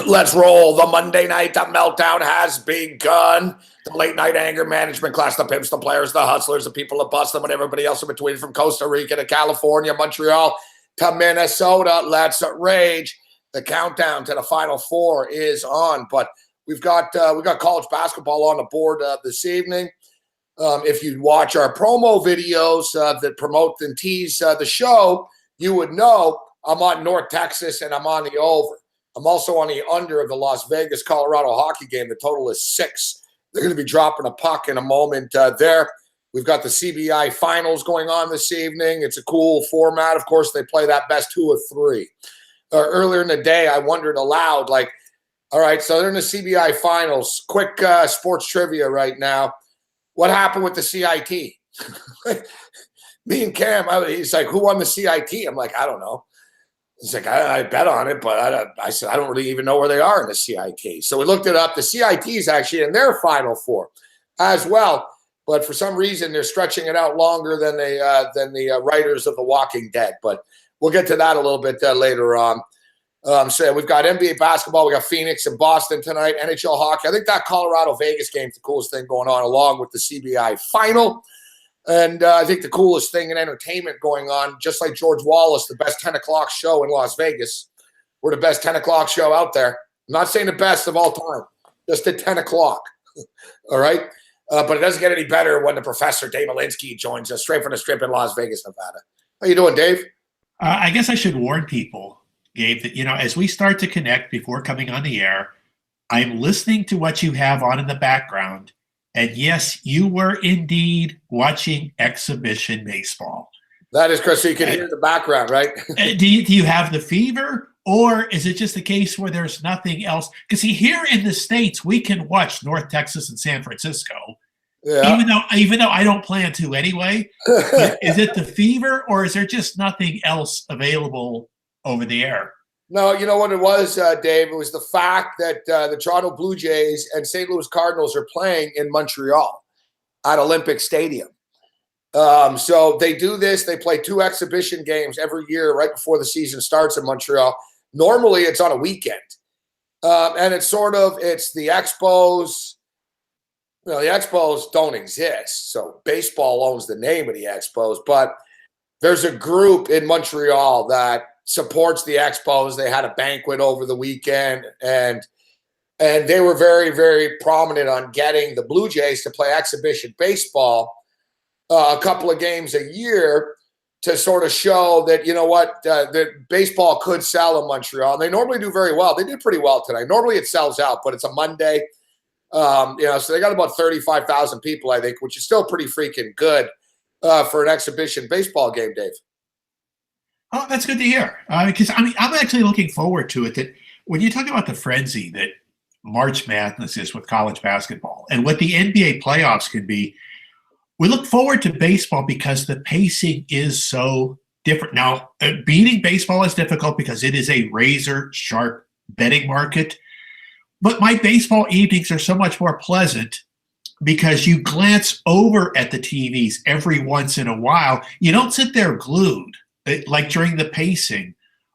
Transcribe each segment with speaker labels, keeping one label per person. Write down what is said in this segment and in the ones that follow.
Speaker 1: Let's roll. The Monday night, the meltdown has begun. The late night anger management class, the pimps, the players, the hustlers, the people that bust them, and everybody else in between, from Costa Rica to California, Montreal to Minnesota. Let's rage. The countdown to the Final Four is on, but we've got college basketball on the board this evening. If you watch our promo videos that promote and tease the show, you would know I'm on North Texas and I'm on the over. I'm also on the under of the Las Vegas, Colorado hockey game. The total is 6. They're going to be dropping a puck in a moment there. We've got the CBI finals going on this evening. It's a cool format. Of course, they play that best 2 of 3. Earlier in the day, I wondered aloud, like, all right, so they're in the CBI finals. Quick sports trivia right now. What happened with the CIT? Me and Cam, he's like, who won the CIT? I'm like, I don't know. He's like, I bet on it, but I said, I don't really even know where they are in the CIT. So we looked it up. The CIT is actually in their Final Four as well. But for some reason, they're stretching it out longer than the writers of The Walking Dead. But we'll get to that a little bit later on. So we've got NBA basketball. We got Phoenix and Boston tonight. NHL hockey. I think that Colorado-Vegas game is the coolest thing going on, along with the CBI final. And I think the coolest thing in entertainment going on, just like George Wallace, the best 10 o'clock show in Las Vegas. We're the best 10 o'clock show out there. I'm not saying the best of all time, just at 10 o'clock. All right? But it doesn't get any better when the professor, Dave Malinsky, joins us straight from the strip in Las Vegas, Nevada. How you doing, Dave?
Speaker 2: I guess I should warn people, Gabe, that, as we start to connect before coming on the air, I'm listening to what you have on in the background. And yes, you were indeed watching exhibition baseball.
Speaker 1: That is correct. So you can hear the background, right?
Speaker 2: Do you have the fever? Or is it just a case where there's nothing else? Because here in the States, we can watch North Texas and San Francisco. Yeah. Even though I don't plan to anyway. Is it the fever, or is there just nothing else available over the air?
Speaker 1: No, you know what it was, Dave? It was the fact that the Toronto Blue Jays and St. Louis Cardinals are playing in Montreal at Olympic Stadium. So they do this. They play 2 exhibition games every year right before the season starts in Montreal. Normally, it's on a weekend. And it's the Expos. The Expos don't exist. So baseball owns the name of the Expos. But there's a group in Montreal that supports the Expos. They had a banquet over the weekend, and they were very, very prominent on getting the Blue Jays to play exhibition baseball a couple of games a year to sort of show that, that baseball could sell in Montreal. And they normally do very well. They did pretty well tonight. Normally it sells out, but it's a Monday. So they got about 35,000 people, I think, which is still pretty freaking good for an exhibition baseball game, Dave.
Speaker 2: Oh, that's good to hear. Because I'm actually looking forward to it. That when you talk about the frenzy that March Madness is with college basketball and what the NBA playoffs can be, we look forward to baseball because the pacing is so different. Now, beating baseball is difficult because it is a razor sharp betting market. But my baseball evenings are so much more pleasant because you glance over at the TVs every once in a while. You don't sit there glued like during the pacing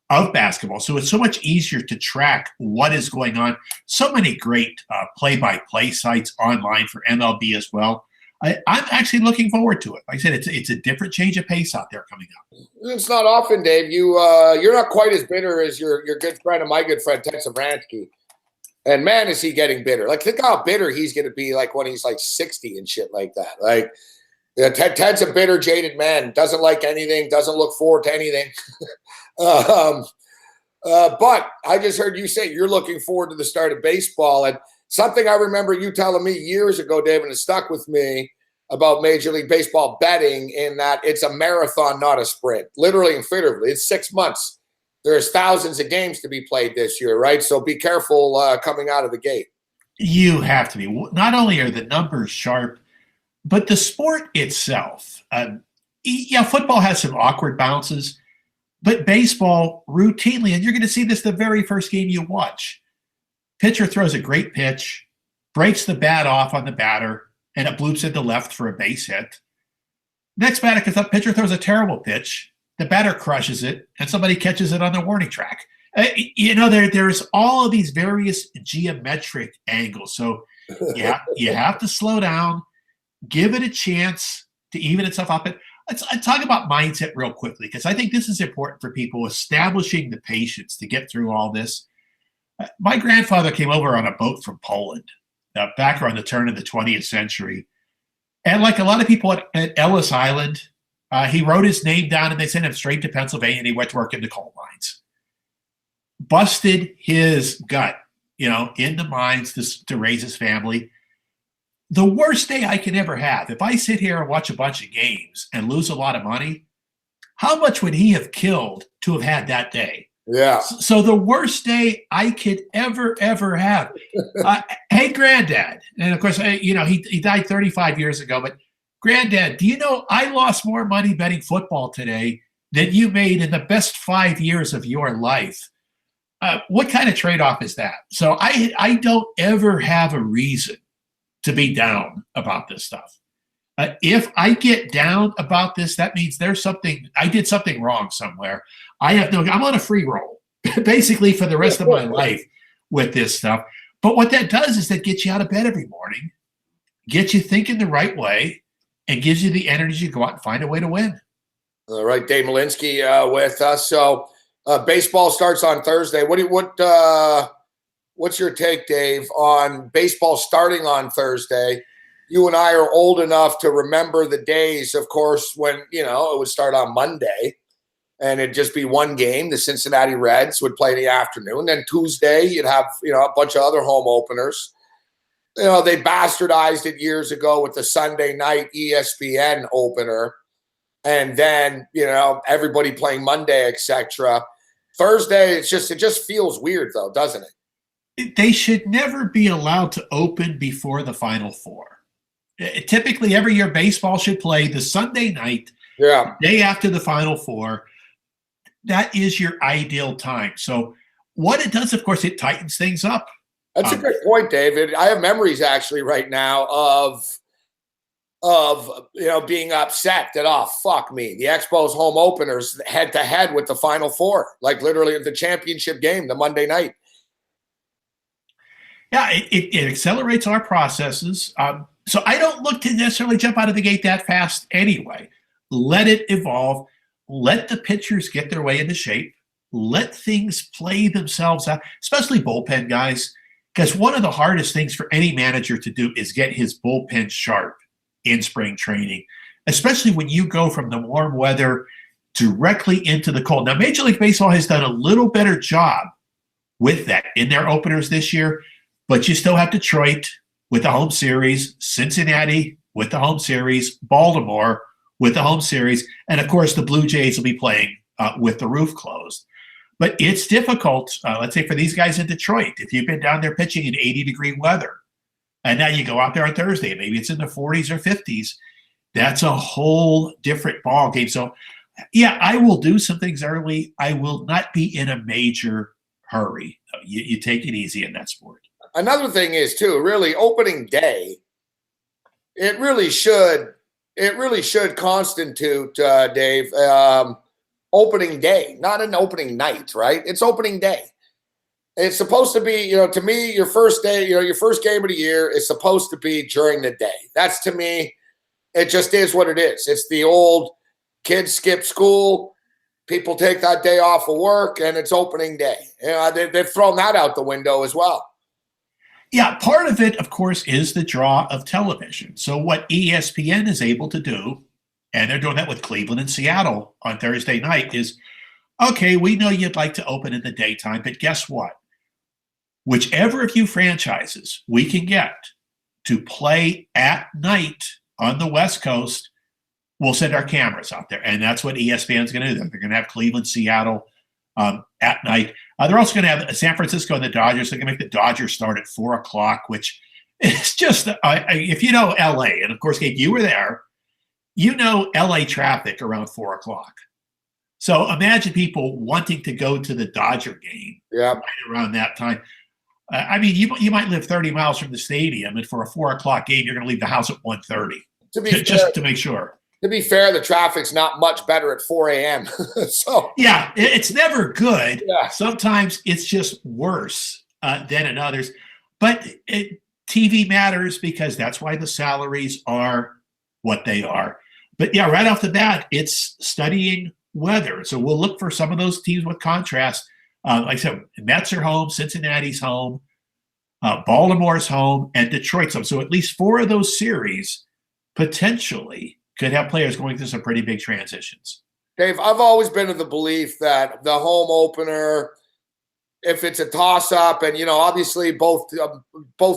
Speaker 2: of basketball. So it's so much easier to track what is going on. So many great play-by-play sites online for MLB as well. I'm actually looking forward to it. Like I said, it's a different change of pace out there coming up.
Speaker 1: It's not often, Dave. You're not quite as bitter as your good friend and my good friend, Ted Savransky. And man, is he getting bitter. Like, think how bitter he's going to be like when he's like 60 and shit like that. Like, Ted's a bitter, jaded man. Doesn't like anything. Doesn't look forward to anything. But I just heard you say you're looking forward to the start of baseball. And something I remember you telling me years ago, Dave, and it stuck with me about Major League Baseball betting, in that it's a marathon, not a sprint. Literally and figuratively. It's 6 months. There's thousands of games to be played this year, right? So be careful coming out of the gate.
Speaker 2: You have to be. Not only are the numbers sharp, but the sport itself. Football has some awkward bounces, but baseball routinely, and you're going to see this the very first game you watch. Pitcher throws a great pitch, breaks the bat off on the batter, and it bloops into left for a base hit. Next batter comes up, pitcher throws a terrible pitch. The batter crushes it, and somebody catches it on the warning track. There's all of these various geometric angles. So you have to slow down, give it a chance to even itself up. Let's talk about mindset real quickly, because I think this is important for people establishing the patience to get through all this. My grandfather came over on a boat from Poland back around the turn of the 20th century. And like a lot of people at Ellis Island, he wrote his name down and they sent him straight to Pennsylvania, and he went to work in the coal mines. Busted his gut, in the mines to raise his family. The worst day I can ever have, if I sit here and watch a bunch of games and lose a lot of money, how much would he have killed to have had that day?
Speaker 1: Yeah.
Speaker 2: So the worst day I could ever have. Hey, Granddad. And of course, he died 35 years ago, but Granddad, do you know I lost more money betting football today than you made in the best 5 years of your life? What kind of trade-off is that? So I don't ever have a reason to be down about this stuff. If I get down about this, that means I did something wrong somewhere. I'm on a free roll, basically, for the rest of my life with this stuff. But what that does is that gets you out of bed every morning, gets you thinking the right way, and gives you the energy to go out and find a way to win.
Speaker 1: All right, Dave Malinsky with us. So baseball starts on Thursday. What's your take, Dave, on baseball starting on Thursday? You and I are old enough to remember the days, of course, when, it would start on Monday and it'd just be one game. The Cincinnati Reds would play in the afternoon. Then Tuesday, you'd have, a bunch of other home openers. They bastardized it years ago with the Sunday night ESPN opener. And then, everybody playing Monday, etc. Thursday, it just feels weird, though, doesn't it?
Speaker 2: They should never be allowed to open before the Final Four. Typically, every year, baseball should play the Sunday night, day after the Final Four. That is your ideal time. So what it does, of course, it tightens things up.
Speaker 1: That's a good point, David. I have memories actually right now of being upset that, oh, fuck me. The Expos home openers head to head with the Final Four, like literally the championship game, the Monday night.
Speaker 2: Yeah, it accelerates our processes. So I don't look to necessarily jump out of the gate that fast anyway. Let it evolve. Let the pitchers get their way into shape. Let things play themselves out, especially bullpen guys, because one of the hardest things for any manager to do is get his bullpen sharp in spring training, especially when you go from the warm weather directly into the cold. Now, Major League Baseball has done a little better job with that in their openers this year, but you still have Detroit with the home series, Cincinnati with the home series, Baltimore with the home series, and of course the Blue Jays will be playing with the roof closed. But it's difficult, let's say for these guys in Detroit, if you've been down there pitching in 80-degree weather, and now you go out there on Thursday, maybe it's in the 40s or 50s, that's a whole different ball game. So, yeah, I will do some things early. I will not be in a major hurry. You take it easy in that sport.
Speaker 1: Another thing is, too, really opening day, it really should constitute, Dave, opening day, not an opening night, right? It's opening day. It's supposed to be, to me, your first day, your first game of the year is supposed to be during the day. That's, to me, it just is what it is. It's the old kids skip school, people take that day off of work, and it's opening day. They've thrown that out the window as well.
Speaker 2: Yeah, part of it, of course, is the draw of television. So what ESPN is able to do, and they're doing that with Cleveland and Seattle on Thursday night, is, okay, we know you'd like to open in the daytime, but guess what? Whichever of you franchises we can get to play at night on the West Coast, we'll send our cameras out there. And that's what ESPN's going to do. They're going to have Cleveland, Seattle at night. They're also going to have San Francisco and the Dodgers. They're going to make the Dodgers start at 4 o'clock, which is just, if you know LA, and of course, Gabe, you were there, LA traffic around 4 o'clock. So imagine people wanting to go to the Dodger game right around that time. You might live 30 miles from the stadium, and for a 4 o'clock game, you're going to leave the house at 1:30 to make sure.
Speaker 1: To be fair, the traffic's not much better at 4 a.m. So
Speaker 2: yeah, it's never good.
Speaker 1: Yeah.
Speaker 2: Sometimes it's just worse than in others. But TV matters because that's why the salaries are what they are. But yeah, right off the bat, it's studying weather. So we'll look for some of those teams with contrast. Like I said, Mets are home, Cincinnati's home, Baltimore's home, and Detroit's home. So at least 4 of those series potentially could have players going through some pretty big transitions.
Speaker 1: Dave, I've always been of the belief that the home opener, if it's a toss-up, and obviously both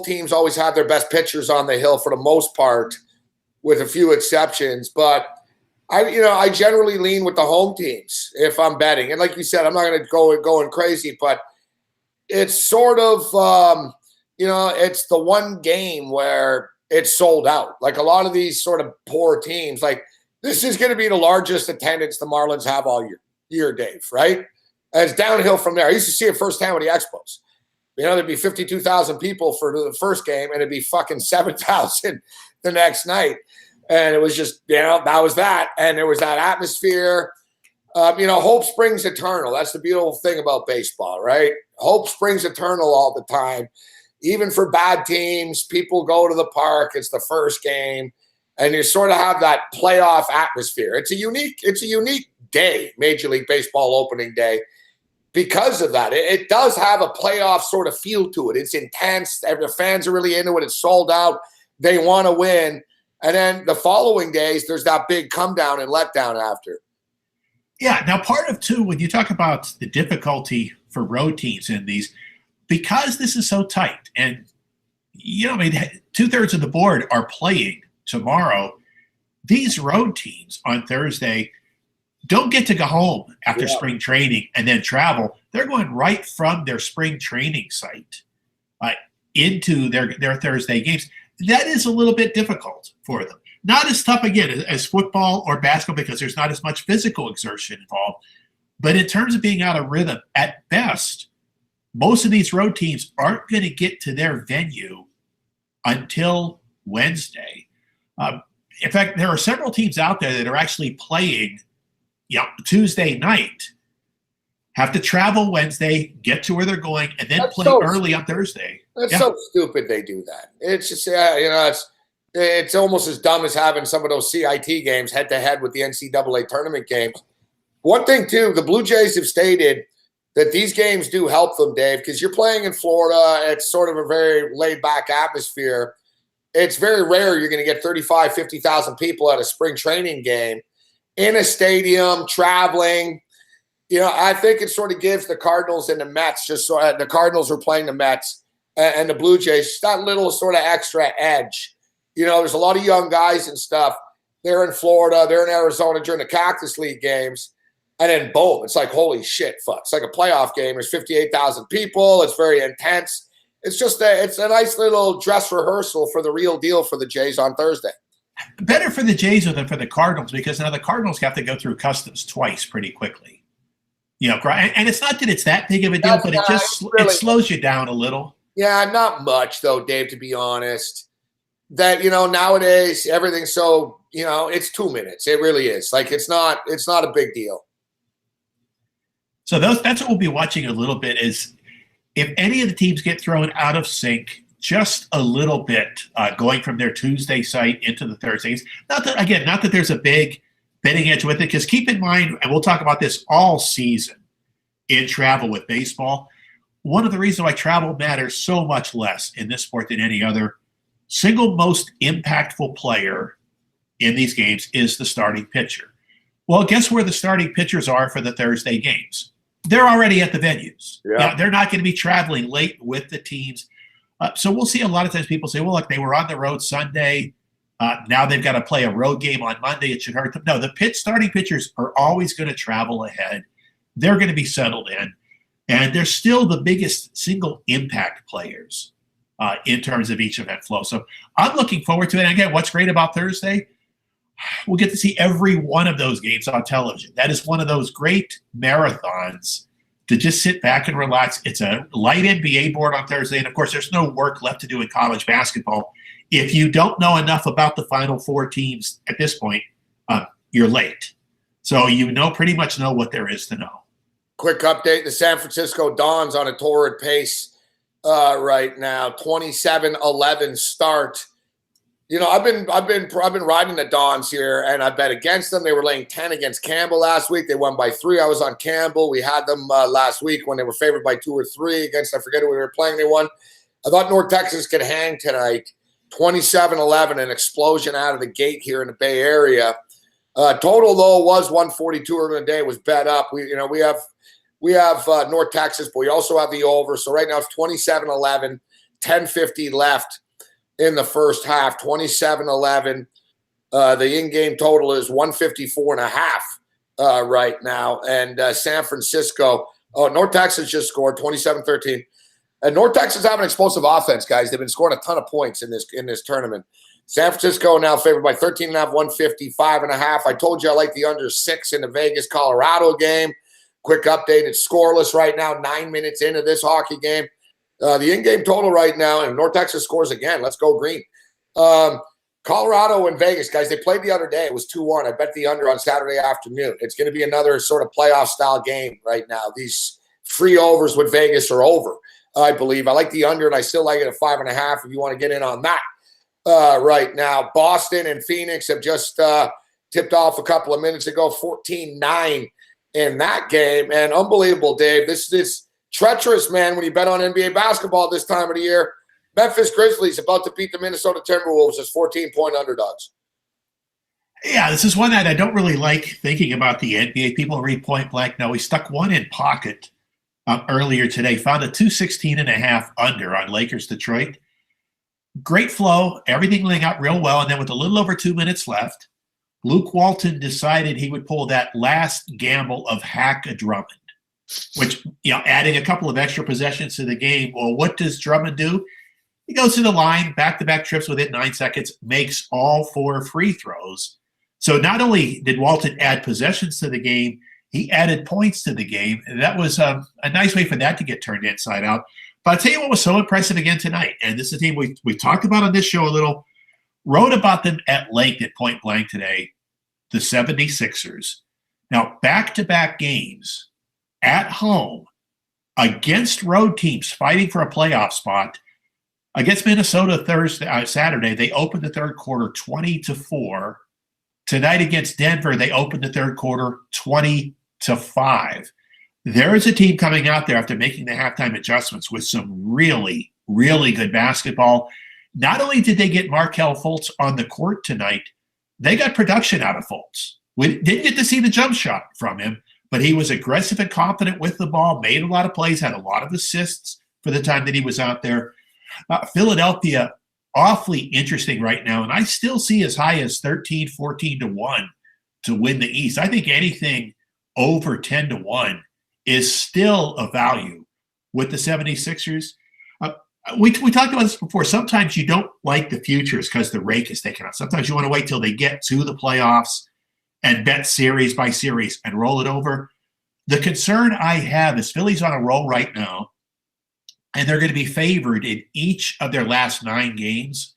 Speaker 1: teams always have their best pitchers on the hill for the most part, with a few exceptions. But I generally lean with the home teams if I'm betting. And like you said, I'm not going to go going crazy, but it's sort of it's the one game where it's sold out. Like a lot of these sort of poor teams, like this is going to be the largest attendance the Marlins have all year, Dave, right? And it's downhill from there. I used to see it firsthand with the Expos. There'd be 52,000 people for the first game, and it'd be fucking 7,000 the next night. And it was just, that was that. And there was that atmosphere. Hope springs eternal. That's the beautiful thing about baseball, right? Hope springs eternal all the time. Even for bad teams, people go to the park. It's the first game. And you sort of have that playoff atmosphere. It's a unique day, Major League Baseball opening day, because of that. It does have a playoff sort of feel to it. It's intense. The fans are really into it. It's sold out. They want to win. And then the following days, there's that big come down and letdown after.
Speaker 2: Yeah. Now, part of, too, when you talk about the difficulty for road teams in these, because this is so tight, and, 2/3 of the board are playing tomorrow, these road teams on Thursday don't get to go home after spring training and then travel. They're going right from their spring training site into their Thursday games. That is a little bit difficult for them. Not as tough, again, as football or basketball because there's not as much physical exertion involved. But in terms of being out of rhythm, at best, most of these road teams aren't going to get to their venue until Wednesday. In fact, there are several teams out there that are actually playing Tuesday night, have to travel Wednesday, get to where they're going, and then play early on Thursday.
Speaker 1: That's so stupid they do that. It's just, it's almost as dumb as having some of those CIT games head-to-head with the NCAA tournament games. One thing, too, the Blue Jays have stated that these games do help them, Dave, because you're playing in Florida. It's sort of a very laid-back atmosphere. It's very rare you're going to get 35, 50,000 people at a spring training game in a stadium, traveling. I think it sort of gives the Cardinals and the Mets, the Cardinals are playing the Mets and the Blue Jays, that little sort of extra edge. There's a lot of young guys and stuff. They're in Florida. They're in Arizona during the Cactus League games. And then, boom, it's like, holy shit, fuck. It's like a playoff game. There's 58,000 people. It's very intense. It's just it's a nice little dress rehearsal for the real deal for the Jays on Thursday.
Speaker 2: Better for the Jays than for the Cardinals because now the Cardinals have to go through customs twice pretty quickly. And it's not that it's that big of a deal, but it slows you down a little. Yeah,
Speaker 1: not much, though, Dave, to be honest. That, nowadays, everything's so, it's 2 minutes. It really is. Like, it's not a big deal.
Speaker 2: So that's what we'll be watching a little bit is if any of the teams get thrown out of sync just a little bit, going from their Tuesday site into the Thursdays. Not that there's a big betting edge with it, because keep in mind, and we'll talk about this all season in travel with baseball, one of the reasons why travel matters so much less in this sport than any other, single most impactful player in these games is the starting pitcher. Well, guess where the starting pitchers are for the Thursday games? They're already at the venues. Yeah. They're not going to be traveling late with the teams. So we'll see a lot of times people say, well, look, they were on the road Sunday. Now they've got to play a road game on Monday. It should hurt them. No, the starting pitchers are always going to travel ahead. They're going to be settled in. And they're still the biggest single impact players in terms of each event flow. So I'm looking forward to it. And again, what's great about Thursday, we'll get to see every one of those games on television. That is one of those great marathons to just sit back and relax. It's a light NBA board on Thursday. And, of course, there's no work left to do in college basketball. If you don't know enough about the Final Four teams at this point, you're late. So pretty much know what there is to know.
Speaker 1: Quick update: the San Francisco Dons on a torrid pace right now, 27-11 start. I've been riding the Dons here, and I bet against them. They were laying 10 against Campbell last week. They won by 3. I was on Campbell. We had them last week when they were favored by 2 or 3 against, I forget who we were playing. They won. I thought North Texas could hang tonight. 27-11, an explosion out of the gate here in the Bay Area. Total though was 142 earlier in the day. It was bet up. We have North Texas, but we also have the over. So right now it's 27-11, 10:50 left in the first half. 27-11. The in-game total is 154.5 right now. And San Francisco, North Texas just scored 27-13. And North Texas have an explosive offense, guys. They've been scoring a ton of points in this tournament. San Francisco now favored by 13.5, 155.5. I told you I like the under 6 in the Vegas-Colorado game. Quick update, it's scoreless right now, 9 minutes into this hockey game. The in-game total right now, and North Texas scores again. Let's go green. Colorado and Vegas, guys, they played the other day. It was 2-1. I bet the under on Saturday afternoon. It's going to be another sort of playoff-style game right now. These free overs with Vegas are over, I believe. I like the under, and I still like it at 5.5 if you want to get in on that. Right now, Boston and Phoenix have just tipped off a couple of minutes ago, 14-9 in that game. And unbelievable, Dave. This is treacherous, man, when you bet on NBA basketball this time of the year. Memphis Grizzlies about to beat the Minnesota Timberwolves as 14-point underdogs.
Speaker 2: Yeah, this is one that I don't really like thinking about the NBA. People read point blank. No, we stuck one in pocket earlier today. Found a 216.5 under on Lakers Detroit. Great flow, everything laying out real well. And then with a little over 2 minutes left, Luke Walton decided he would pull that last gamble of hack a Drummond, which, adding a couple of extra possessions to the game. Well, what does Drummond do? He goes to the line, back-to-back trips within 9 seconds, makes all 4 free throws. So not only did Walton add possessions to the game, he added points to the game. And that was a nice way for that to get turned inside out. But I'll tell you what was so impressive again tonight, and this is a team we talked about on this show a little, wrote about them at length at point blank today, the 76ers. Now, back-to-back games at home against road teams fighting for a playoff spot. Against Minnesota Saturday, they opened the third quarter 20-4. Tonight against Denver, they opened the third quarter 20-5. There is a team coming out there after making the halftime adjustments with some really, really good basketball. Not only did they get Markelle Fultz on the court tonight, they got production out of Fultz. We didn't get to see the jump shot from him, but he was aggressive and confident with the ball, made a lot of plays, had a lot of assists for the time that he was out there. Philadelphia, awfully interesting right now, and I still see as high as 13, 14-1 to win the East. I think anything over 10-1 is still a value with the 76ers. We talked about this before. Sometimes you don't like the futures because the rake is taken out. Sometimes you want to wait till they get to the playoffs and bet series by series and roll it over. The concern I have is Philly's on a roll right now, and they're going to be favored in each of their last 9 games.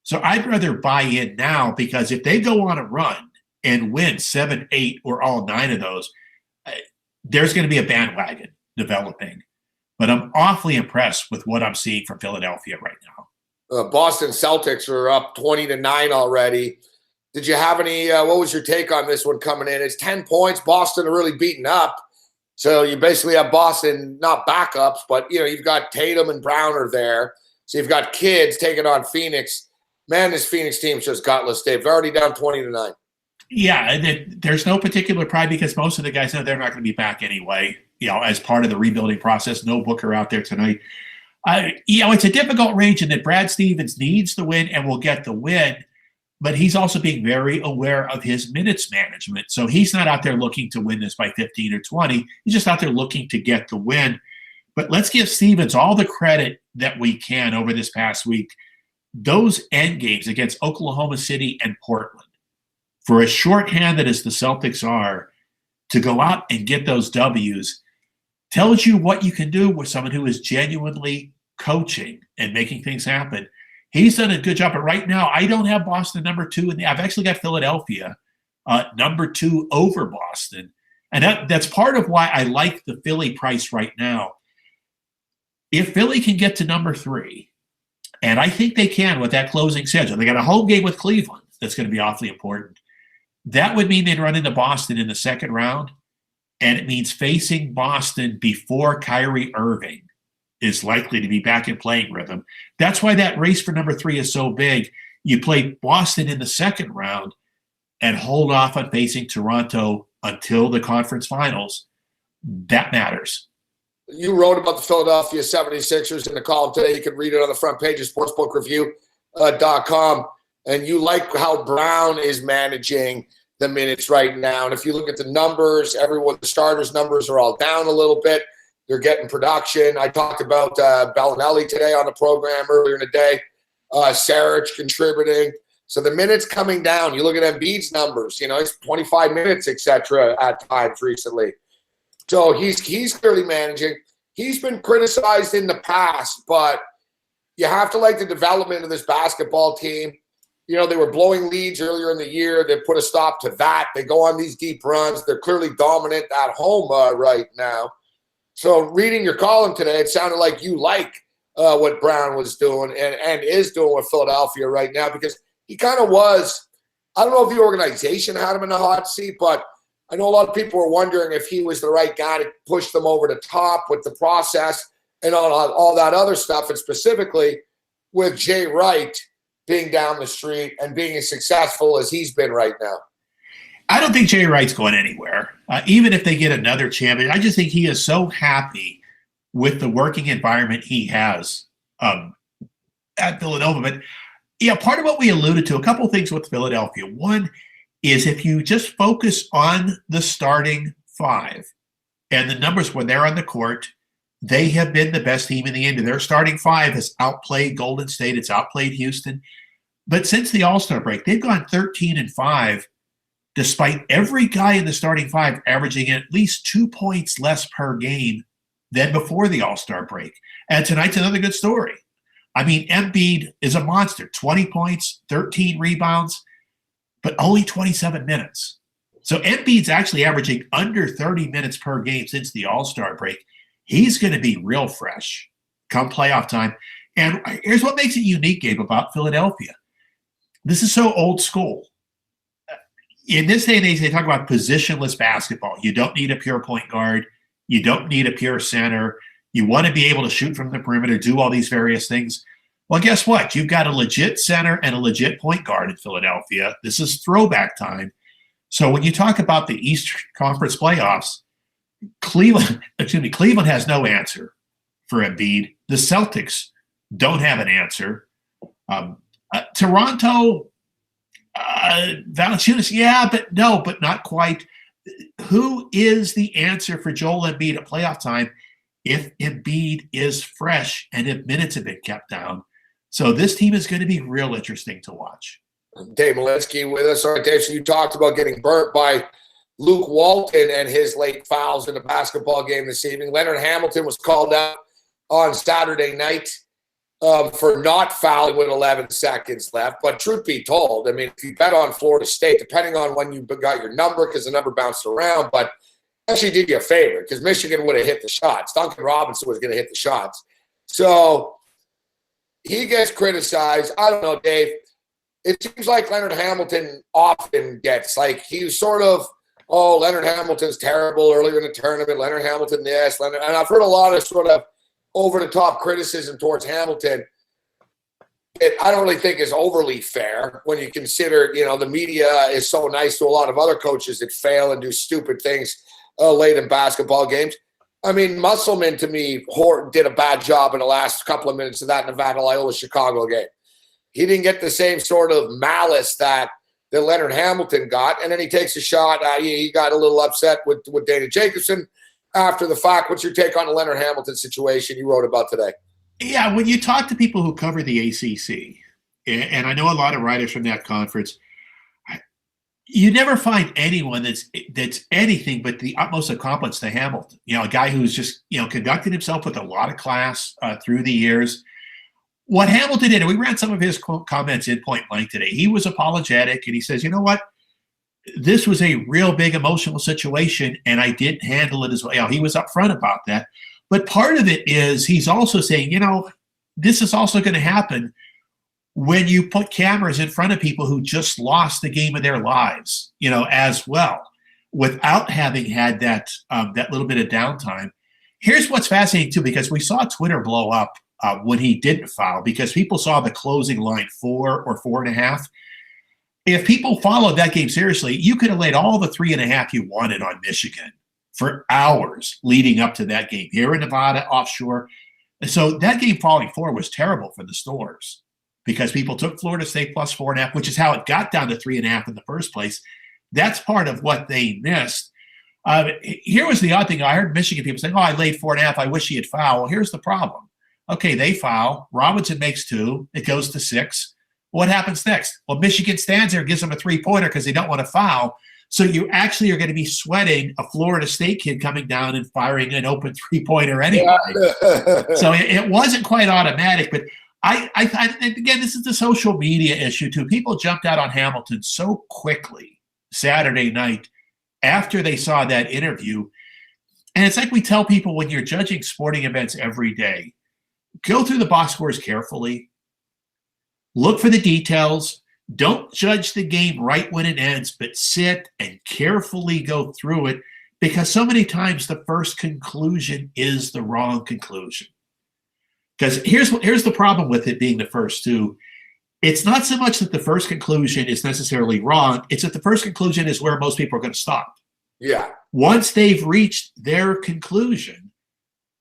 Speaker 2: So I'd rather buy in now, because if they go on a run and win 7, 8, or all 9 of those, there's going to be a bandwagon developing. But I'm awfully impressed with what I'm seeing from Philadelphia right now.
Speaker 1: Boston Celtics are up 20-9 already. Did you have any, what was your take on this one coming in? It's 10 points. Boston are really beaten up. So you basically have Boston, not backups, but, you've got Tatum and Brown are there. So you've got kids taking on Phoenix. Man, this Phoenix team's just gutless, Dave. They're already down 20-9.
Speaker 2: Yeah, there's no particular pride because most of the guys know they're not going to be back anyway, as part of the rebuilding process. No Booker out there tonight. It's a difficult range, and that Brad Stevens needs the win and will get the win, but he's also being very aware of his minutes management. So he's not out there looking to win this by 15 or 20. He's just out there looking to get the win. But let's give Stevens all the credit that we can over this past week. Those end games against Oklahoma City and Portland, for as shorthanded as the Celtics are, to go out and get those W's tells you what you can do with someone who is genuinely coaching and making things happen. He's done a good job, but right now I don't have Boston number 2, and I've actually got Philadelphia number 2 over Boston. And that's part of why I like the Philly price right now. If Philly can get to number 3, and I think they can with that closing schedule, they got a home game with Cleveland that's going to be awfully important. That would mean they'd run into Boston in the second round, and it means facing Boston before Kyrie Irving is likely to be back in playing rhythm. That's why that race for number 3 is so big. You play Boston in the second round and hold off on facing Toronto until the conference finals. That matters.
Speaker 1: You wrote about the Philadelphia 76ers in the column today. You can read it on the front page of sportsbookreview.com. And you like how Brown is managing the minutes right now. And if you look at the numbers, the starters' numbers are all down a little bit. They're getting production. I talked about Bellinelli today on the program earlier in the day. Saric contributing. So the minutes coming down. You look at Embiid's numbers. He's 25 minutes, etc. at times recently. So he's clearly managing. He's been criticized in the past, but you have to like the development of this basketball team. They were blowing leads earlier in the year. They put a stop to that. They go on these deep runs. They're clearly dominant at home right now. So reading your column today, it sounded like you like what Brown was doing and is doing with Philadelphia right now, because he kind of was, I don't know if the organization had him in the hot seat, but I know a lot of people were wondering if he was the right guy to push them over the top with the process and all that other stuff, and specifically with Jay Wright being down the street and being as successful as he's been right now.
Speaker 2: I don't think Jay Wright's going anywhere, even if they get another champion. I just think he is so happy with the working environment he has at Villanova. But yeah, part of what we alluded to, a couple of things with Philadelphia. One is if you just focus on the starting 5 and the numbers when they're on the court, they have been the best team in the NBA. Their starting 5 has outplayed Golden State. It's outplayed Houston. But since the All-Star break, they've gone 13-5, despite every guy in the starting 5 averaging at least 2 points less per game than before the All-Star break. And tonight's another good story. I mean, Embiid is a monster. 20 points, 13 rebounds, but only 27 minutes. So Embiid's actually averaging under 30 minutes per game since the All-Star break. He's going to be real fresh come playoff time. And here's what makes it unique, Gabe, about Philadelphia. This is so old school. In this day and age, they talk about positionless basketball. You don't need a pure point guard. You don't need a pure center. You want to be able to shoot from the perimeter, do all these various things. Well, guess what? You've got a legit center and a legit point guard in Philadelphia. This is throwback time. So when you talk about the Eastern Conference playoffs, Cleveland has no answer for Embiid. The Celtics don't have an answer. Toronto, Valanciunas, but not quite. Who is the answer for Joel Embiid at playoff time if Embiid is fresh and if minutes have been kept down? So this team is going to be real interesting to watch.
Speaker 1: Dave Morency with us. All right, Dave, so you talked about getting burnt by Luke Walton and his late fouls in the basketball game this evening. Leonard Hamilton was called out on Saturday night for not fouling with 11 seconds left. But truth be told, I mean, if you bet on Florida State, depending on when you got your number, because the number bounced around, but actually did you a favor because Michigan would have hit the shots. Duncan Robinson was going to hit the shots. So he gets criticized. I don't know, Dave. It seems like Leonard Hamilton often gets, like, he's sort of, oh, Leonard Hamilton's terrible earlier in the tournament. Leonard Hamilton this, and I've heard a lot of sort of over-the-top criticism towards Hamilton. I don't really think is overly fair when you consider, the media is so nice to a lot of other coaches that fail and do stupid things late in basketball games. I mean, Musselman, to me, did a bad job in the last couple of minutes of that Nevada-Loyola-Chicago game. He didn't get the same sort of malice that Leonard Hamilton got, and then he takes a shot. He got a little upset with Dana Jacobson after the fact. What's your take on the Leonard Hamilton situation you wrote about today?
Speaker 2: Yeah, when you talk to people who cover the ACC, and I know a lot of writers from that conference, you never find anyone that's anything but the utmost accomplice to Hamilton. A guy who's just conducted himself with a lot of class through the years. What Hamilton did, and we ran some of his comments in point blank today, he was apologetic, and he says, you know what? this was a real big emotional situation, and I didn't handle it as well. He was upfront about that. But part of it is he's also saying, this is also going to happen when you put cameras in front of people who just lost the game of their lives, as well, without having had that little bit of downtime. Here's what's fascinating, too, because we saw Twitter blow up when he didn't foul, because people saw the closing line 4 or 4.5. If people followed that game seriously, you could have laid all the 3.5 you wanted on Michigan for hours leading up to that game here in Nevada, offshore. So that game falling 4 was terrible for the stores because people took Florida State plus 4.5, which is how it got down to 3.5 in the first place. That's part of what they missed. Here was the odd thing. I heard Michigan people saying, I laid 4.5. I wish he had fouled. Well, here's the problem. Okay, they foul. Robinson makes 2. It goes to 6. What happens next? Well, Michigan stands there and gives them a 3-pointer because they don't want to foul. So you actually are going to be sweating a Florida State kid coming down and firing an open 3-pointer anyway. Yeah. So it wasn't quite automatic. But I again, this is the social media issue too. People jumped out on Hamilton so quickly Saturday night after they saw that interview. And it's like we tell people when you're judging sporting events every day, go through the box scores carefully. Look for the details. Don't judge the game right when it ends, but sit and carefully go through it, because so many times the first conclusion is the wrong conclusion. Because here's the problem with it being the first two. It's not so much that the first conclusion is necessarily wrong. It's that the first conclusion is where most people are going to stop.
Speaker 1: Yeah.
Speaker 2: Once they've reached their conclusion,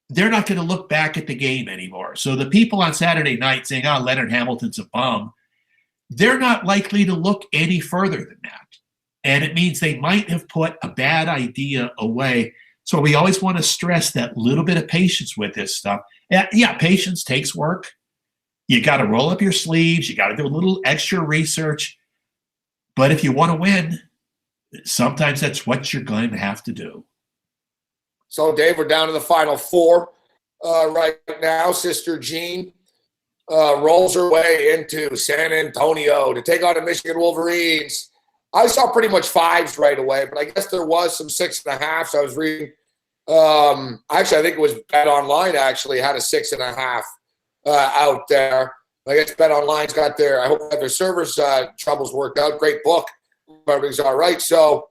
Speaker 2: they're not going to look back at the game anymore. So the people on Saturday night saying, Leonard Hamilton's a bum, they're not likely to look any further than that. And it means they might have put a bad idea away. So we always want to stress that little bit of patience with this stuff. Yeah, patience takes work. You got to roll up your sleeves. You got to do a little extra research. But if you want to win, sometimes that's what you're going to have to do.
Speaker 1: So, Dave, we're down to the Final Four right now. Sister Jean rolls her way into San Antonio to take on the Michigan Wolverines. I saw pretty much 5s right away, but I guess there was some 6.5s. I was reading. Actually, I think it was Bet Online actually had a 6.5 out there. I guess Bet Online's got I hope their servers troubles worked out. Great book. Everything's all right. So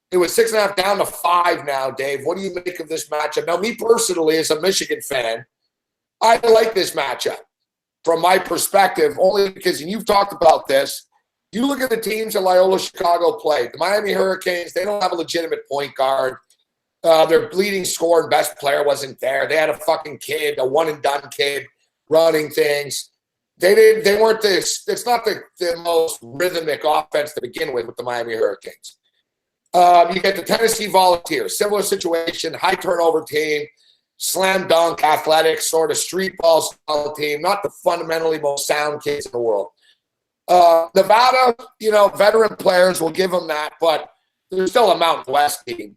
Speaker 1: it was 6.5 down to 5 now, Dave. What do you make of this matchup? Now, me personally, as a Michigan fan, I like this matchup from my perspective, only because, and you've talked about this, you look at the teams that Loyola Chicago played. The Miami Hurricanes, they don't have a legitimate point guard. Their leading scorer and best player wasn't there. They had a fucking kid, a one-and-done kid running things. They weren't this. It's not the most rhythmic offense to begin with the Miami Hurricanes. You get the Tennessee Volunteers, similar situation, high turnover team, slam dunk, athletic, sort of street ball style team, not the fundamentally most sound kids in the world. Nevada, veteran players will give them that, but they're still a Mountain West team.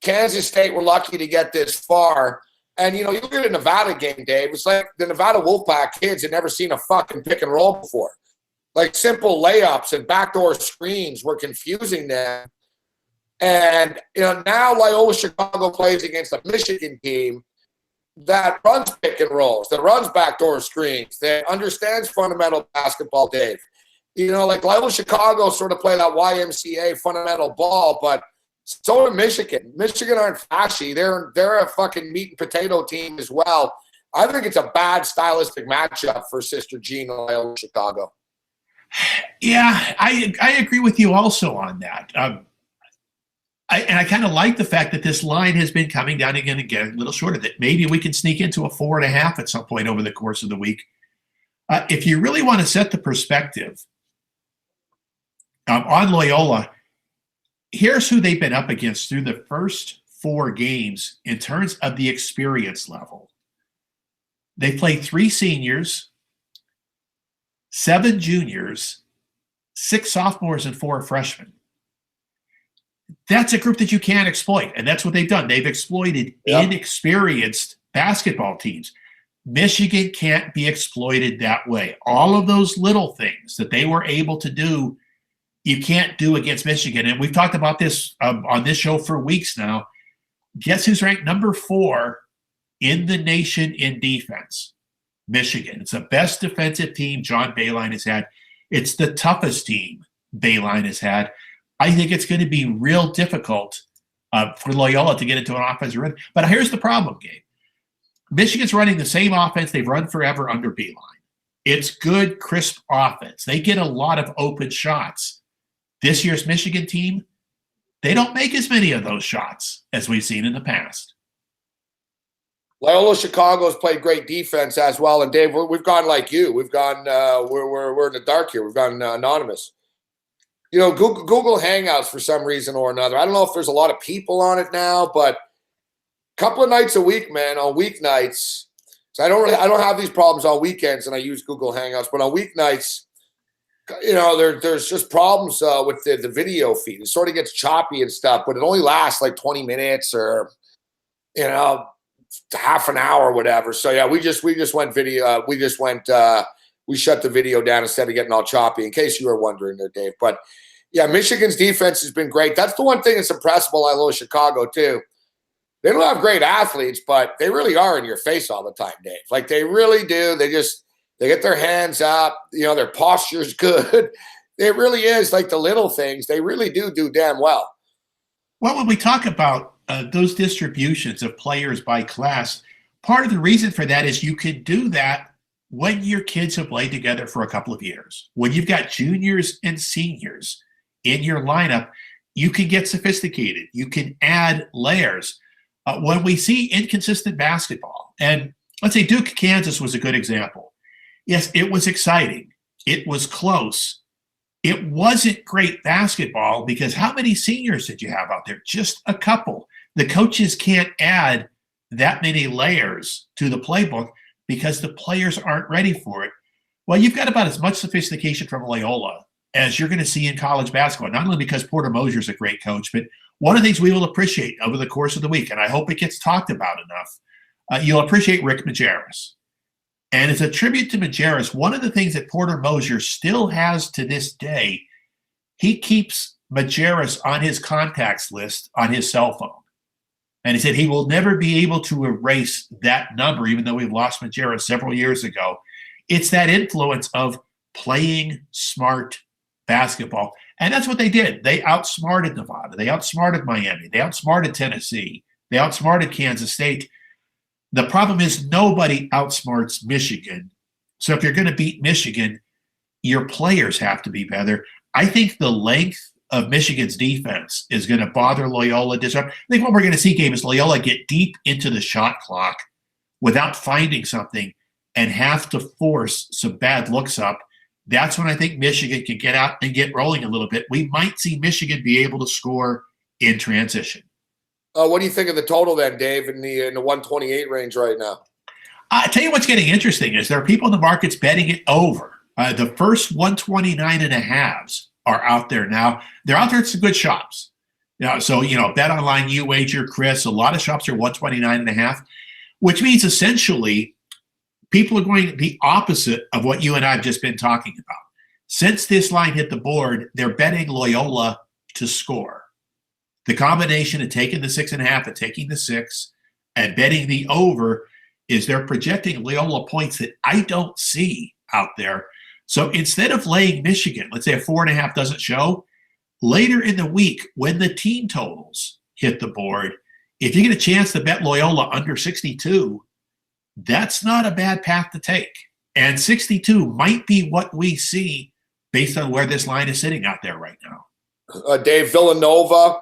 Speaker 1: Kansas State were lucky to get this far. And, you look at a Nevada game, Dave, it's like the Nevada Wolfpack kids had never seen a fucking pick and roll before. Like simple layups and backdoor screens were confusing them. And, now Loyola Chicago plays against a Michigan team that runs pick and rolls, that runs backdoor screens, that understands fundamental basketball, Dave. Like Loyola Chicago sort of play that YMCA fundamental ball, but so did Michigan. Michigan aren't flashy. They're a fucking meat and potato team as well. I think it's a bad stylistic matchup for Sister Jean and Loyola Chicago.
Speaker 2: Yeah, I agree with you also on that. I kind of like the fact that this line has been coming down again and getting a little shorter, that maybe we can sneak into a 4.5 at some point over the course of the week. If you really want to set the perspective on Loyola, here's who they've been up against through the first 4 games in terms of the experience level. They played 3 seniors, 7 juniors, 6 sophomores, and 4 freshmen. That's a group that you can't exploit, and that's what they've done. They've exploited inexperienced basketball teams. Michigan can't be exploited that way. All of those little things that they were able to do you can't do against Michigan. And we've talked about this on this show for weeks now. Guess who's ranked number 4 in the nation in defense? Michigan. It's the best defensive team John Beilein has had. It's the toughest team Beilein has had. I think it's going to be real difficult for Loyola to get into an offensive rhythm. But here's the problem, Gabe. Michigan's running the same offense they've run forever under Beilein. It's good, crisp offense. They get a lot of open shots. This year's Michigan team, they don't make as many of those shots as we've seen in the past.
Speaker 1: Loyola Chicago's played great defense as well. And Dave, we've gone like you. We've gone. We're in the dark here. We've gone anonymous. You know, Google Hangouts for some reason or another. I don't know if there's a lot of people on it now, but a couple of nights a week, man, on weeknights. So I don't have these problems on weekends, and I use Google Hangouts. But on weeknights, you know, there's just problems with the video feed. It sort of gets choppy and stuff, but it only lasts like 20 minutes or, you know, half an hour or whatever. So yeah, we just went video. We shut the video down instead of getting all choppy, in case you were wondering there, Dave. But yeah, Michigan's defense has been great. That's the one thing that's impressive. I love Chicago too. They don't have great athletes, but they really are in your face all the time, Dave. Like they really do. They get their hands up. You know, their posture's good. It really is like the little things. They really do damn well.
Speaker 2: Well, when we talk about those distributions of players by class, part of the reason for that is you can do that when your kids have played together for a couple of years. When you've got juniors and seniors in your lineup, you can get sophisticated. You can add layers. When we see inconsistent basketball, and let's say Duke, Kansas was a good example. Yes, it was exciting. It was close. It wasn't great basketball because how many seniors did you have out there? Just a couple. The coaches can't add that many layers to the playbook because the players aren't ready for it. Well, you've got about as much sophistication from Loyola as you're going to see in college basketball, not only because Porter Mosier's a great coach, but one of the things we will appreciate over the course of the week, and I hope it gets talked about enough, you'll appreciate Rick Majerus. And as a tribute to Majerus, one of the things that Porter Mosier still has to this day, he keeps Majerus on his contacts list on his cell phone. And he said he will never be able to erase that number, even though we've lost Majerus several years ago. It's that influence of playing smart basketball. And that's what they did. They outsmarted Nevada. They outsmarted Miami. They outsmarted Tennessee. They outsmarted Kansas State. The problem is nobody outsmarts Michigan. So if you're going to beat Michigan, your players have to be better. I think the length of Michigan's defense is going to bother Loyola. I think what we're going to see, Gabe, is Loyola get deep into the shot clock without finding something and have to force some bad looks up. That's when I think Michigan can get out and get rolling a little bit. We might see Michigan be able to score in transition.
Speaker 1: What do you think of the total then, Dave, in the 128 range right now?
Speaker 2: I tell you what's getting interesting is there are people in the markets betting it over. The first 129 and a halves are out there now. They're out there at some good shops. So, Bet Online, You Wager, Chris, a lot of shops are 129 and a half, which means essentially people are going the opposite of what you and I have just been talking about. Since this line hit the board, they're betting Loyola to score. The combination of taking the 6.5 and taking the 6 and betting the over is they're projecting Loyola points that I don't see out there. So instead of laying Michigan, let's say a 4.5 doesn't show, later in the week when the team totals hit the board, if you get a chance to bet Loyola under 62, that's not a bad path to take. And 62 might be what we see based on where this line is sitting out there right now.
Speaker 1: Dave, Villanova.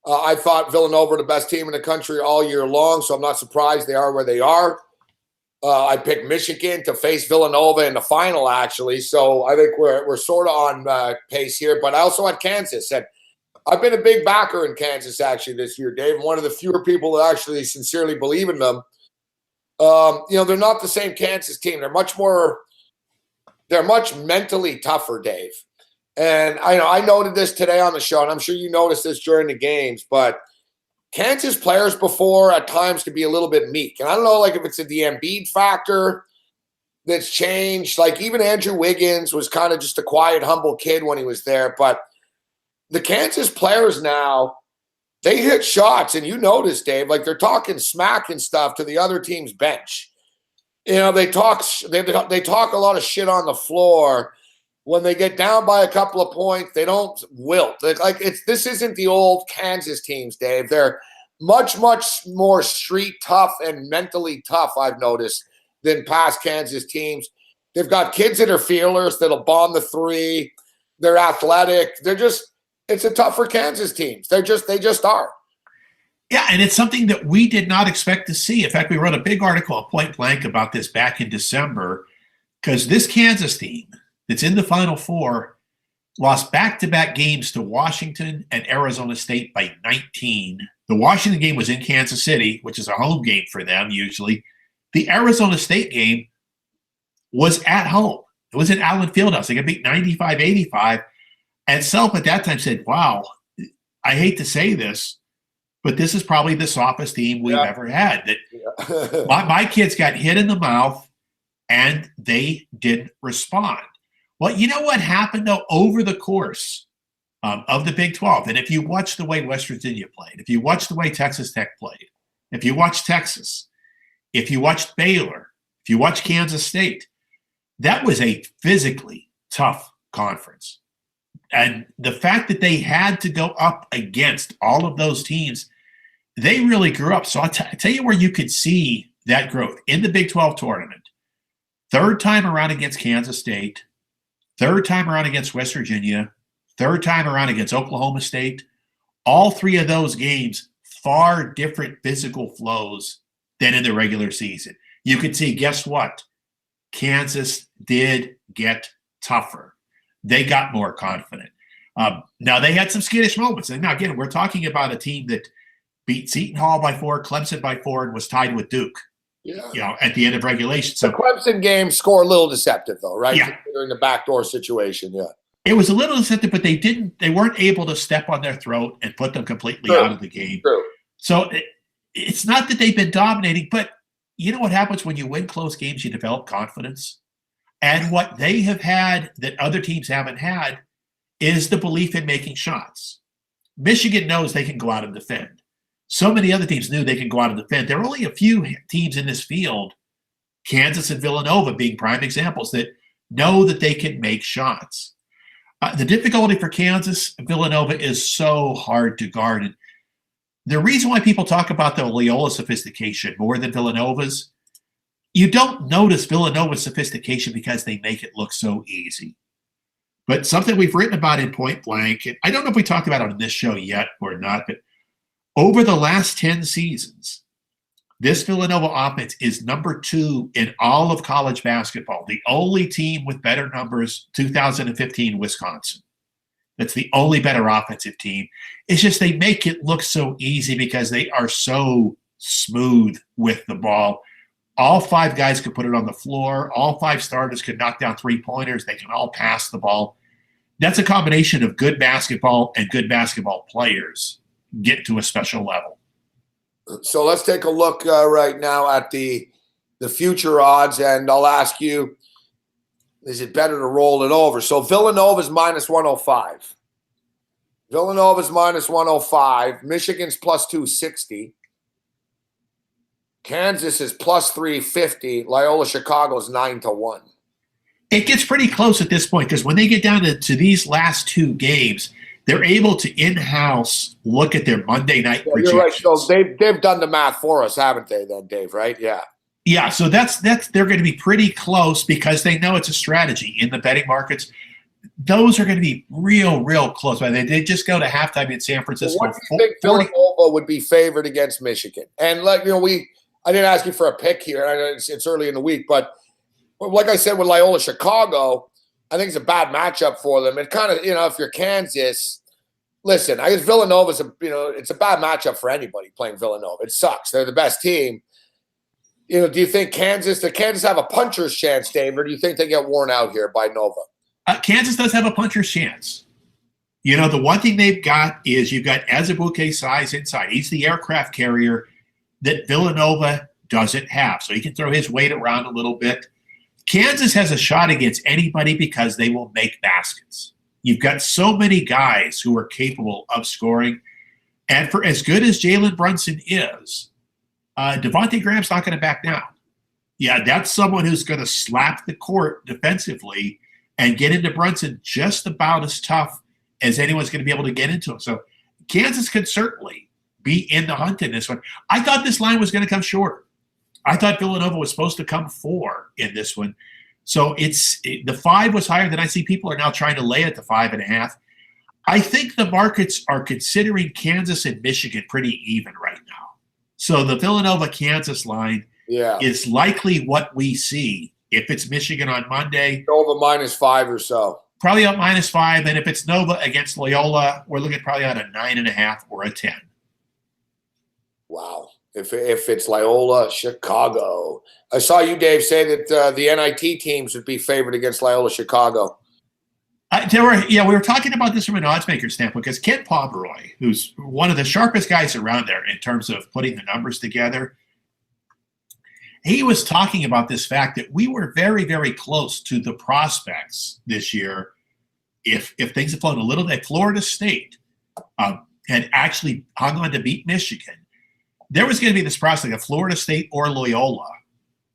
Speaker 1: I thought Villanova were the best team in the country all year long, so I'm not surprised they are where they are. I picked Michigan to face Villanova in the final, actually. So I think we're sort of on pace here. But I also had Kansas. And I've been a big backer in Kansas, actually, this year, Dave. One of the fewer people that actually sincerely believe in them. They're not the same Kansas team. They're much mentally tougher, Dave. And I noted this today on the show, and I'm sure you noticed this during the games, but Kansas players before at times can be a little bit meek. And I don't know, like if it's the Embiid factor that's changed. Like even Andrew Wiggins was kind of just a quiet, humble kid when he was there. But the Kansas players now, they hit shots, and you notice, Dave, like they're talking smack and stuff to the other team's bench. You know, they talk a lot of shit on the floor. When they get down by a couple of points, they don't wilt. This isn't the old Kansas teams, Dave. They're much more street tough and mentally tough, I've noticed, than past Kansas teams. They've got kids that are feelers that'll bomb the three. They're athletic. It's a tougher Kansas teams. They just are.
Speaker 2: Yeah, and it's something that we did not expect to see. In fact, we wrote a big article at Point Blank about this back in December, because this Kansas team that's in the Final Four lost back-to-back games to Washington and Arizona State by 19. The Washington game was in Kansas City, which is a home game for them usually. The Arizona State game was at home. It was at Allen Fieldhouse. They got beat 95-85. And Self at that time said, wow, I hate to say this, but this is probably the softest team we've ever had. My kids got hit in the mouth, and they didn't respond. Well, you know what happened, though, over the course of the Big 12? And if you watch the way West Virginia played, if you watch the way Texas Tech played, if you watch Texas, if you watched Baylor, if you watch Kansas State, that was a physically tough conference. And the fact that they had to go up against all of those teams, they really grew up. So I'll tell you where you could see that growth in the Big 12 tournament. Third time around against Kansas State, third time around against West Virginia, third time around against Oklahoma State. All three of those games, far different physical flows than in the regular season. You could see, guess what? Kansas did get tougher. They got more confident. Now, they had some skittish moments. And now, again, we're talking about a team that beat Seton Hall by 4, Clemson by 4, and was tied with Duke. Yeah. At the end of regulation. So
Speaker 1: the Clemson game score a little deceptive, though, right?
Speaker 2: Yeah.
Speaker 1: Considering the backdoor situation, yeah.
Speaker 2: It was a little deceptive, but they weren't able to step on their throat and put them completely out of the game.
Speaker 1: True.
Speaker 2: So it's not that they've been dominating, but you know what happens when you win close games? You develop confidence. And what they have had that other teams haven't had is the belief in making shots. Michigan knows they can go out and defend. So many other teams knew they can go out and defend. There are only a few teams in this field, Kansas and Villanova being prime examples, that know that they can make shots. The difficulty for Kansas and Villanova is so hard to guard. And the reason why people talk about the Loyola sophistication more than Villanova's, you don't notice Villanova's sophistication because they make it look so easy. But something we've written about in Point Blank, and I don't know if we talked about it on this show yet or not, but over the last 10 seasons, this Villanova offense is number 2 in all of college basketball. The only team with better numbers, 2015 Wisconsin. That's the only better offensive team. It's just they make it look so easy because they are so smooth with the ball. All 5 guys could put it on the floor. All 5 starters could knock down 3-pointers. They can all pass the ball. That's a combination of good basketball and good basketball players get to a special level.
Speaker 1: So let's take a look right now at the future odds, and I'll ask you, is it better to roll it over? So Villanova's minus 105. Villanova's minus 105. Michigan's plus 260. Kansas is plus 350. Loyola Chicago's 9-1.
Speaker 2: It gets pretty close at this point because when they get down to these last 2 games, they're able to in-house look at their Monday night projections.
Speaker 1: You're right. So they've done the math for us, haven't they? Then, Dave, right? Yeah.
Speaker 2: Yeah. So that's they're going to be pretty close because they know it's a strategy in the betting markets. Those are going to be real close. They just go to halftime in San Francisco.
Speaker 1: What do you think Villanova would be favored against Michigan? And I didn't ask you for a pick here. I know it's early in the week, but like I said with Loyola Chicago, I think it's a bad matchup for them. It kind of, if you're Kansas, listen, I guess Villanova's it's a bad matchup for anybody playing Villanova. It sucks. They're the best team. Do you think Kansas have a puncher's chance, Dave, or do you think they get worn out here by Nova?
Speaker 2: Kansas does have a puncher's chance. The one thing they've got is you've got Azubuike size inside. He's the aircraft carrier that Villanova doesn't have. So he can throw his weight around a little bit. Kansas has a shot against anybody because they will make baskets. You've got so many guys who are capable of scoring. And for as good as Jalen Brunson is, Devontae Graham's not going to back down. Yeah, that's someone who's going to slap the court defensively and get into Brunson just about as tough as anyone's going to be able to get into him. So Kansas could certainly be in the hunt in this one. I thought this line was going to come shorter. I thought Villanova was supposed to come 4 in this one. So the 5 was higher than I see people are now trying to lay it to 5.5. I think the markets are considering Kansas and Michigan pretty even right now. So the Villanova-Kansas line is likely what we see if it's Michigan on Monday.
Speaker 1: Nova -5 or so.
Speaker 2: Probably up -5. And if it's Nova against Loyola, we're looking probably at a 9.5 or a 10.
Speaker 1: Wow. If it's Loyola, Chicago. I saw you, Dave, say that the NIT teams would be favored against Loyola, Chicago.
Speaker 2: We were talking about this from an oddsmaker standpoint because Ken Pomeroy, who's one of the sharpest guys around there in terms of putting the numbers together, he was talking about this fact that we were very, very close to the prospects this year if things had flown a little bit. Florida State had actually hung on to beat Michigan. There was going to be this prospect of Florida State or Loyola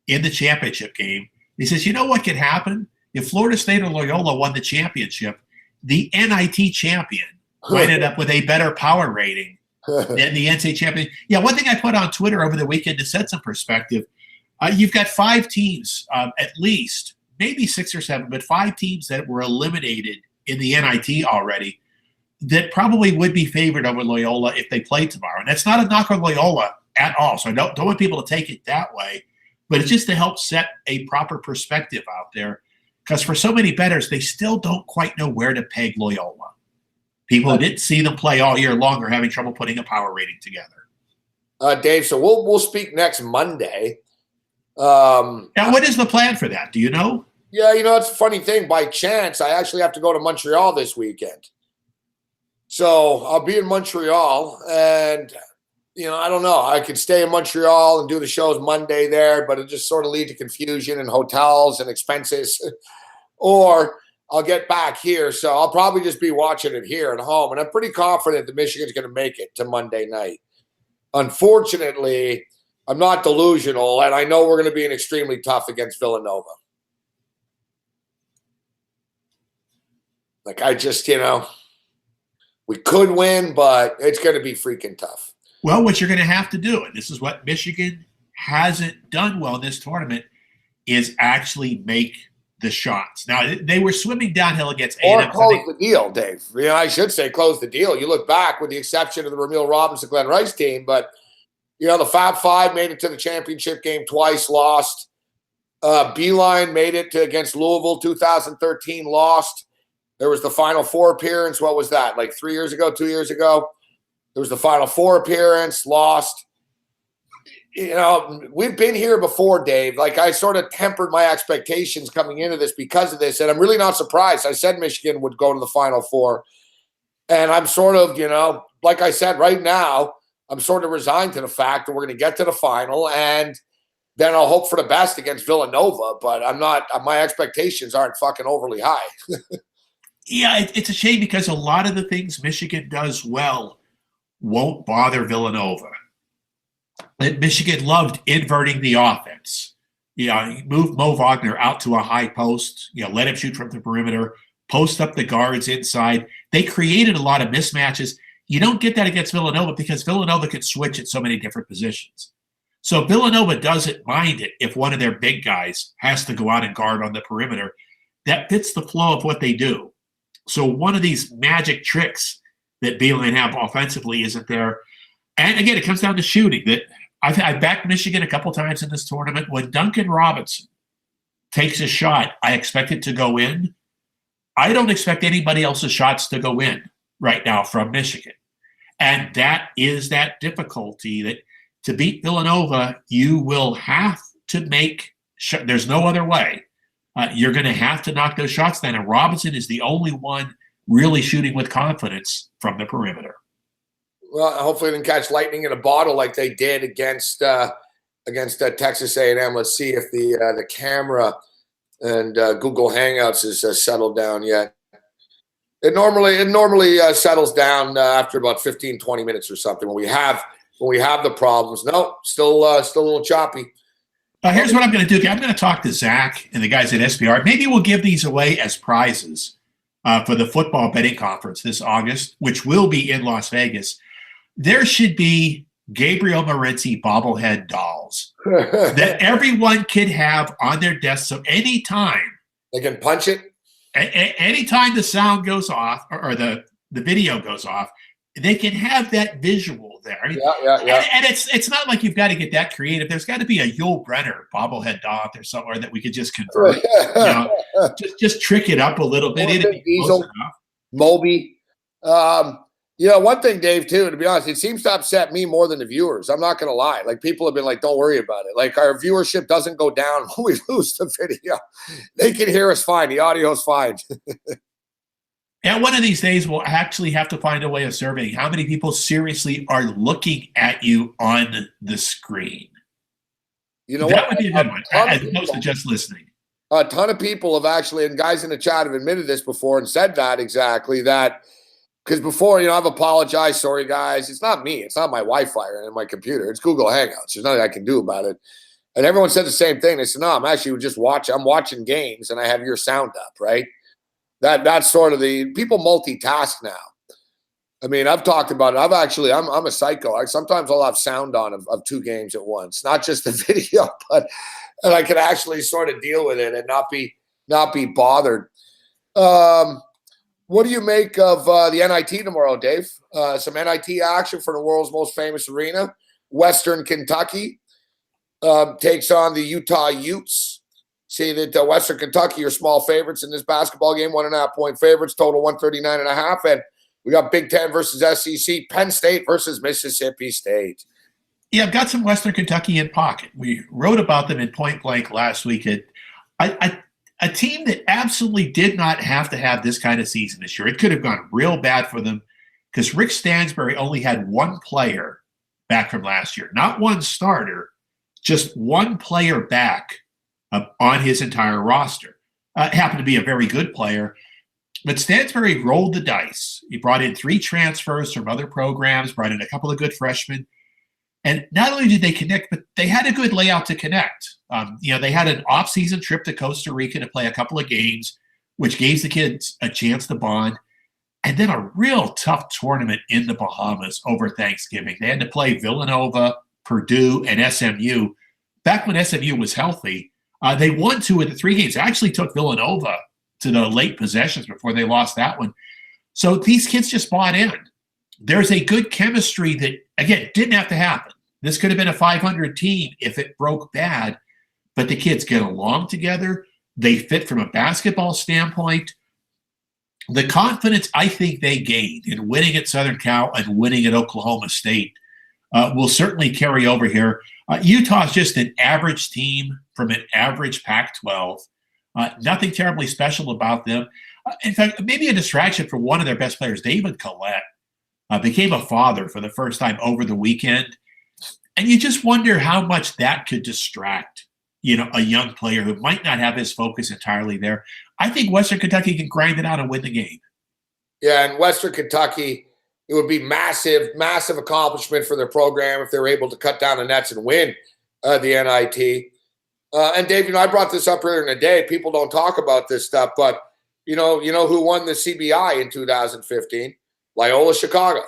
Speaker 2: in the championship game. He says, you know what could happen? If Florida State or Loyola won the championship, the NIT champion might end up with a better power rating than the NCAA champion. Yeah, one thing I put on Twitter over the weekend to set some perspective, you've got 5 teams, at least, maybe 6 or 7, but 5 teams that were eliminated in the NIT already that probably would be favored over Loyola if they played tomorrow. And that's not a knock on Loyola at all. So I don't want people to take it that way, but it's just to help set a proper perspective out there. Because for so many bettors, they still don't quite know where to peg Loyola. People who didn't see them play all year long are having trouble putting a power rating together.
Speaker 1: Dave, so we'll speak next Monday.
Speaker 2: Now, what is the plan for that? Do you know?
Speaker 1: Yeah, it's a funny thing. By chance, I actually have to go to Montreal this weekend. So I'll be in Montreal, and, I don't know. I could stay in Montreal and do the shows Monday there, but it just sort of lead to confusion and hotels and expenses. Or I'll get back here. So I'll probably just be watching it here at home. And I'm pretty confident that Michigan's going to make it to Monday night. Unfortunately, I'm not delusional, and I know we're going to be extremely tough against Villanova. Like, I just, we could win, but it's going to be freaking tough.
Speaker 2: Well, what you're going to have to do, and this is what Michigan hasn't done well in this tournament, is actually make the shots. Now, they were swimming downhill against A&M.
Speaker 1: Or close the deal, Dave. I should say close the deal. You look back, with the exception of the Ramil Robinson, Glenn Rice team, but, the Fab Five made it to the championship game twice, lost. Beeline made it against Louisville 2013, lost. There was the Final Four appearance. What was that, like 3 years ago, 2 years ago? There was the Final Four appearance, lost. We've been here before, Dave. Like, I sort of tempered my expectations coming into this because of this, and I'm really not surprised. I said Michigan would go to the Final Four, and I'm sort of, like I said, right now, I'm sort of resigned to the fact that we're going to get to the final, and then I'll hope for the best against Villanova, but I'm not – my expectations aren't fucking overly high.
Speaker 2: Yeah, it's a shame because a lot of the things Michigan does well won't bother Villanova. Michigan loved inverting the offense. Move Mo Wagner out to a high post, let him shoot from the perimeter, post up the guards inside. They created a lot of mismatches. You don't get that against Villanova because Villanova can switch at so many different positions. So Villanova doesn't mind it if one of their big guys has to go out and guard on the perimeter. That fits the flow of what they do. So one of these magic tricks that Beeline have offensively isn't there. And again, it comes down to shooting. That I backed Michigan a couple times in this tournament. When Duncan Robinson takes a shot, I expect it to go in. I don't expect anybody else's shots to go in right now from Michigan. And that is that difficulty that to beat Villanova, you will have to make – there's no other way. You're going to have to knock those shots down. And Robinson is the only one really shooting with confidence from the perimeter.
Speaker 1: Well, hopefully they can catch lightning in a bottle like they did against Texas A&M. Let's see if the camera and Google Hangouts has settled down yet. It normally settles down after about 15, 20 minutes or something when we have the problems. No, still a little choppy.
Speaker 2: Here's what I'm going to do. I'm going to talk to Zach and the guys at SBR. Maybe we'll give these away as prizes for the football betting conference this August, which will be in Las Vegas. There should be Gabriel Morency bobblehead dolls that everyone could have on their desk. So anytime
Speaker 1: they can punch it,
Speaker 2: anytime the sound goes off or the video goes off, they can have that visual there.
Speaker 1: Yeah.
Speaker 2: And it's not like you've got to get that creative. There's got to be a Yul Brynner bobblehead doll out there somewhere that we could just convert. Just trick it up a little bit.
Speaker 1: Diesel, Moby. One thing, Dave, too, to be honest, it seems to upset me more than the viewers. I'm not going to lie. Like, people have been like, don't worry about it. Like, our viewership doesn't go down when we lose the video. They can hear us fine. The audio's fine.
Speaker 2: And one of these days, we'll actually have to find a way of surveying how many people seriously are looking at you on the screen.
Speaker 1: You know
Speaker 2: that
Speaker 1: what?
Speaker 2: would be a good one, as opposed to just listening.
Speaker 1: A ton of people have actually, and guys in the chat have admitted this before and said that exactly, that because before, I've apologized. Sorry, guys. It's not me. It's not my Wi-Fi and my computer. It's Google Hangouts. There's nothing I can do about it. And everyone said the same thing. They said, no, I'm actually just watching. I'm watching games and I have your sound up, right? That's sort of the people multitask now. I mean, I've talked about it. I'm a psycho. Sometimes I'll have sound on of two games at once, not just the video, and I can actually sort of deal with it and not be bothered. What do you make of the NIT tomorrow, Dave? Some NIT action for the world's most famous arena. Western Kentucky takes on the Utah Utes. See that Western Kentucky are small favorites in this basketball game, 1.5 point favorites, total 139.5. And we got Big Ten versus SEC, Penn State versus Mississippi State.
Speaker 2: Yeah, I've got some Western Kentucky in pocket. We wrote about them in Point Blank last week. A team that absolutely did not have to have this kind of season this year. It could have gone real bad for them because Rick Stansbury only had one player back from last year. Not one starter, just one player back on his entire roster. Happened to be a very good player. But Stansbury rolled the dice. He brought in 3 transfers from other programs, brought in a couple of good freshmen. And not only did they connect, but they had a good layout to connect. They had an off-season trip to Costa Rica to play a couple of games, which gave the kids a chance to bond. And then a real tough tournament in the Bahamas over Thanksgiving. They had to play Villanova, Purdue, and SMU. Back when SMU was healthy, they won 2 of the 3 games. They actually took Villanova to the late possessions before they lost that one. So these kids just bought in. There's a good chemistry that, again, didn't have to happen. This could have been a 500 team if it broke bad, but the kids get along together. They fit from a basketball standpoint. The confidence I think they gained in winning at Southern Cal and winning at Oklahoma State will certainly carry over here. Utah's just an average team from an average Pac-12. Nothing terribly special about them. In fact, maybe a distraction for one of their best players, David Collette, became a father for the first time over the weekend. And you just wonder how much that could distract, a young player who might not have his focus entirely there. I think Western Kentucky can grind it out and win the game.
Speaker 1: Yeah, and Western Kentucky, it would be massive accomplishment for their program if they were able to cut down the nets and win the NIT. And Dave, I brought this up earlier in the day. People don't talk about this stuff, but you know who won the CBI in 2015? Loyola Chicago.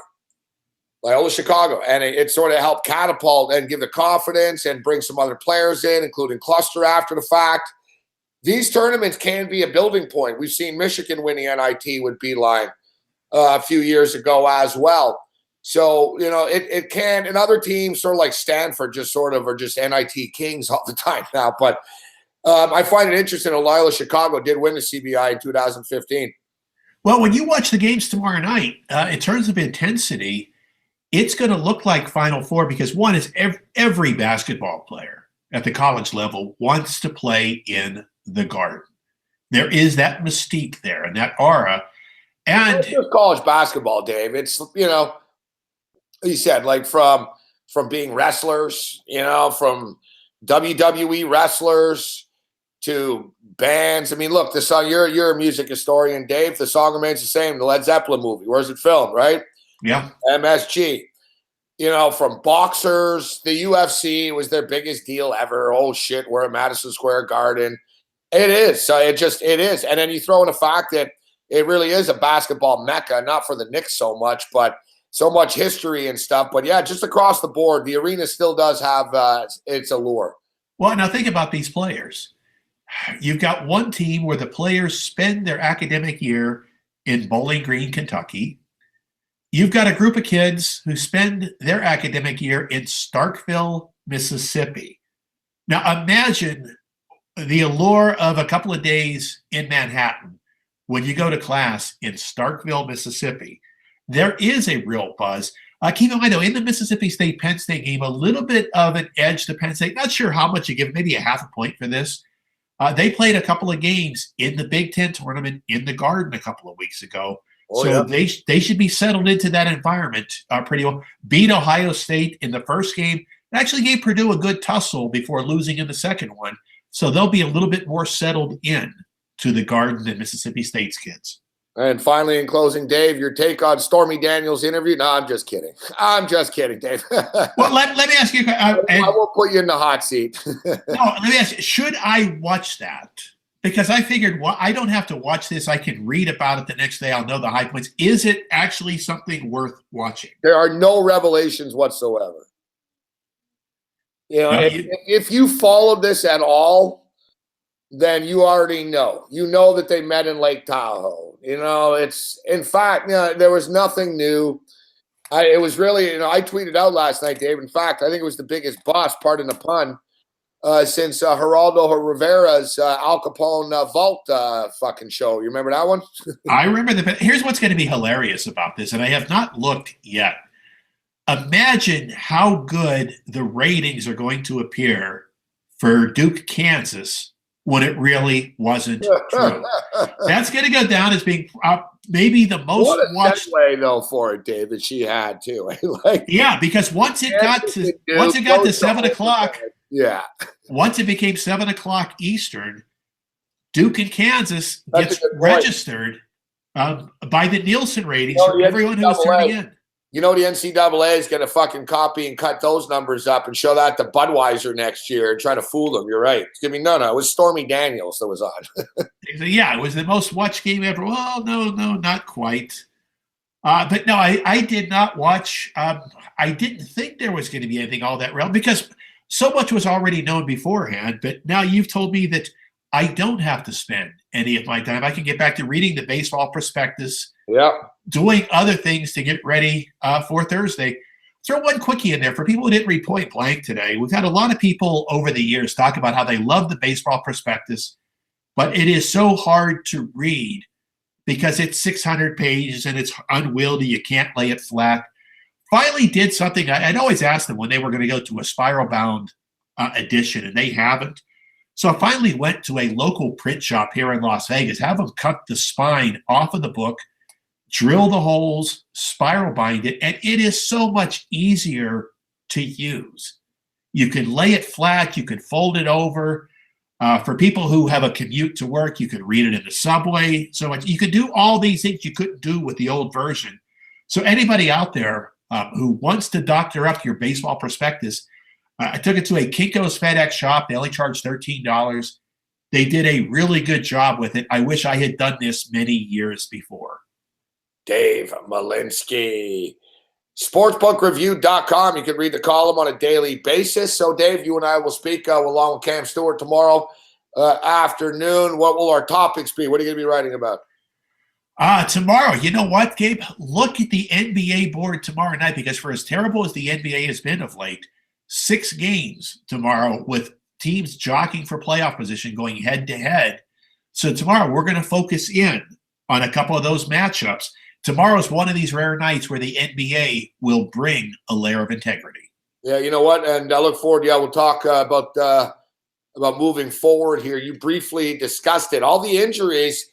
Speaker 1: And it sort of helped catapult and give the confidence and bring some other players in, including Cluster after the fact. These tournaments can be a building point. We've seen Michigan win the NIT with Beeline a few years ago as well. So, it can, and other teams sort of like Stanford just sort of are just NIT kings all the time now. But I find it interesting that Loyola Chicago did win the CBI in 2015.
Speaker 2: Well, when you watch the games tomorrow night, in terms of intensity, it's going to look like Final Four because one is every basketball player at the college level wants to play in the Garden. There is that mystique there and that aura. And
Speaker 1: it's just college basketball, Dave. It's, you said, like from being wrestlers, from WWE wrestlers to bands. I mean, look, the song, you're a music historian, Dave. The song remains the same. The Led Zeppelin movie. Where's it filmed, right?
Speaker 2: Yeah.
Speaker 1: MSG. You know, from boxers, the UFC was their biggest deal ever. Oh, shit, we're at Madison Square Garden. It is. So it is. And then you throw in the fact that it really is a basketball mecca, not for the Knicks so much, but so much history and stuff. But yeah, just across the board, the arena still does have its allure.
Speaker 2: Well, now think about these players. You've got one team where the players spend their academic year in Bowling Green, Kentucky. You've got a group of kids who spend their academic year in Starkville, Mississippi. Now imagine the allure of a couple of days in Manhattan when you go to class in Starkville, Mississippi. There is a real buzz. Keep in mind, though, in the Mississippi State-Penn State game, a little bit of an edge to Penn State. Not sure how much you give, maybe a half a point for this. They played a couple of games in the Big Ten tournament in the Garden a couple of weeks ago. Oh, so yeah. They should be settled into that environment pretty well. Beat Ohio State in the first game. And actually gave Purdue a good tussle before losing in the second one. So they'll be a little bit more settled in to the Garden than Mississippi State's kids.
Speaker 1: And finally, in closing, Dave, your take on Stormy Daniels' interview? No, I'm just kidding. I'm just kidding, Dave.
Speaker 2: Well, let me ask you.
Speaker 1: I won't put you in the hot seat.
Speaker 2: No, let me ask you, should I watch that? Because I figured, well, I don't have to watch this. I can read about it the next day. I'll know the high points. Is it actually something worth watching?
Speaker 1: There are no revelations whatsoever. You know, if you followed this at all, then you already know. You know that they met in Lake Tahoe. You know, it's, in fact, you know, there was nothing new. It was really, you know, I tweeted out last night, Dave. In fact, I think it was the biggest bust, pardon the pun, since Geraldo Rivera's Al Capone Vault fucking show. You remember that one?
Speaker 2: I remember here's what's going to be hilarious about this, and I have not looked yet. Imagine how good the ratings are going to appear for Duke, Kansas, when it really wasn't true. That's going to go down as being maybe the most watched.
Speaker 1: What a segue, though, for it, David. She had too.
Speaker 2: Yeah, because once it got to 7 o'clock,
Speaker 1: yeah,
Speaker 2: once it became 7 o'clock Eastern, Duke and Kansas gets registered by the Nielsen ratings for everyone who's turning in.
Speaker 1: You know, the NCAA is going to fucking copy and cut those numbers up and show that to Budweiser next year and try to fool them. You're right. It's going to be, no, it was Stormy Daniels that was on.
Speaker 2: Yeah, it was the most watched game ever. Well, no, not quite. But no, I did not watch. I didn't think there was going to be anything all that real because so much was already known beforehand. But now you've told me that I don't have to spend any of my time. I can get back to reading the baseball prospectus.
Speaker 1: Yeah.
Speaker 2: Doing other things to get ready for Thursday. Throw one quickie in there for people who didn't read Point Blank today. We've had a lot of people over the years talk about how they love the baseball prospectus, but it is so hard to read because it's 600 pages and it's unwieldy. You can't lay it flat. Finally did something. I'd always asked them when they were going to go to a spiral-bound edition, and they haven't. So I finally went to a local print shop here in Las Vegas, have them cut the spine off of the book, drill the holes, spiral bind it, and it is so much easier to use. You can lay it flat, you can fold it over. For people who have a commute to work, you can read it in the subway. So much you can do all these things you couldn't do with the old version. So anybody out there who wants to doctor up your baseball prospectus, I took it to a Kinko's FedEx shop. They only charged $13. They did a really good job with it. I wish I had done this many years before.
Speaker 1: Dave Malinsky. Sportsbookreview.com. You can read the column on a daily basis. So, Dave, you and I will speak along with Cam Stewart tomorrow afternoon. What will our topics be? What are you going to be writing about?
Speaker 2: Tomorrow, you know what, Gabe? Look at the NBA board tomorrow night because for as terrible as the NBA has been of late, 6 games tomorrow with teams jockeying for playoff position going head-to-head. So tomorrow we're going to focus in on a couple of those matchups. Tomorrow's one of these rare nights where the NBA will bring a layer of integrity.
Speaker 1: Yeah, you know what? And I look forward. Yeah, we'll talk about moving forward here. You briefly discussed it. All the injuries,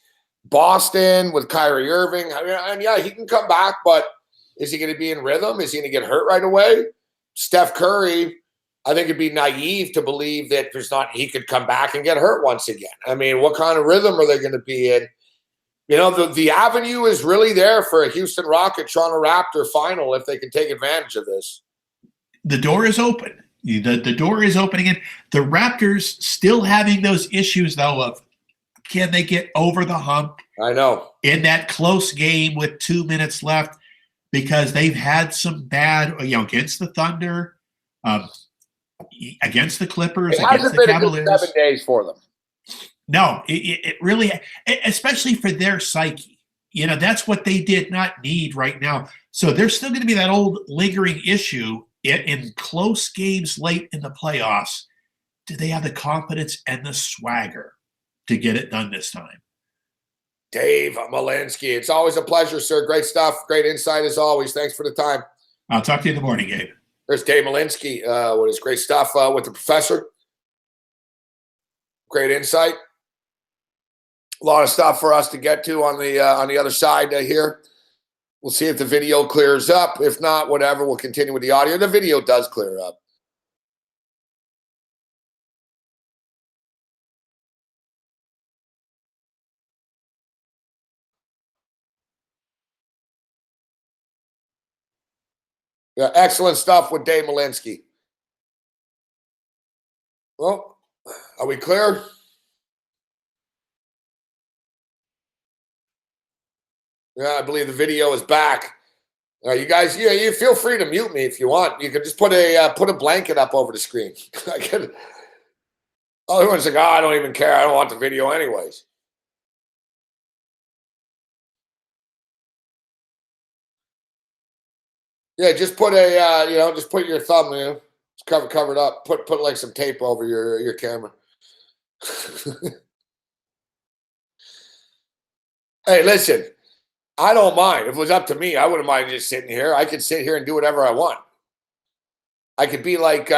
Speaker 1: Boston with Kyrie Irving. And yeah, he can come back, but is he going to be in rhythm? Is he going to get hurt right away? Steph Curry, I think it'd be naive to believe that he could come back and get hurt once again. I mean, what kind of rhythm are they going to be in? You know, the avenue is really there for a Houston Rocket Toronto Raptor final if they can take advantage of this.
Speaker 2: The door is open. The door is opening in. The Raptors still having those issues, though, of can they get over the hump?
Speaker 1: I know.
Speaker 2: In that close game with 2 minutes left, because they've had some bad, against the Thunder, against the Clippers, against the Cavaliers.
Speaker 1: It hasn't been a good 7 days for them.
Speaker 2: No, it really, especially for their psyche. You know, that's what they did not need right now. So there's still going to be that old lingering issue in close games late in the playoffs. Do they have the confidence and the swagger to get it done this time?
Speaker 1: Dave Morency, it's always a pleasure, sir. Great stuff. Great insight as always. Thanks for the time.
Speaker 2: I'll talk to you in the morning, Gabe.
Speaker 1: There's Dave Morency with his great stuff with the professor. Great insight. A lot of stuff for us to get to on the other side here. We'll see if the video clears up. If not, whatever, we'll continue with the audio. The video does clear up. Yeah, excellent stuff with Dave Morency. Well, are we clear? Yeah, I believe the video is back. You guys, you feel free to mute me if you want. You could just put a blanket up over the screen. Everyone's like, I don't even care. I don't want the video anyways. Yeah, just put just put your thumb, just cover it up. Put like some tape over your camera. Hey, listen, I don't mind. If it was up to me, I wouldn't mind just sitting here. I could sit here and do whatever I want. I could be like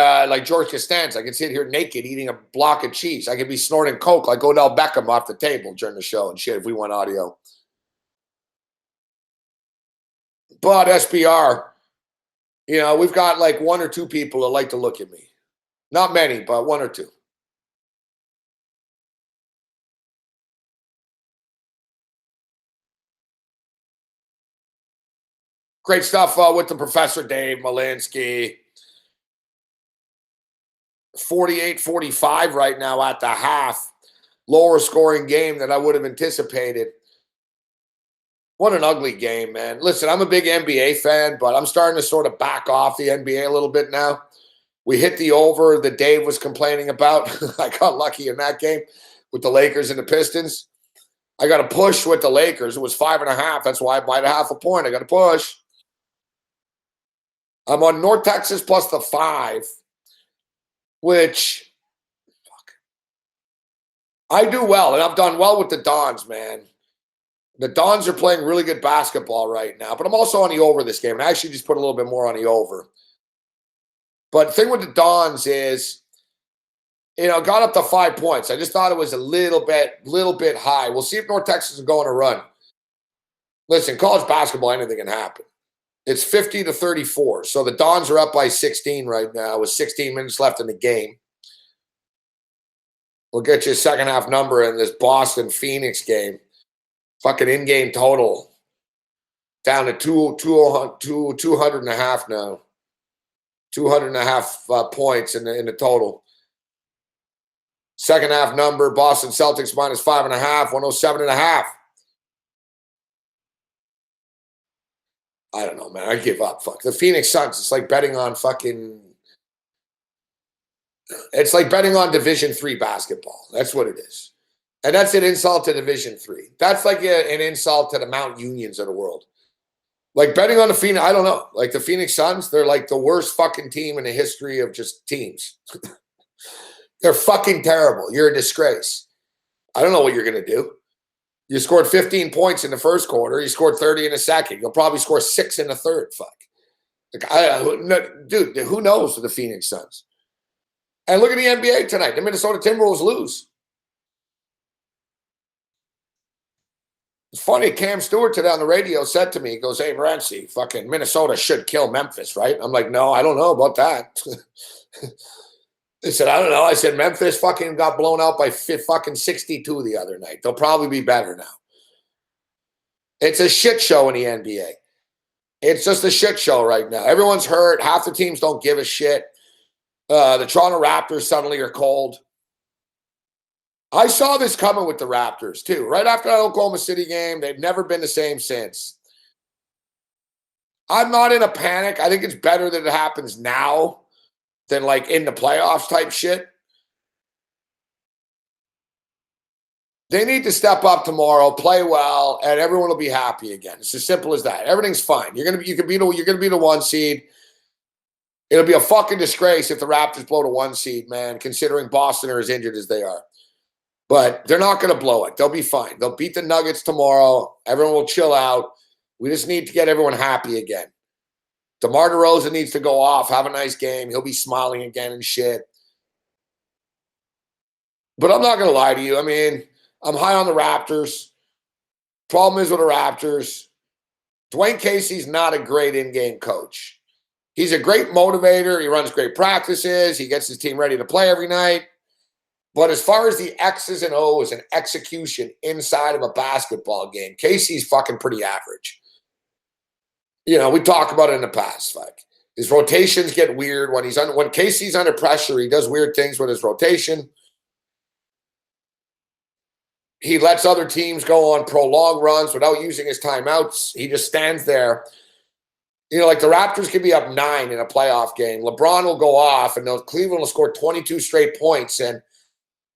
Speaker 1: George Costanza. I could sit here naked eating a block of cheese. I could be snorting coke like Odell Beckham off the table during the show and shit if we want audio. But SBR, we've got like 1 or 2 people that like to look at me. Not many, but 1 or 2. Great stuff with the professor, Dave Morency. 48-45 right now at the half. Lower scoring game than I would have anticipated. What an ugly game, man. Listen, I'm a big NBA fan, but I'm starting to sort of back off the NBA a little bit now. We hit the over that Dave was complaining about. I got lucky in that game with the Lakers and the Pistons. I got a push with the Lakers. It was 5.5. That's why I might have 0.5 point. I got a push. I'm on North Texas plus the 5, which I do well, and I've done well with the Dons, man. The Dons are playing really good basketball right now, but I'm also on the over this game, and I actually just put a little bit more on the over. But the thing with the Dons is, got up to 5 points. I just thought it was a little bit high. We'll see if North Texas is going to run. Listen, college basketball, anything can happen. It's 50-34. So the Dons are up by 16 right now with 16 minutes left in the game. We'll get you a second half number in this Boston-Phoenix game. Fucking in-game total down to 200.5 now. 200.5 points in the total. Second half number, Boston Celtics minus 5.5, 107.5. I don't know, man. I give up. Fuck. The Phoenix Suns, it's like betting on it's like betting on Division III basketball. That's what it is. And that's an insult to Division III. That's like an insult to the Mount Unions of the world. Like betting on the Phoenix, I don't know. Like the Phoenix Suns, they're like the worst fucking team in the history of just teams. They're fucking terrible. You're a disgrace. I don't know what you're going to do. You scored 15 points in the first quarter. You scored 30 in the second. You'll probably score 6 in the third. Fuck. Dude, who knows with the Phoenix Suns? And look at the NBA tonight. The Minnesota Timberwolves lose. It's funny, Cam Stewart today on the radio said to me, he goes, hey, Morency, fucking Minnesota should kill Memphis, right? I'm like, no, I don't know about that. They said, I don't know. I said, Memphis fucking got blown out by fucking 62 the other night. They'll probably be better now. It's a shit show in the NBA. It's just a shit show right now. Everyone's hurt. Half the teams don't give a shit. The Toronto Raptors suddenly are cold. I saw this coming with the Raptors, too. Right after that Oklahoma City game, they've never been the same since. I'm not in a panic. I think it's better that it happens now than like in the playoffs type shit. They need to step up tomorrow, play well, and everyone will be happy again. It's as simple as that. Everything's fine. You're gonna be the 1 seed. It'll be a fucking disgrace if the Raptors blow to 1 seed, man, considering Boston are as injured as they are. But they're not gonna blow it. They'll be fine. They'll beat the Nuggets tomorrow. Everyone will chill out. We just need to get everyone happy again. DeMar DeRozan needs to go off, have a nice game. He'll be smiling again and shit. But I'm not gonna lie to you. I mean, I'm high on the Raptors. Problem is with the Raptors, Dwayne Casey's not a great in-game coach. He's a great motivator. He runs great practices. He gets his team ready to play every night. But as far as the X's and O's and execution inside of a basketball game, Casey's fucking pretty average. You know, we talked about it in the past. Like his rotations get weird when Casey's under pressure. He does weird things with his rotation. He lets other teams go on prolonged runs without using his timeouts. He just stands there. You know, like the Raptors could be up 9 in a playoff game. LeBron will go off, and Cleveland will score 22 straight points, and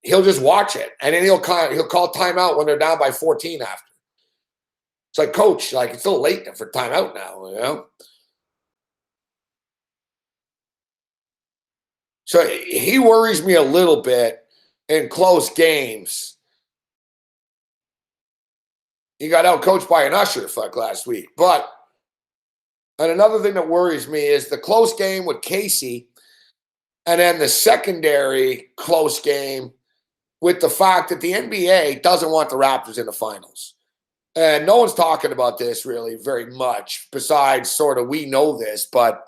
Speaker 1: he'll just watch it. And then he'll call timeout when they're down by 14 after. It's like, coach, like it's a little late for timeout now, you know? So he worries me a little bit in close games. He got out-coached by an usher last week. And another thing that worries me is the close game with Casey and then the secondary close game with the fact that the NBA doesn't want the Raptors in the finals. And no one's talking about this really very much besides sort of we know this, but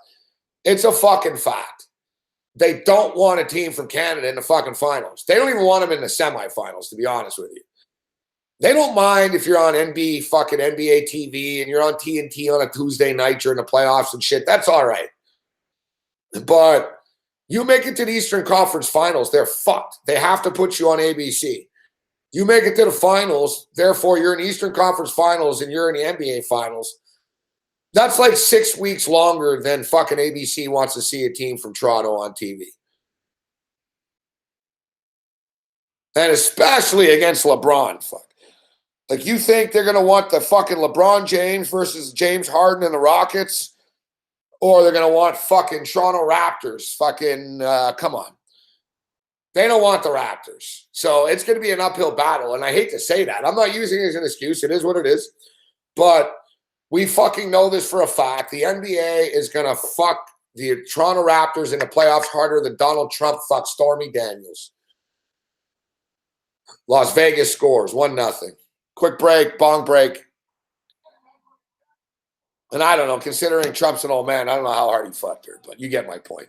Speaker 1: it's a fucking fact. They don't want a team from Canada in the fucking finals. They don't even want them in the semifinals, to be honest with you. They don't mind if you're on NBA TV and you're on TNT on a Tuesday night during the playoffs and shit. That's all right. But you make it to the Eastern Conference Finals, they're fucked. They have to put you on ABC. You make it to the finals, therefore you're in the Eastern Conference Finals and you're in the NBA Finals. That's like 6 weeks longer than fucking ABC wants to see a team from Toronto on TV. And especially against LeBron, fuck. Like, you think they're going to want the fucking LeBron James versus James Harden and the Rockets? Or they're going to want fucking Toronto Raptors? Fucking, come on. They don't want the Raptors. So it's going to be an uphill battle. And I hate to say that. I'm not using it as an excuse. It is what it is. But we fucking know this for a fact. The NBA is going to fuck the Toronto Raptors in the playoffs harder than Donald Trump fucked Stormy Daniels. Las Vegas scores 1-0. Quick break, bong break. And I don't know, considering Trump's an old man, I don't know how hard he fucked her, but you get my point.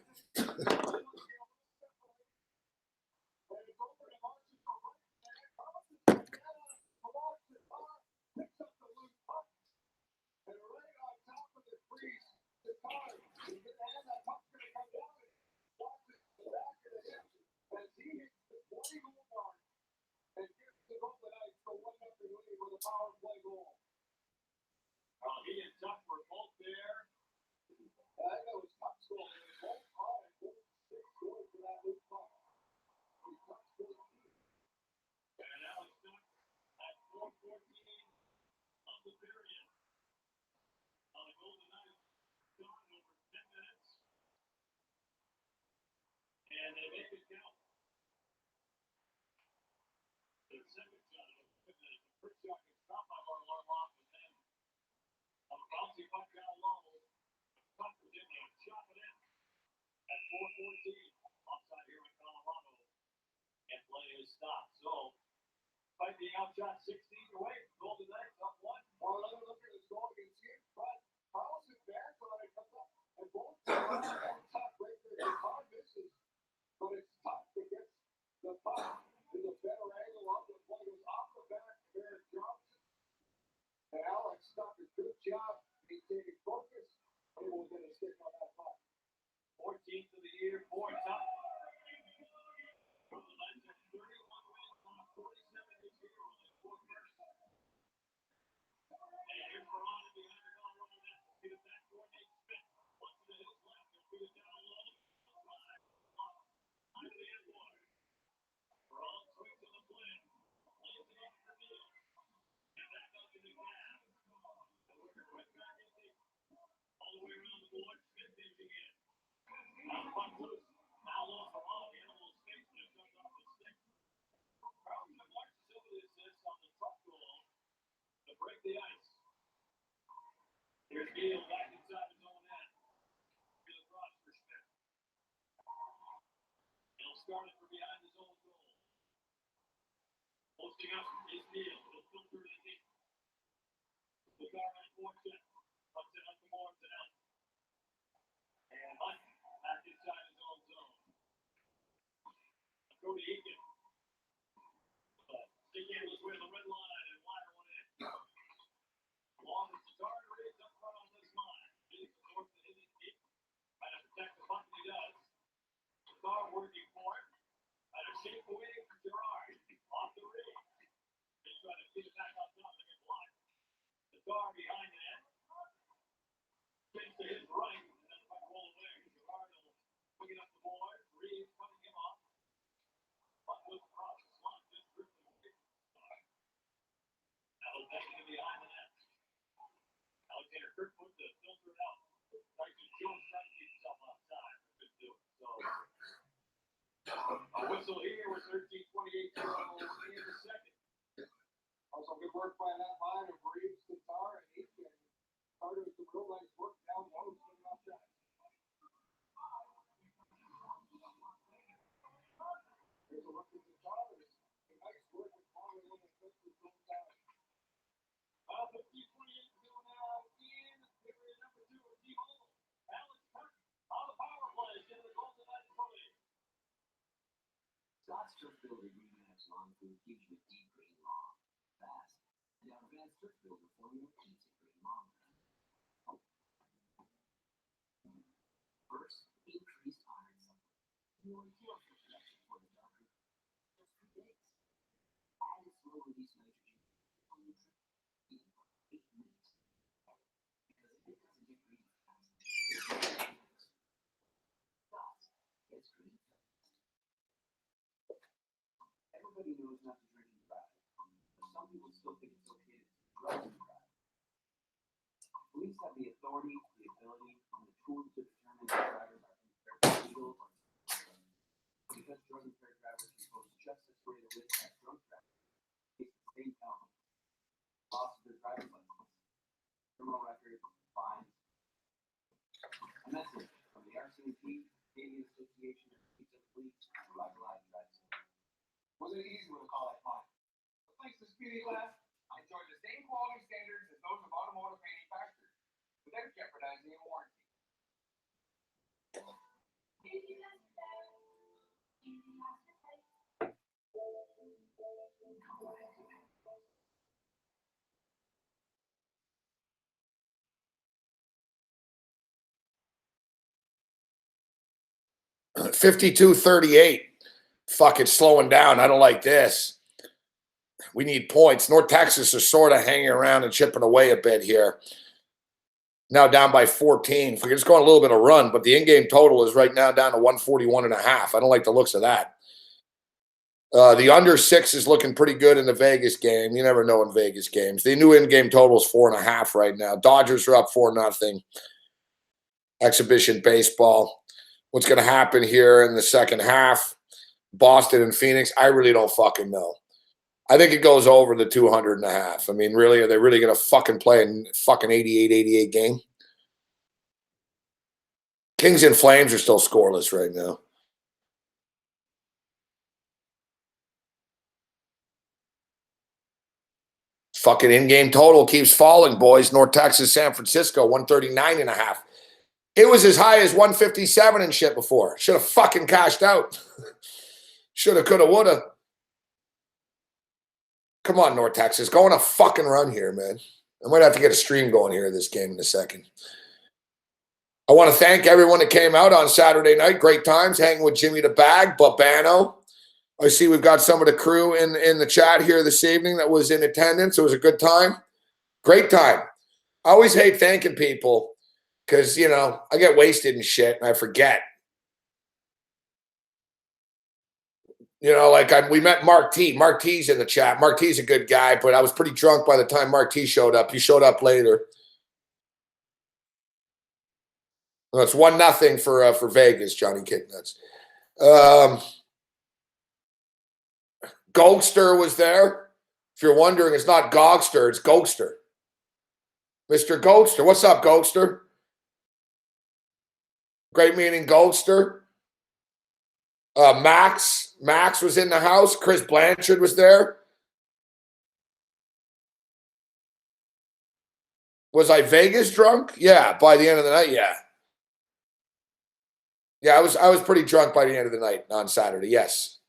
Speaker 1: 52-38. Fuck, it's slowing down. I don't like this. We need points. North Texas is sort of hanging around and chipping away a bit here. Now down by 14. If we can just go on a little bit of run, but the in-game total is right now down to 141.5. I don't like the looks of that. The under 6 is looking pretty good in the Vegas game. You never know in Vegas games. The new in-game total is 4.5 right now. Dodgers are up 4-0. Exhibition baseball. What's going to happen here in the second half? Boston and Phoenix, I really don't fucking know. I think it goes over the 200.5. I mean, really, are they really going to fucking play a fucking 88 game? Kings and Flames are still scoreless right now. Fucking in-game total keeps falling, boys. North Texas, San Francisco, 139.5. It was as high as 157 and shit before. Should have fucking cashed out. Shoulda, coulda, woulda. Come on, North Texas. Go on a fucking run here, man. I might have to get a stream going here this game in a second. I want to thank everyone that came out on Saturday night. Great times hanging with Jimmy the Bag, Babano. I see we've got some of the crew in the chat here this evening that was in attendance. It was a good time. Great time. I always hate thanking people because, you know, I get wasted and shit and I forget. You know, like we met Mark T. Mark T's in the chat. Mark T's a good guy, but I was pretty drunk by the time Mark T showed up. He showed up later. Well, it's 1-0 for Vegas, Johnny Kicknuts. Gogster was there. If you're wondering, it's not Gogster, it's Gogster. Mr. Goldster. What's up, Goldster? Great meeting, Goldster. Max was in the house. Chris Blanchard was there. Was I Vegas drunk? Yeah, by the end of the night, yeah. Yeah, I was pretty drunk by the end of the night on Saturday, yes.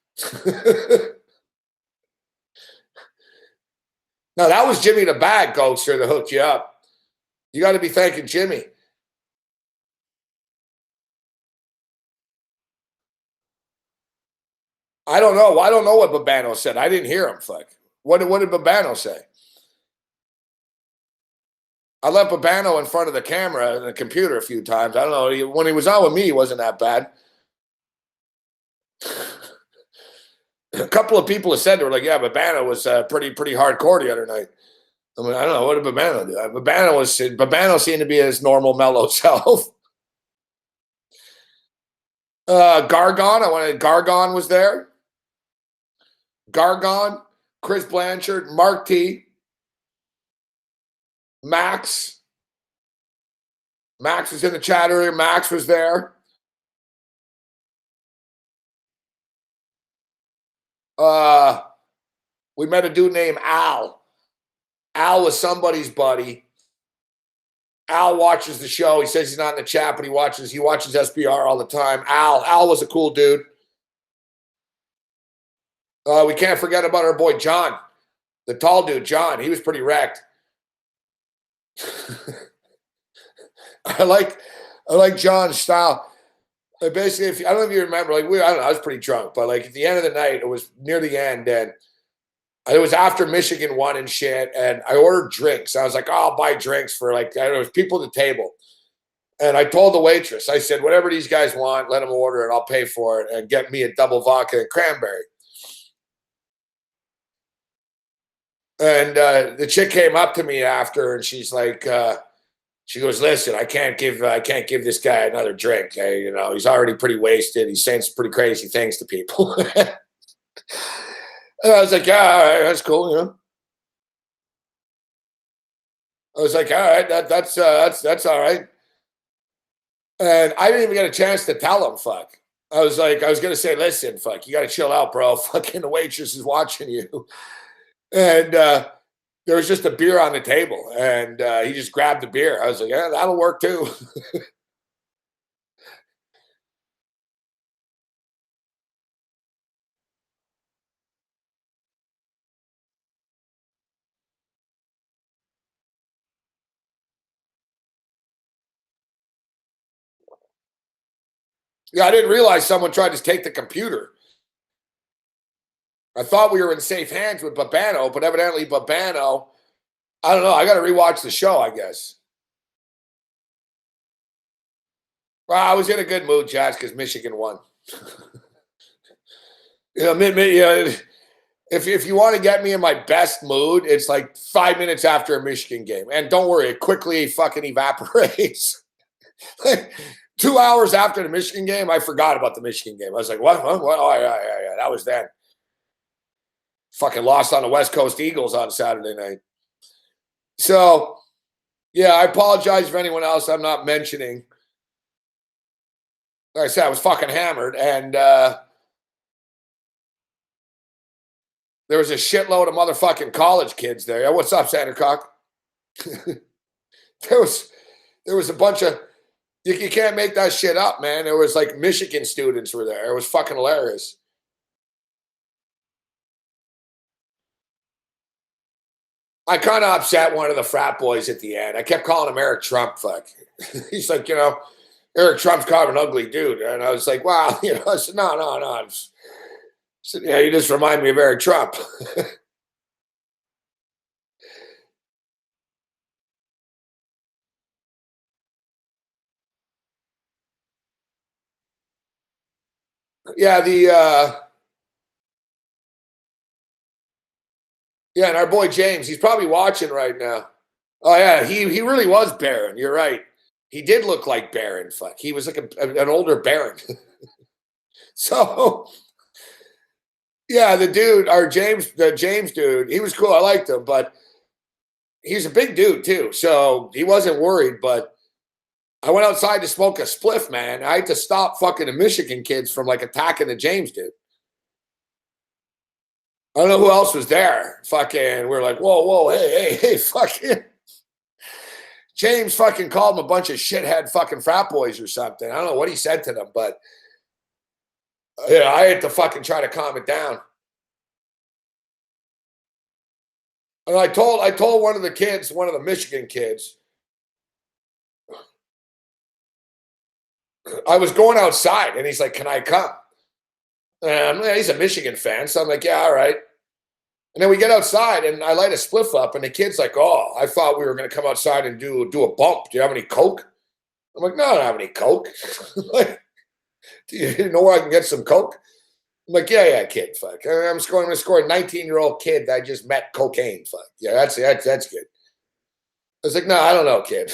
Speaker 1: No, that was Jimmy the Bag, Goldster, that hooked you up. You got to be thanking Jimmy. I don't know. I don't know what Babano said. I didn't hear him. Fuck. What did Babano say? I left Babano in front of the camera and the computer a few times. I don't know. When he was on with me, he wasn't that bad. A couple of people have said they were like, yeah, Babano was pretty hardcore the other night. I mean, I don't know. What did Babano do? Babano seemed to be his normal mellow self. Gargon was there. Gargon, Chris Blanchard, Mark T, Max. Max was in the chat earlier. Max was there. We met a dude named Al. Al was somebody's buddy. Al watches the show. He says he's not in the chat, but he watches SBR all the time. Al was a cool dude. We can't forget about our boy John, the tall dude, John. He was pretty wrecked. I like John's style. Basically, I don't know if you remember, I don't know, I was pretty drunk, but like at the end of the night, it was near the end, and it was after Michigan won and shit, and I ordered drinks. I was like, oh, I'll buy drinks for there was people at the table. And I told the waitress, I said, whatever these guys want, let them order it. I'll pay for it and get me a double vodka and cranberry. And the chick came up to me after, and she's like, she goes, listen, I can't give this guy another drink. He's already pretty wasted. He's saying some pretty crazy things to people. And I was like, yeah, all right, that's cool, I was like, all right, that's all right. And I didn't even get a chance to tell him, fuck. I was gonna say, listen, fuck, you gotta chill out, bro. Fucking the waitress is watching you. And there was just a beer on the table, and he just grabbed the beer. I was like, yeah, that'll work too. Yeah, I didn't realize someone tried to take the computer. I thought we were in safe hands with Babano, but evidently Babano, I don't know. I got to rewatch the show, I guess. Well, I was in a good mood, Josh, because Michigan won. If you want to get me in my best mood, it's like 5 minutes after a Michigan game. And don't worry, it quickly fucking evaporates. 2 hours after the Michigan game, I forgot about the Michigan game. I was like, what? Oh, yeah. That was then. Fucking lost on the West Coast Eagles on Saturday night. So, yeah, I apologize for anyone else I'm not mentioning. Like I said, I was fucking hammered, and there was a shitload of motherfucking college kids there. Yeah, what's up, Sandercock? There was a bunch of you can't make that shit up, man. There was like Michigan students were there. It was fucking hilarious. I kind of upset one of the frat boys at the end. I kept calling him Eric Trump. Fuck. He's like, Eric Trump's kind of an ugly dude. And I was like, wow, I said, no. I said, yeah, you just remind me of Eric Trump. Yeah, and our boy James, he's probably watching right now. Oh yeah, he really was Barron. You're right. He did look like Barron. Fuck, he was like an older Barron. So yeah, the James dude, he was cool. I liked him, but he's a big dude too, so he wasn't worried. But I went outside to smoke a spliff, man. I had to stop fucking the Michigan kids from like attacking the James dude. I don't know who else was there. Fucking, we're like, whoa, whoa, hey, fucking. James fucking called him a bunch of shithead fucking frat boys or something. I don't know what he said to them, but yeah, I had to fucking try to calm it down. And I told one of the kids, one of the Michigan kids, I was going outside, and he's like, "Can I come?" And he's a Michigan fan, so I'm like, "Yeah, all right." And then we get outside, and I light a spliff up, and the kid's like, "Oh, I thought we were going to come outside and do a bump. Do you have any coke?" I'm like, "No, I don't have any coke." Like, do you know where I can get some coke? I'm like, yeah, kid, fuck. I'm going to score a 19-year-old kid that I just met cocaine, fuck. Yeah, that's good. I was like, no, I don't know, kid.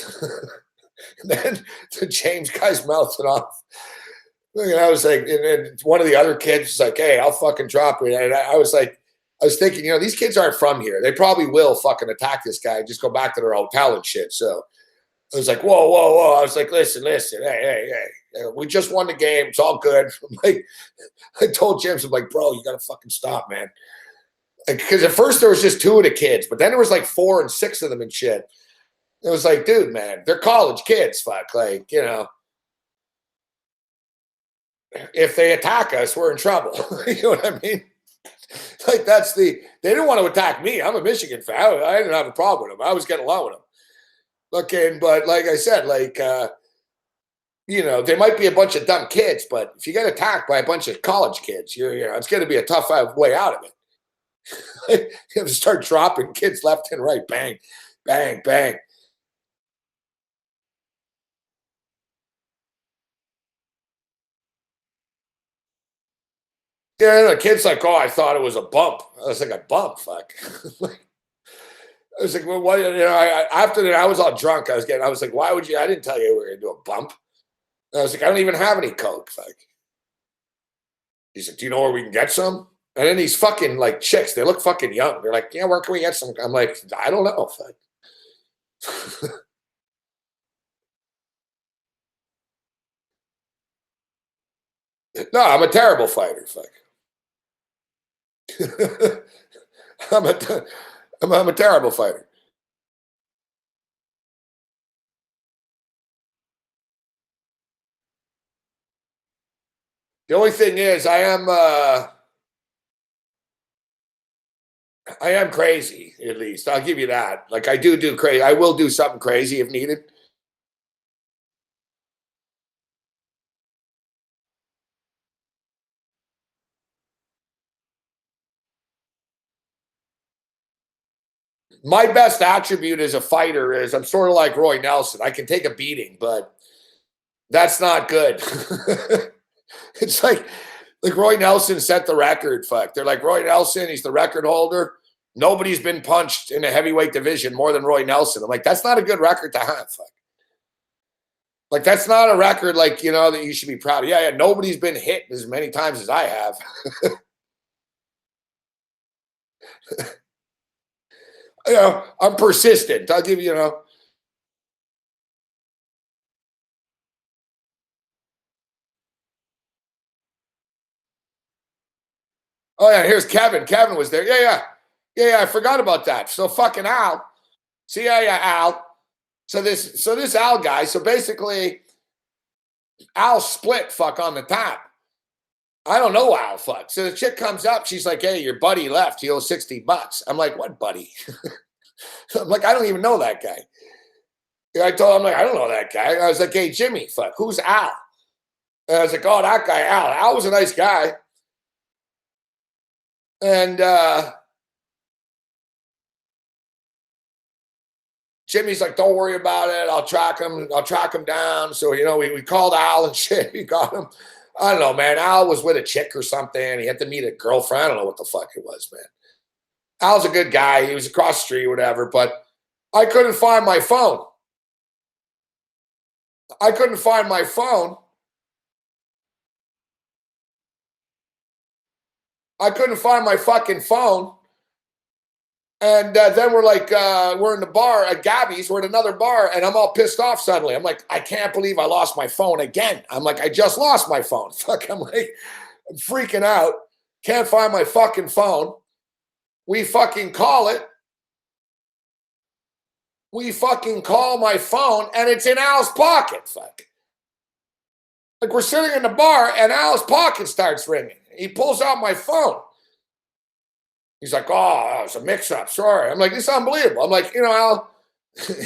Speaker 1: And then the James guy's mouthing off. And I was like, and one of the other kids was like, hey, I'll fucking drop it. And I was thinking, these kids aren't from here. They probably will fucking attack this guy and just go back to their hotel and shit. So I was like, whoa. I was like, listen. Hey. We just won the game. It's all good. I'm like, I told James, I'm like, bro, you got to fucking stop, man. Because at first there was just 2 of the kids, but then there was like 4 and 6 of them and shit. It was like, dude, man, they're college kids. Fuck, like, if they attack us, we're in trouble. You know what I mean? Like, they didn't want to attack me. I'm a Michigan fan. I didn't have a problem with them. I was getting along with them. But like I said, like, they might be a bunch of dumb kids, but if you get attacked by a bunch of college kids, it's going to be a tough way out of it. You have to start dropping kids left and right. Bang, bang, bang. Yeah, the kid's like, oh, I thought it was a bump. I was like, a bump? Fuck. I was like, well, what? After that, I was all drunk. I was like, why would you? I didn't tell you we were going to do a bump. And I was like, I don't even have any coke. Fuck. He's like, do you know where we can get some? And then these fucking like chicks, they look fucking young. They're like, yeah, where can we get some? I'm like, I don't know. Fuck. No, I'm a terrible fighter. Fuck. I'm a terrible fighter. The only thing is, I am crazy. At least I'll give you that. Like I do crazy. I will do something crazy if needed. My best attribute as a fighter is I'm sort of like Roy Nelson. I can take a beating, but that's not good. It's like Roy Nelson set the record. Fuck. They're like Roy Nelson. He's the record holder. Nobody's been punched in the heavyweight division more than Roy Nelson. I'm like, that's not a good record to have. Fuck. Like, that's not a record that you should be proud of. Yeah. Nobody's been hit as many times as I have. I'm persistent. I'll give you. Oh yeah, here's Kevin. Kevin was there. Yeah. I forgot about that. So fucking Al. See, yeah, Al. So this Al guy. So basically, Al split fuck on the top. I don't know Al fuck. So the chick comes up. She's like, "Hey, your buddy left. He owes $60." I'm like, "What buddy?" I'm like, "I don't even know that guy." I told him, I don't know that guy. I was like, "Hey, Jimmy, fuck, who's Al?" And I was like, "Oh, that guy, Al. Al was a nice guy." And Jimmy's like, "Don't worry about it. I'll track him down." So, we called Al and shit. We got him. I don't know, man. Al was with a chick or something. He had to meet a girlfriend. I don't know what the fuck it was, man. Al's a good guy. He was across the street, whatever, but I couldn't find my phone. I couldn't find my phone. I couldn't find my fucking phone. And then we're like, we're in the bar at Gabby's. We're at another bar, and I'm all pissed off suddenly. I'm like, I can't believe I lost my phone again. I'm like, I just lost my phone. Fuck, I'm freaking out. Can't find my fucking phone. We fucking call it. We fucking call my phone, and it's in Al's pocket. Fuck. Like, we're sitting in the bar, and Al's pocket starts ringing. He pulls out my phone. He's like, oh, that was a mix-up. Sorry. I'm like, it's unbelievable. I'm like, Al,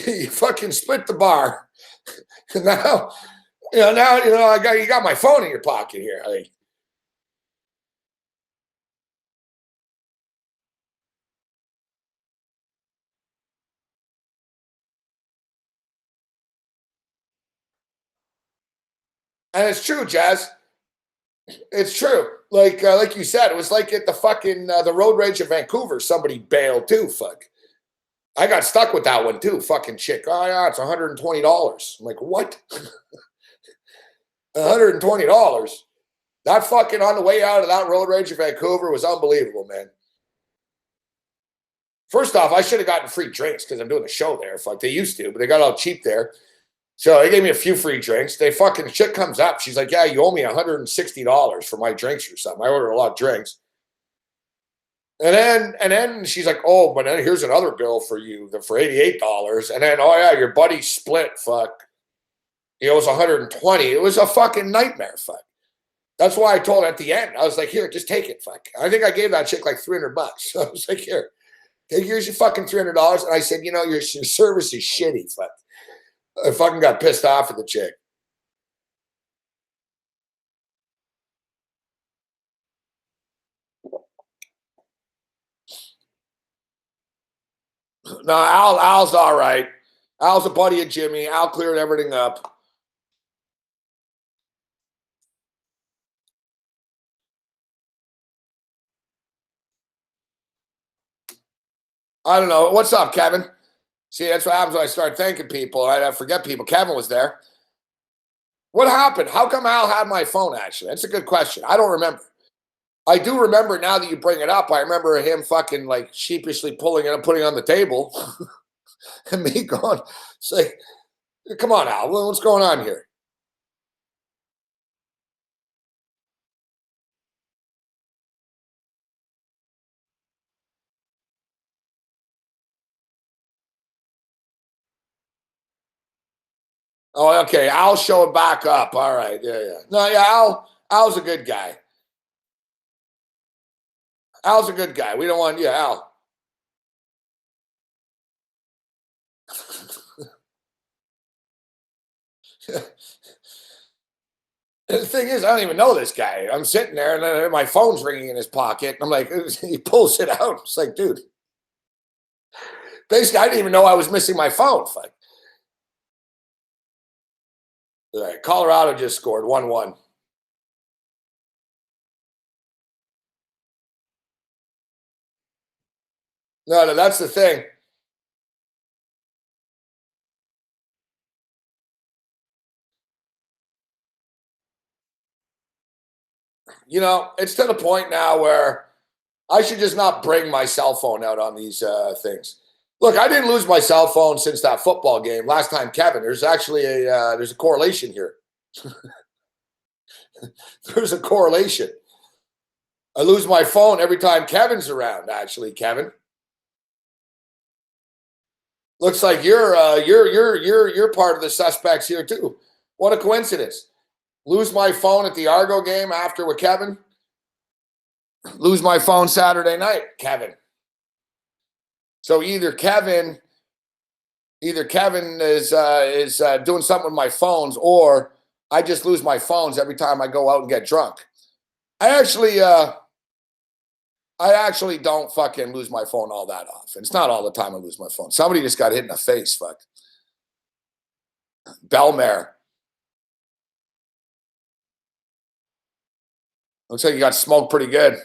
Speaker 1: you fucking split the bar. now, you got my phone in your pocket here. And it's true, Jazz. It's true. Like you said, it was like at the fucking the road rage of Vancouver. Somebody bailed too. Fuck. I got stuck with that one too. Fucking chick. Oh yeah, it's $120. I'm like, what? $120. That fucking on the way out of that road rage of Vancouver was unbelievable, man. First off, I should have gotten free drinks because I'm doing the show there. Fuck, they used to, but they got all cheap there. So they gave me a few free drinks. They fucking shit comes up. She's like, yeah, you owe me $160 for my drinks or something. I ordered a lot of drinks. And then she's like, oh, but then here's another bill for you for $88. And then, oh yeah, your buddy split. Fuck. He owes $120. It was a fucking nightmare. Fuck. That's why I told her at the end. I was like, here, just take it. Fuck. I think I gave that chick like $300. So I was like, here, here's your fucking $300. And I said, your service is shitty. Fuck. I fucking got pissed off at the chick. No, Al's all right. Al's a buddy of Jimmy. Al cleared everything up. I don't know. What's up, Kevin? See, that's what happens when I start thanking people. I forget people. Kevin was there. What happened? How come Al had my phone, actually? That's a good question. I don't remember. I do remember now that you bring it up. I remember him fucking like sheepishly pulling it and putting it on the table. And me going, say, come on, Al, what's going on here? Oh, okay. I'll show it back up. All right. Yeah. No, yeah, Al's a good guy. Al's a good guy. We don't want, Al. The thing is, I don't even know this guy. I'm sitting there and then my phone's ringing in his pocket. I'm like, he pulls it out. It's like, dude. Basically, I didn't even know I was missing my phone. Like, all right, Colorado just scored 1-1. No, that's the thing. It's to the point now where I should just not bring my cell phone out on these things. Look, I didn't lose my cell phone since that football game last time, Kevin. There's actually there's a correlation here. There's a correlation. I lose my phone every time Kevin's around. Actually, Kevin, looks like you're part of the suspects here too. What a coincidence! Lose my phone at the Argo game after with Kevin. Lose my phone Saturday night, Kevin. So either Kevin is doing something with my phones, or I just lose my phones every time I go out and get drunk. I actually don't fucking lose my phone all that often. It's not all the time I lose my phone. Somebody just got hit in the face. Fuck. Belmare. Looks like you got smoked pretty good.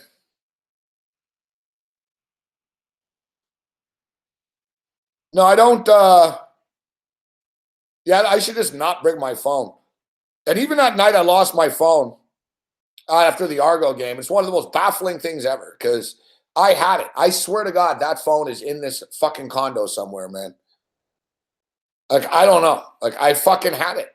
Speaker 1: No, I don't. Yeah, I should just not bring my phone. And even that night I lost my phone after the Argo game. It's one of the most baffling things ever because I had it. I swear to God, that phone is in this fucking condo somewhere, man. Like, I don't know. Like, I fucking had it.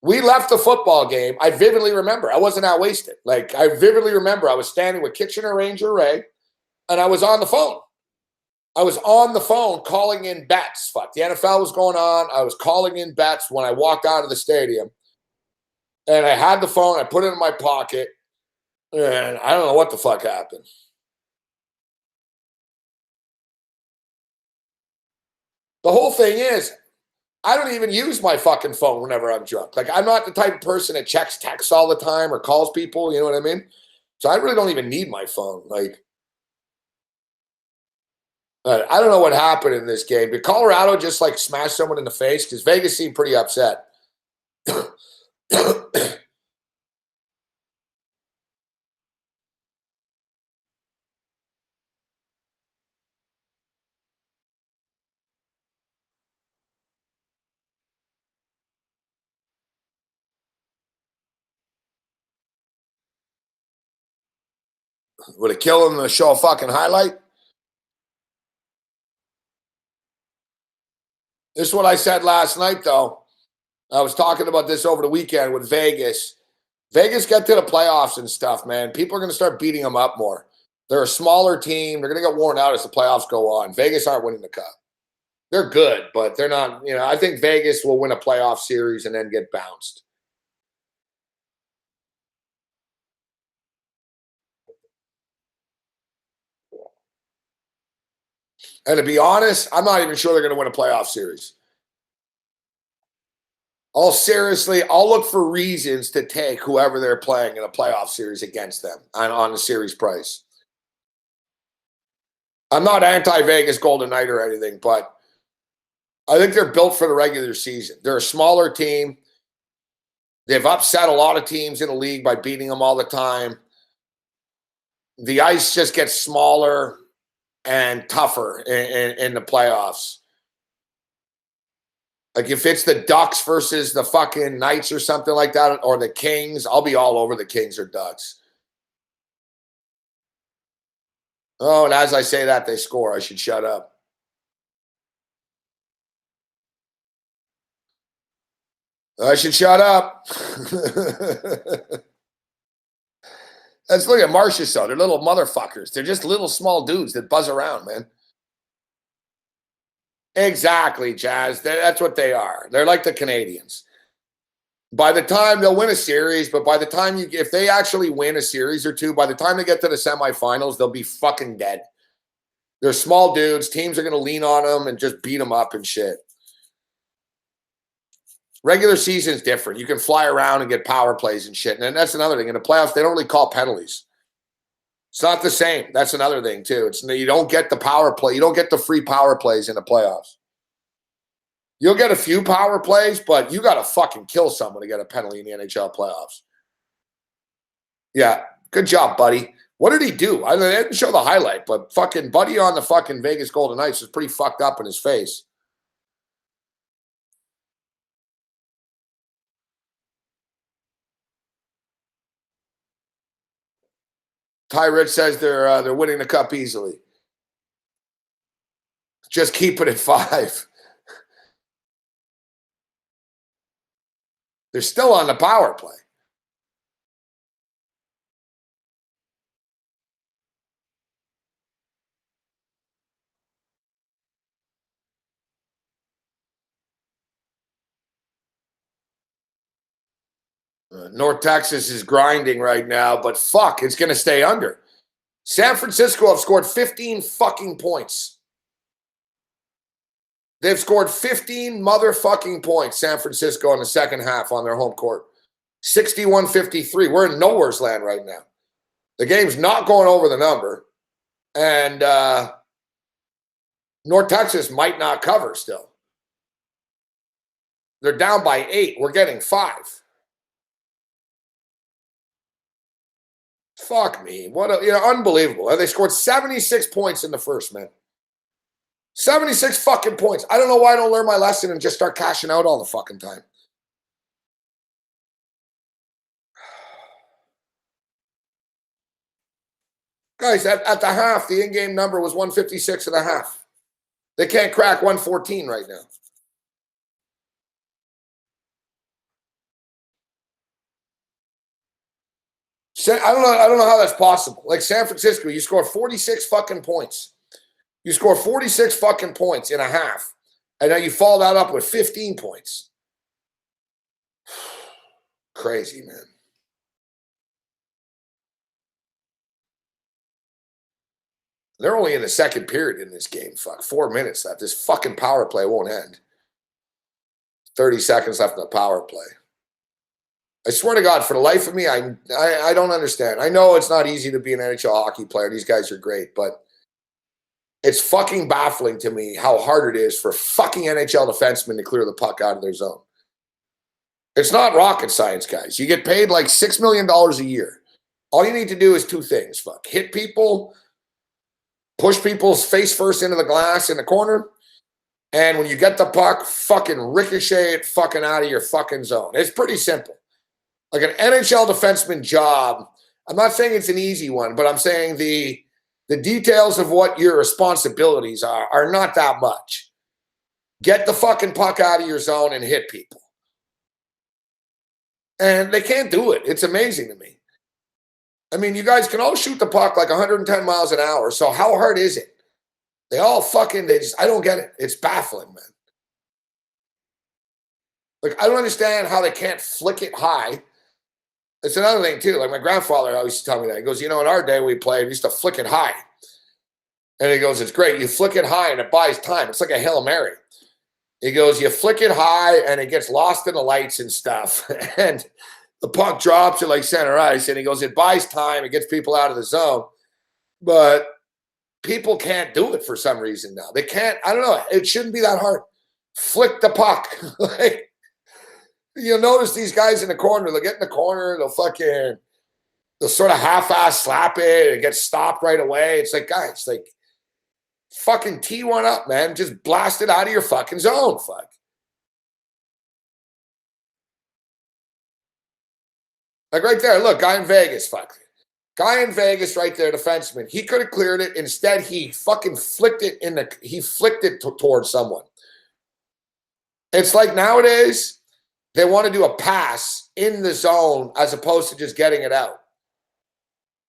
Speaker 1: We left the football game. I vividly remember. I wasn't that wasted. Like, I vividly remember I was standing with Kitchener Ranger Ray, and I was on the phone. I was on the phone calling in bets. Fuck, the NFL was going on. I was calling in bets when I walked out of the stadium. And I had the phone. I put it in my pocket. And I don't know what the fuck happened. The whole thing is, I don't even use my fucking phone whenever I'm drunk. Like, I'm not the type of person that checks texts all the time or calls people. You know what I mean? So I really don't even need my phone. Like, I don't know what happened in this game. Did Colorado just like smash someone in the face? Because Vegas seemed pretty upset. Would it kill them to show a fucking highlight? This is what I said last night, though. I was talking about this over the weekend with Vegas. Vegas get to the playoffs and stuff, man. People are going to start beating them up more. They're a smaller team. They're going to get worn out as the playoffs go on. Vegas aren't winning the cup. They're good, but they're not, I think Vegas will win a playoff series and then get bounced. And to be honest, I'm not even sure they're going to win a playoff series. I'll look for reasons to take whoever they're playing in a playoff series against them on the series price. I'm not anti-Vegas Golden Knight or anything, but I think they're built for the regular season. They're a smaller team. They've upset a lot of teams in the league by beating them all the time. The ice just gets smaller and tougher in the playoffs. Like, if it's the Ducks versus the fucking Knights or something like that, or the Kings, I'll be all over the Kings or Ducks. Oh, and as I say that, they score. I should shut up. I should shut up. Let's look at Marcius, though. They're little motherfuckers. They're just little small dudes that buzz around, man. Exactly, Jazz. That's what they are. They're like the Canadians. By the time they'll win a series, but by the time if they actually win a series or two, by the time they get to the semifinals, they'll be fucking dead. They're small dudes. Teams are going to lean on them and just beat them up and shit. Regular season's different. You can fly around and get power plays and shit. And then that's another thing. In the playoffs, they don't really call penalties. It's not the same. That's another thing, too. You don't get the power play. You don't get the free power plays in the playoffs. You'll get a few power plays, but you got to fucking kill someone to get a penalty in the NHL playoffs. Yeah, good job, buddy. What did he do? I didn't show the highlight, but fucking Buddy on the fucking Vegas Golden Knights was pretty fucked up in his face. Ty Rich says they're winning the cup easily. Just keep it at 5. They're still on the power play. North Texas is grinding right now, but fuck, it's going to stay under. San Francisco have scored 15 fucking points. They've scored 15 motherfucking points, San Francisco, in the second half on their home court. 61-53. We're in nowhere's land right now. The game's not going over the number. And North Texas might not cover still. They're down by 8. We're getting 5. Fuck me. What unbelievable. They scored 76 points in the first, man. 76 fucking points. I don't know why I don't learn my lesson and just start cashing out all the fucking time. Guys, at the half, the in-game number was 156.5. They can't crack 114 right now. I don't know how that's possible. Like San Francisco, you score 46 fucking points. You score 46 fucking points in a half, and now you follow that up with 15 points. Crazy, man. They're only in the second period in this game. Fuck, 4 minutes left. This fucking power play won't end. 30 seconds left in the power play. I swear to God, for the life of me, I don't understand. I know it's not easy to be an NHL hockey player. These guys are great, but it's fucking baffling to me how hard it is for fucking NHL defensemen to clear the puck out of their zone. It's not rocket science, guys. You get paid like $6 million a year. All you need to do is two things. Fuck. Hit people, push people's face first into the glass in the corner, and when you get the puck, fucking ricochet it fucking out of your fucking zone. It's pretty simple. Like an NHL defenseman job, I'm not saying it's an easy one, but I'm saying the details of what your responsibilities are not that much. Get the fucking puck out of your zone and hit people. And they can't do it. It's amazing to me. I mean, you guys can all shoot the puck like 110 miles an hour, so how hard is it? They all fucking, I don't get it. It's baffling, man. Like, I don't understand how they can't flick it high. It's another thing, too. Like, my grandfather always used to tell me that. He goes, in our day we played, we used to flick it high. And he goes, it's great. You flick it high and it buys time. It's like a Hail Mary. He goes, you flick it high and it gets lost in the lights and stuff. And the puck drops at like center ice. And he goes, it buys time. It gets people out of the zone. But people can't do it for some reason now. They can't. I don't know. It shouldn't be that hard. Flick the puck. Like, you'll notice these guys in the corner, they'll get in the corner, they'll sort of half-ass slap it, it gets stopped right away. It's like, guys, like, fucking tee one up, man. Just blast it out of your fucking zone, fuck. Like right there, look, guy in Vegas, fuck. Guy in Vegas right there, defenseman. He could have cleared it. Instead, he fucking flicked it towards someone. It's like nowadays, they want to do a pass in the zone as opposed to just getting it out.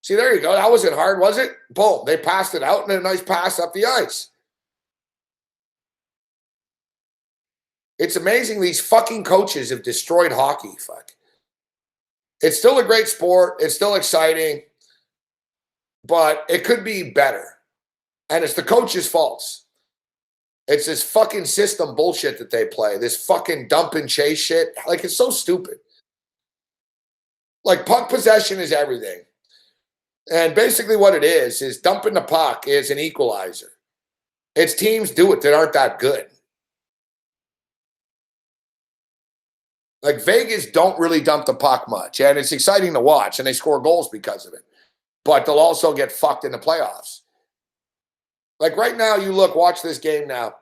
Speaker 1: See, there you go. That wasn't hard, was it? Boom. They passed it out and a nice pass up the ice. It's amazing these fucking coaches have destroyed hockey. Fuck. It's still a great sport. It's still exciting. But it could be better. And it's the coaches' faults. It's this fucking system bullshit that they play. This fucking dump and chase shit. Like, it's so stupid. Like, puck possession is everything. And basically what it is dumping the puck is an equalizer. It's teams do it that aren't that good. Like, Vegas don't really dump the puck much. And it's exciting to watch. And they score goals because of it. But they'll also get fucked in the playoffs. Like right now, watch this game now.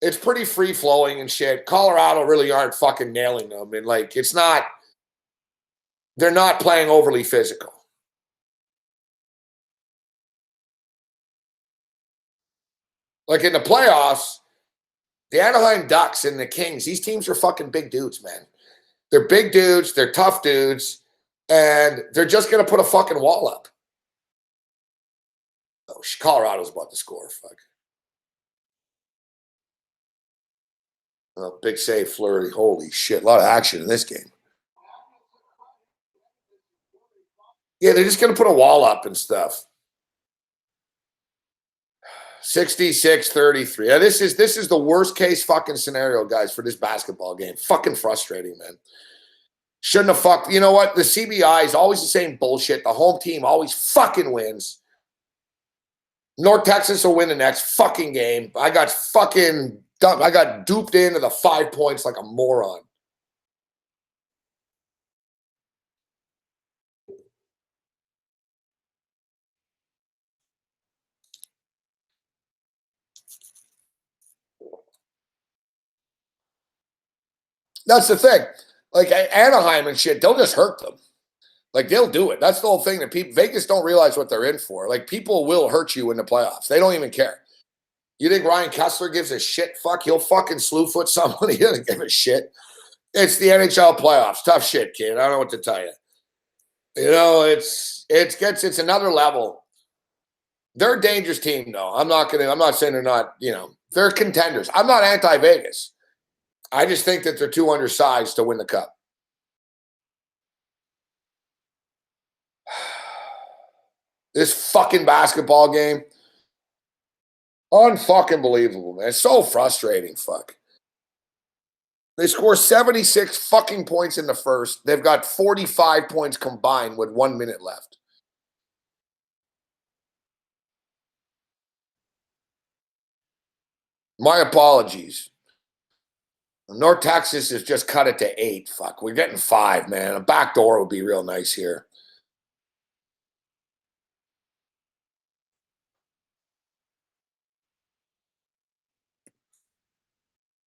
Speaker 1: It's pretty free-flowing and shit. Colorado really aren't fucking nailing them. And like, they're not playing overly physical. Like in the playoffs, the Anaheim Ducks and the Kings, these teams are fucking big dudes, man. They're big dudes. They're tough dudes. And they're just going to put a fucking wall up. Oh, Colorado's about to score. Fuck. Oh, big save, Fleury. Holy shit. A lot of action in this game. Yeah, they're just going to put a wall up and stuff. 66-33. Yeah, this is the worst case fucking scenario, guys, for this basketball game. Fucking frustrating, man. Shouldn't have fucked. You know what? The CBI is always the same bullshit. The home team always fucking wins. North Texas will win the next fucking game. I got duped into the 5 points like a moron. That's the thing. Like Anaheim and shit, they'll just hurt them. Like, they'll do it. That's the whole thing that people Vegas don't realize what they're in for. Like, people will hurt you in the playoffs. They don't even care. You think Ryan Kessler gives a shit? Fuck, he'll fucking slew foot somebody. He doesn't give a shit. It's the NHL playoffs. Tough shit, kid. I don't know what to tell you. You know, it's another level. They're a dangerous team, though. I'm not saying they're not, they're contenders. I'm not anti-Vegas. I just think that they're too undersized to win the cup. This fucking basketball game. Unfucking believable, man. It's so frustrating, fuck. They score 76 fucking points in the first. They've got 45 points combined with 1 minute left. My apologies. North Texas has just cut it to 8. Fuck, we're getting 5, man. A backdoor would be real nice here.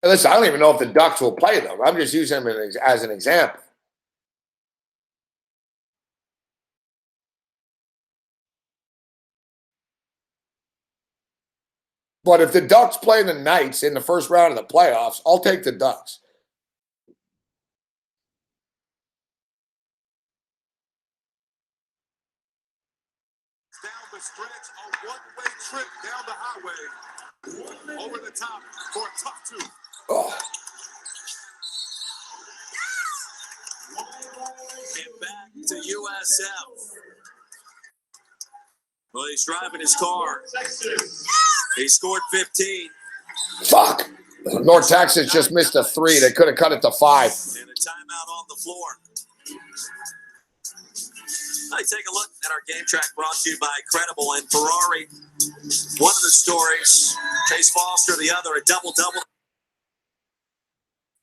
Speaker 1: Listen, I don't even know if the Ducks will play them. I'm just using them as an example. But if the Ducks play the Knights in the first round of the playoffs, I'll take the Ducks.
Speaker 3: Down the stretch, a one-way trip down the highway. Over the top for a tough two.
Speaker 1: Oh.
Speaker 3: And back to USF. Well, he's driving his car. He scored 15.
Speaker 1: Fuck. North Texas just missed a 3. They could have cut it to 5.
Speaker 3: And a timeout on the floor. Let's take a look at our game track brought to you by Credible and Ferrari. One of the stories, Chase Foster, the other, a double-double.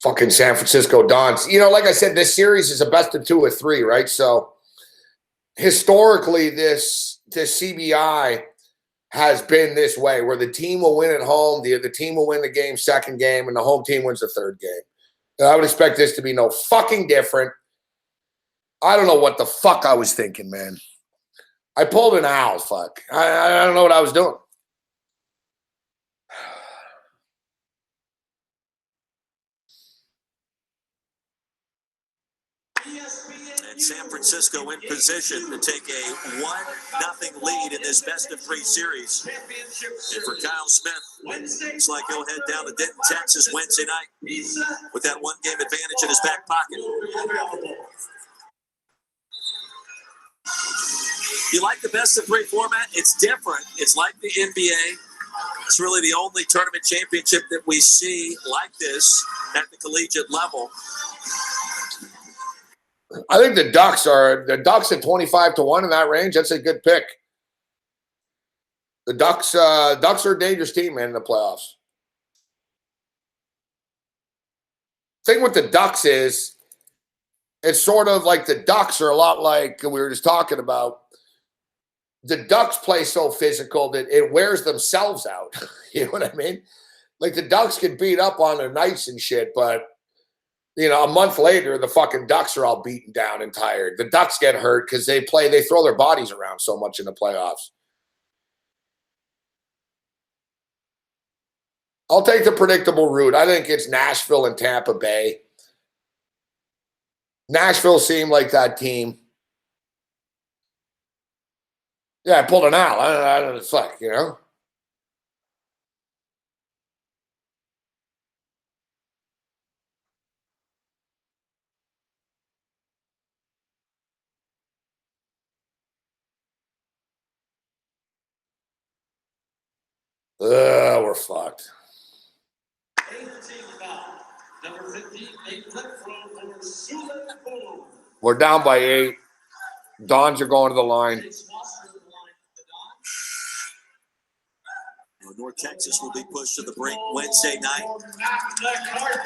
Speaker 1: Fucking San Francisco Dons. Like I said, this series is a best of 2 or 3, right? So historically, this CBI has been this way, where the team will win at home, the team will win the game, second game, and the home team wins the third game. And I would expect this to be no fucking different. I don't know what the fuck I was thinking, man. I pulled an owl, fuck. I don't know what I was doing.
Speaker 3: And San Francisco in position to take a 1-0 lead in this best-of-3 series. And for Kyle Smith, looks like he'll head down to Denton, Texas Wednesday night with that one-game advantage in his back pocket. You like the best-of-3 format? It's different. It's like the NBA. It's really the only tournament championship that we see like this at the collegiate level.
Speaker 1: I think the Ducks at 25-1 in that range. That's a good pick. The Ducks are a dangerous team, man, in the playoffs. Thing with the Ducks is, it's sort of like the Ducks are a lot like we were just talking about. The Ducks play so physical that it wears themselves out. You know what I mean? Like, the Ducks get beat up on the Knights and shit, but a month later, the fucking Ducks are all beaten down and tired. The Ducks get hurt because they throw their bodies around so much in the playoffs. I'll take the predictable route. I think it's Nashville and Tampa Bay. Nashville seemed like that team. Yeah, I pulled an owl. I don't know. Fuck, We're fucked. We're down by 8. Dons are going to the line.
Speaker 3: North Texas will be pushed to the brink Wednesday night.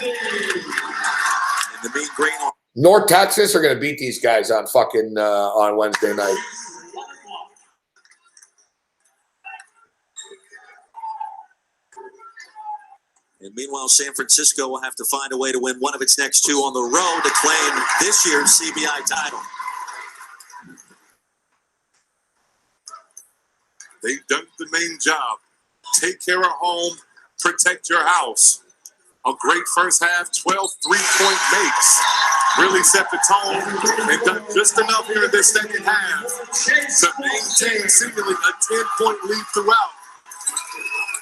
Speaker 3: And the Mean Green.
Speaker 1: North Texas are going to beat these guys on fucking on Wednesday night.
Speaker 3: And meanwhile, San Francisco will have to find a way to win one of its next 2 on the road to claim this year's CBI title. They've done the main job. Take care of home, protect your house. A great first half, 12 three-point makes. Really set the tone and done just enough here in this second half to maintain seemingly a 10-point lead throughout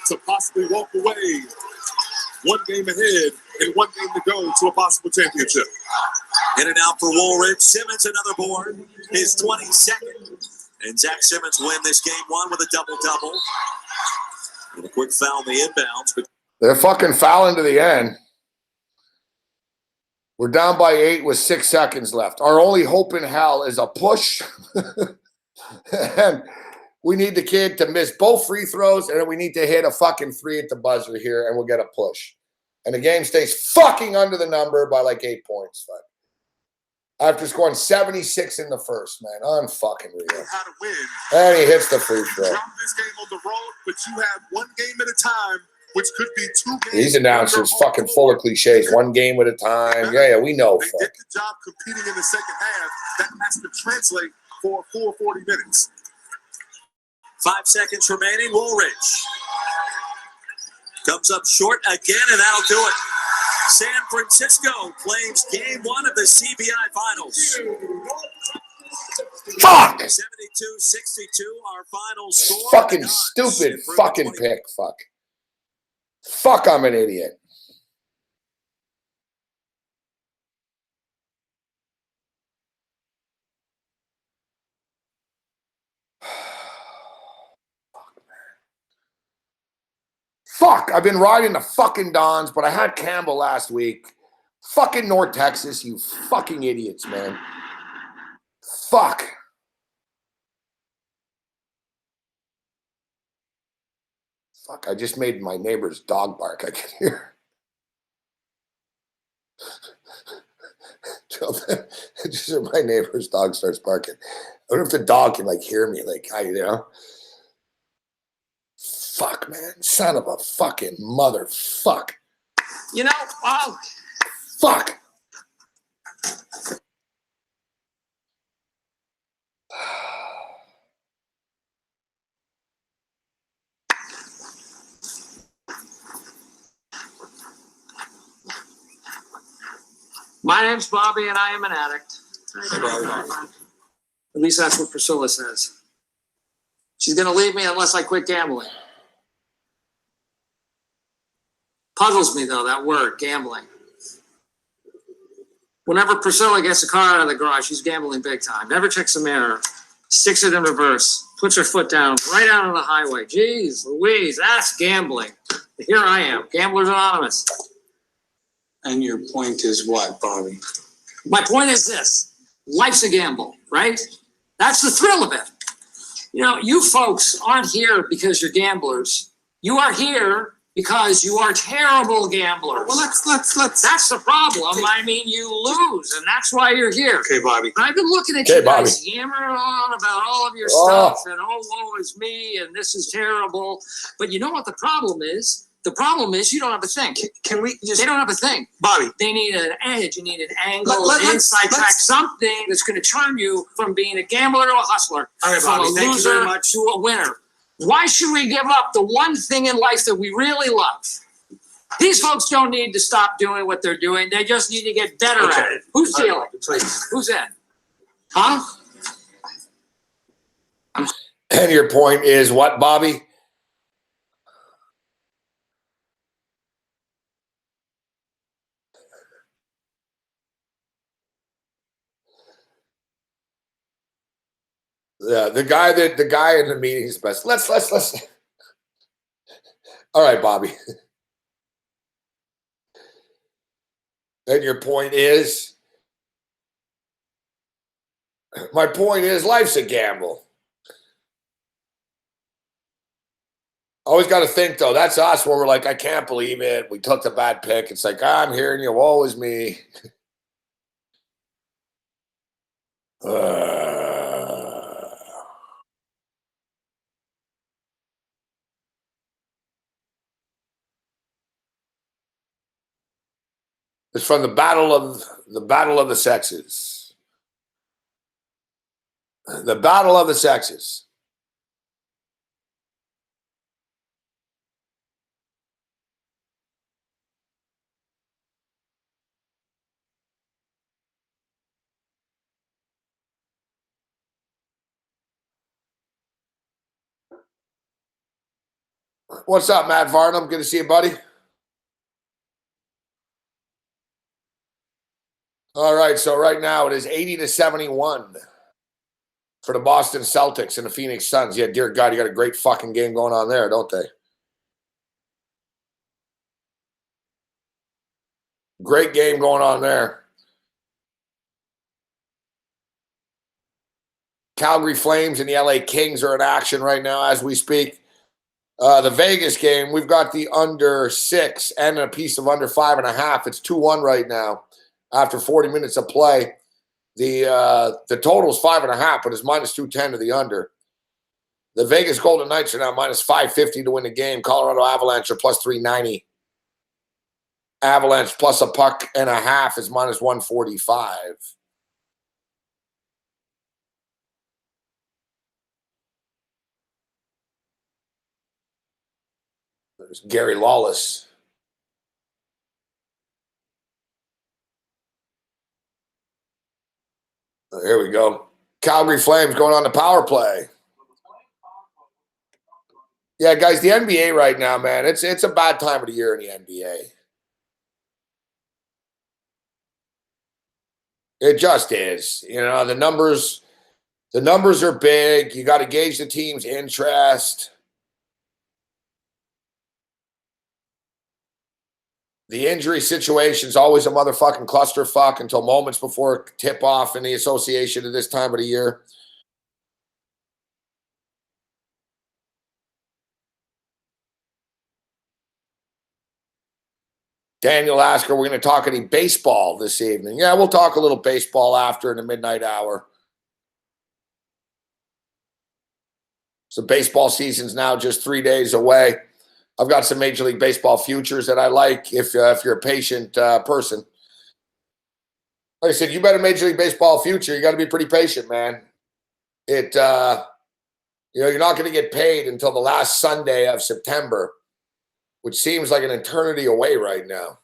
Speaker 3: to possibly walk away one game ahead and one game to go to a possible championship. In and out for Woolridge. Simmons, another board. His 22nd. And Zach Simmons win this game one with a double-double. And a quick foul in the inbounds. But
Speaker 1: they're fucking fouling to the end. We're down by 8 with 6 seconds left. Our only hope in hell is a push. And we need the kid to miss both free throws, and then we need to hit a fucking 3 at the buzzer here, and we'll get a push. And the game stays fucking under the number by like 8 points. But after scoring 76 in the first, man, unfucking real.
Speaker 3: How to win.
Speaker 1: And he hits the free throw.
Speaker 3: Drop this game on the road, but you have one game at a time, which could be 2 games.
Speaker 1: These announcers fucking full of cliches. One game at a time. Yeah, we know.
Speaker 3: They did the job competing in the second half. That has to translate for a full 40 minutes. 5 seconds remaining. Woolridge comes up short again, and that'll do it. San Francisco claims game 1 of the CBI Finals.
Speaker 1: Fuck!
Speaker 3: 72-62, our final score.
Speaker 1: Fucking stupid fucking pick. Fuck. Fuck, I'm an idiot. Fuck, I've been riding the fucking Dons, but I had Campbell last week. Fucking North Texas, you fucking idiots, man. Fuck. Fuck, I just made my neighbor's dog bark. I can hear. Just my neighbor's dog starts barking. I wonder if the dog can like hear me, like, you know. Fuck, man. Son of a fucking motherfuck.
Speaker 4: You know, oh.
Speaker 1: Fuck.
Speaker 4: My name's Bobby, and I am an addict. At least that's what Priscilla says. She's going to leave me unless I quit gambling. Puzzles me, though, that word, gambling. Whenever Priscilla gets a car out of the garage, she's gambling big time. Never checks the mirror, sticks it in reverse, puts her foot down right out on the highway. Jeez Louise, that's gambling. Here I am, Gamblers Anonymous.
Speaker 5: And your point is what, Bobby?
Speaker 4: My point is this. Life's a gamble, right? That's the thrill of it. You know, you folks aren't here because you're gamblers. You are here because you are terrible gamblers.
Speaker 5: Well, let's.
Speaker 4: That's the problem. I mean, you lose, and that's why you're here.
Speaker 5: Okay, Bobby.
Speaker 4: And I've been looking at you guys yammering on about all of your stuff, and woe is me, and this is terrible. But you know what the problem is? The problem is you don't have a thing.
Speaker 5: Can we just...
Speaker 4: They don't have a thing.
Speaker 5: Bobby.
Speaker 4: They need an edge. You need an angle, inside track, something that's going to turn you from being a gambler to a hustler,
Speaker 5: all right,
Speaker 4: from
Speaker 5: Bobby,
Speaker 4: a
Speaker 5: thank
Speaker 4: loser
Speaker 5: you very much.
Speaker 4: to a winner. Why should we give up the one thing in life that we really love? These folks don't need to stop doing what they're doing. They just need to get better at it. Who's dealing? Who's in? Huh?
Speaker 1: And your point is what, Bobby? Yeah, the guy in the meeting is best. Let's. All right, Bobby. And your point is? My point is life's a gamble. Always got to think, though, that's us when we're like, I can't believe it. We took the bad pick. It's like, I'm hearing you. Woe is me. It's from the battle of the sexes. The battle of the sexes. What's up, Matt Varnum? Good to see you, buddy. All right, so right now it is 80-71 for the Boston Celtics and the Phoenix Suns. Yeah, dear God, you got a great fucking game going on there, don't they? Great game going on there. Calgary Flames and the LA Kings are in action right now as we speak. The Vegas game, we've got the under 6 and a piece of under 5.5. It's 2-1 right now after 40 minutes of play. The total is 5.5, but it's minus 210 to the under. The Vegas Golden Knights are now minus 550 to win the game. Colorado Avalanche are plus 390. Avalanche plus a puck and a half is minus 145. There's Gary Lawless. Here we go. Calgary Flames going on the power play. Yeah, guys, the NBA right now, man, it's a bad time of the year in the NBA. It just is. You know, the numbers are big. You got to gauge the team's interest. The injury situation is always a motherfucking clusterfuck until moments before tip-off in the association at this time of the year. Daniel Asker, we're going to talk any baseball this evening. Yeah, we'll talk a little baseball after in the midnight hour. So baseball season's now just 3 days away. I've got some Major League Baseball futures that I like if you're a patient person. Like I said, you bet a Major League Baseball future, you got to be pretty patient, man. You're not going to get paid until the last Sunday of September, which seems like an eternity away right now.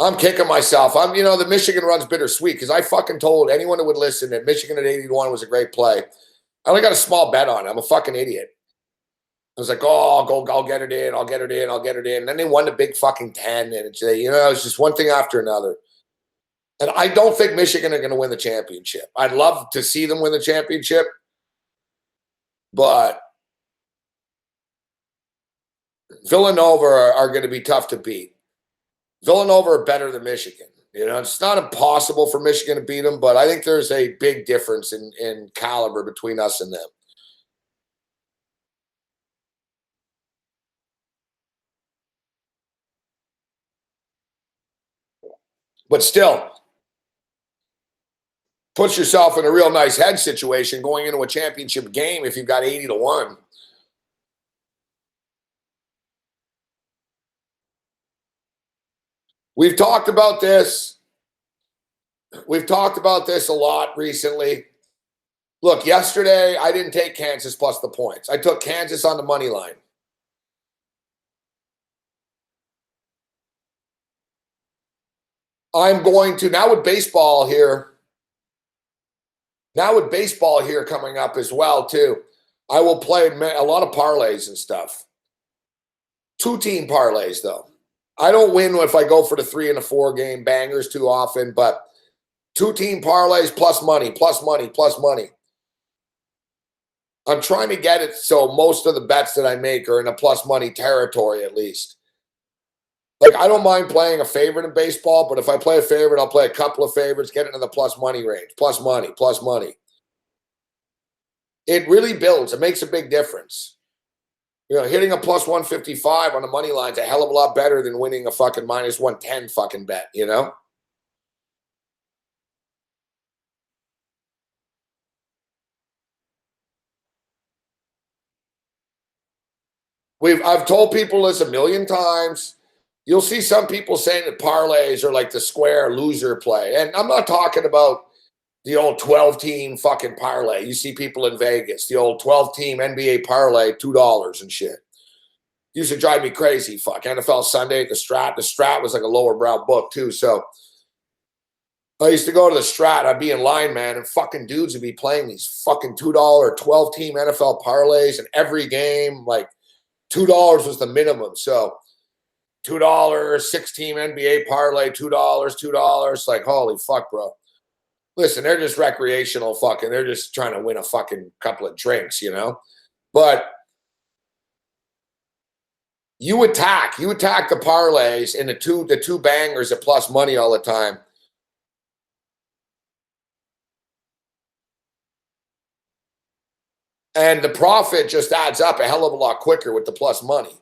Speaker 1: I'm kicking myself. The Michigan run's bittersweet because I fucking told anyone who would listen that Michigan at 81 was a great play. I only got a small bet on it. I'm a fucking idiot. I was like, oh, I'll get it in. I'll get it in. And then they won the big fucking 10. And it's just one thing after another. And I don't think Michigan are going to win the championship. I'd love to see them win the championship. But Villanova are going to be tough to beat. Villanova are better than Michigan. It's not impossible for Michigan to beat them, but I think there's a big difference in caliber between us and them. But still, puts yourself in a real nice head situation going into a championship game if you've got 80-1. We've talked about this. We've talked about this a lot recently. Look, yesterday I didn't take Kansas plus the points. I took Kansas on the money line. I'm going to, now with baseball here coming up as well, too, I will play a lot of parlays and stuff. 2-team parlays, though. I don't win if I go for the 3 and the 4 game bangers too often, but 2-team parlays plus money. I'm trying to get it so most of the bets that I make are in a plus money territory at least. Like, I don't mind playing a favorite in baseball, but if I play a favorite, I'll play a couple of favorites, get into the plus money range. Plus money. It really builds. It makes a big difference. Hitting a plus 155 on the money line is a hell of a lot better than winning a fucking minus 110 fucking bet, I've told people this a million times. You'll see some people saying that parlays are like the square loser play. And I'm not talking about the old 12-team fucking parlay. You see people in Vegas, the old 12-team NBA parlay, $2 and shit. Used to drive me crazy. Fuck, NFL Sunday, the Strat. The Strat was like a lower brow book too. So I used to go to the Strat. I'd be in line, man, and fucking dudes would be playing these fucking $2 12-team NFL parlays, and every game, like $2 was the minimum. So $2, 6-team NBA parlay, $2. Like, holy fuck, bro. Listen, they're just recreational fucking. They're just trying to win a fucking couple of drinks, you know? But you attack the parlays and the two bangers at plus money all the time. And the profit just adds up a hell of a lot quicker with the plus money.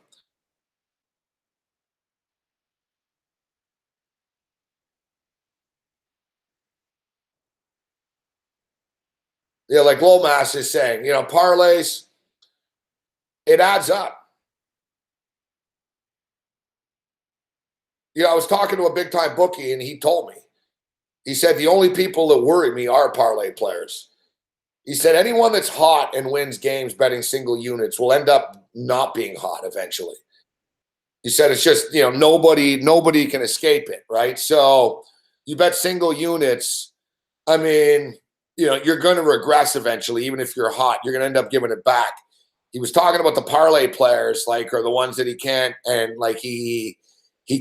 Speaker 1: Yeah, like Lomas is saying, you know, parlays, it adds up. You know, I was talking to a big-time bookie, and he told me. He said, the only people that worry me are parlay players. He said, anyone that's hot and wins games betting single units will end up not being hot eventually. He said, it's just, you know, nobody can escape it, right? So you bet single units, I mean, you know, you're going to regress eventually, even if you're hot. You're going to end up giving it back. He was talking about the parlay players, like, are the ones that he can't, and like he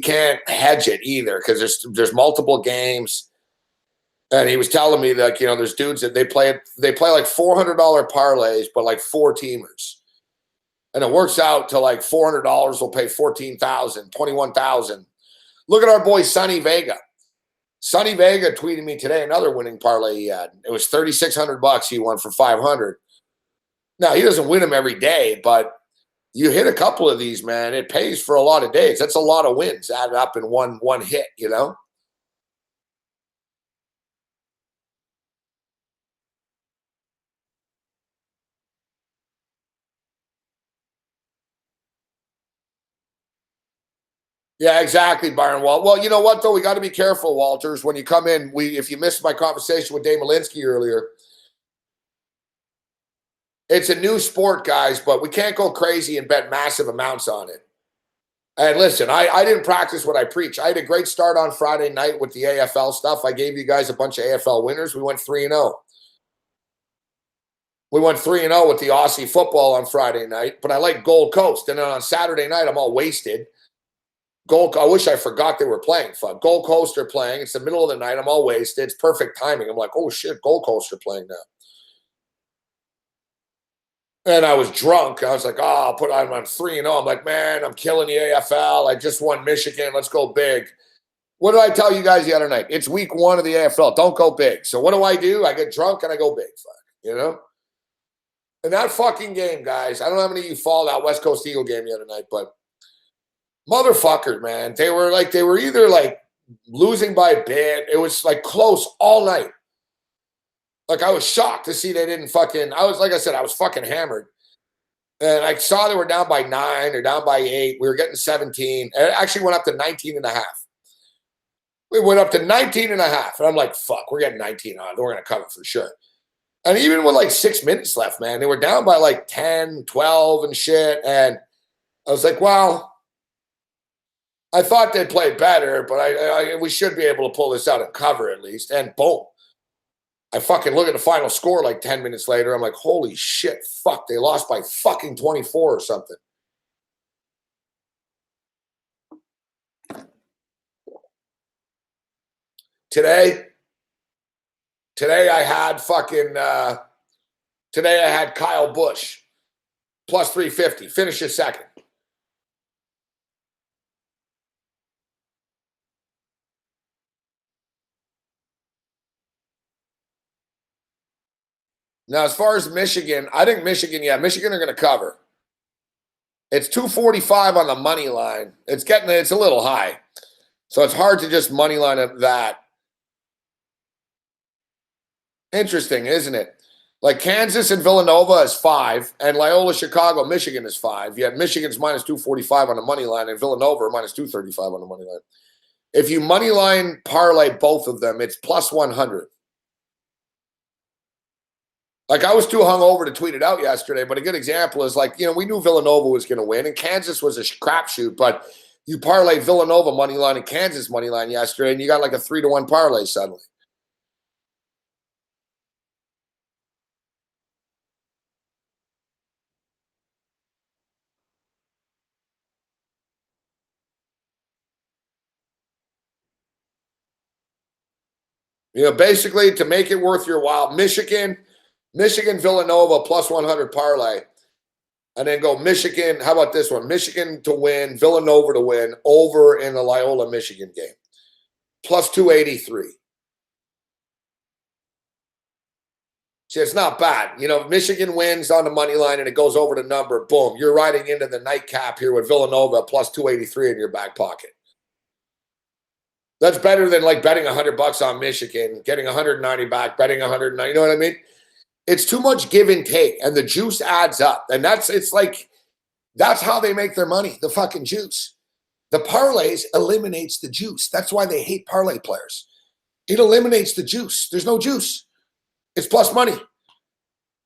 Speaker 1: can't hedge it either because there's multiple games. And he was telling me that, you know, there's dudes that they play like $400 parlays, but like 4-teamers. And it works out to like $400 will pay $14,000, $21,000. Look at our boy Sonny Vega. Sonny Vega tweeted me today another winning parlay he had. It was $3,600 he won for $500. Now, he doesn't win them every day, but you hit a couple of these, man, it pays for a lot of days. That's a lot of wins added up in one hit, you know? Yeah, exactly, Byron Walt. Well, you know what, though? We got to be careful, Walters. When you come in, if you missed my conversation with Dave Malinsky earlier, it's a new sport, guys, but we can't go crazy and bet massive amounts on it. And listen, I didn't practice what I preach. I had a great start on Friday night with the AFL stuff. I gave you guys a bunch of AFL winners. We went 3-0. We went 3-0 with the Aussie football on Friday night, but I like Gold Coast. And then on Saturday night, I'm all wasted. I wish I forgot they were playing. Fuck. Gold Coast are playing. It's the middle of the night. I'm all wasted. It's perfect timing. I'm like, oh, shit, Gold Coast are playing now. And I was drunk. I was like, oh, I'm 3-0. I'm like, man, I'm killing the AFL. I just won Michigan. Let's go big. What did I tell you guys the other night? It's week 1 of the AFL. Don't go big. So what do? I get drunk and I go big. Fuck, you know? And that fucking game, guys, I don't know how many of you followed that West Coast Eagle game the other night, but motherfuckers, man, they were either like losing by a bit. It was like close all night. Like I was shocked to see they didn't fucking, I was fucking hammered. And I saw they were down by 9 or down by 8. We were getting 17. And it actually went up to 19.5. We went up to 19.5. And I'm like, fuck, we're getting 19 on. We're going to cover for sure. And even with like 6 minutes left, man, they were down by like 10, 12 and shit. And I was like, well, I thought they'd play better, but we should be able to pull this out and cover at least. And boom. I fucking look at the final score like 10 minutes later. I'm like, holy shit, fuck, they lost by fucking 24 or something. Today I had Kyle Busch plus 350, finishes second. Now, as far as Michigan, I think Michigan are going to cover. It's 245 on the money line. It's a little high. So it's hard to just money line up that. Interesting, isn't it? Like Kansas and Villanova is 5, and Loyola Chicago, Michigan is 5. Yet Michigan's minus 245 on the money line, and Villanova are minus 235 on the money line. If you money line parlay both of them, it's plus 100. Like, I was too hungover to tweet it out yesterday, but a good example is like, you know, we knew Villanova was going to win, and Kansas was a crapshoot, but you parlay Villanova money line and Kansas money line yesterday, and you got like a 3-to-1 parlay suddenly. Basically to make it worth your while, Michigan, Villanova plus 100 parlay. And then go Michigan. How about this one? Michigan to win, Villanova to win over in the Loyola, Michigan game. Plus 283. See, it's not bad. Michigan wins on the money line and it goes over the number. Boom. You're riding into the nightcap here with Villanova plus 283 in your back pocket. That's better than like betting $100 on Michigan, getting 190 back, betting 190. You know what I mean? It's too much give and take, and the juice adds up. And that's how they make their money, the fucking juice. The parlays eliminates the juice. That's why they hate parlay players. It eliminates the juice. There's no juice. It's plus money.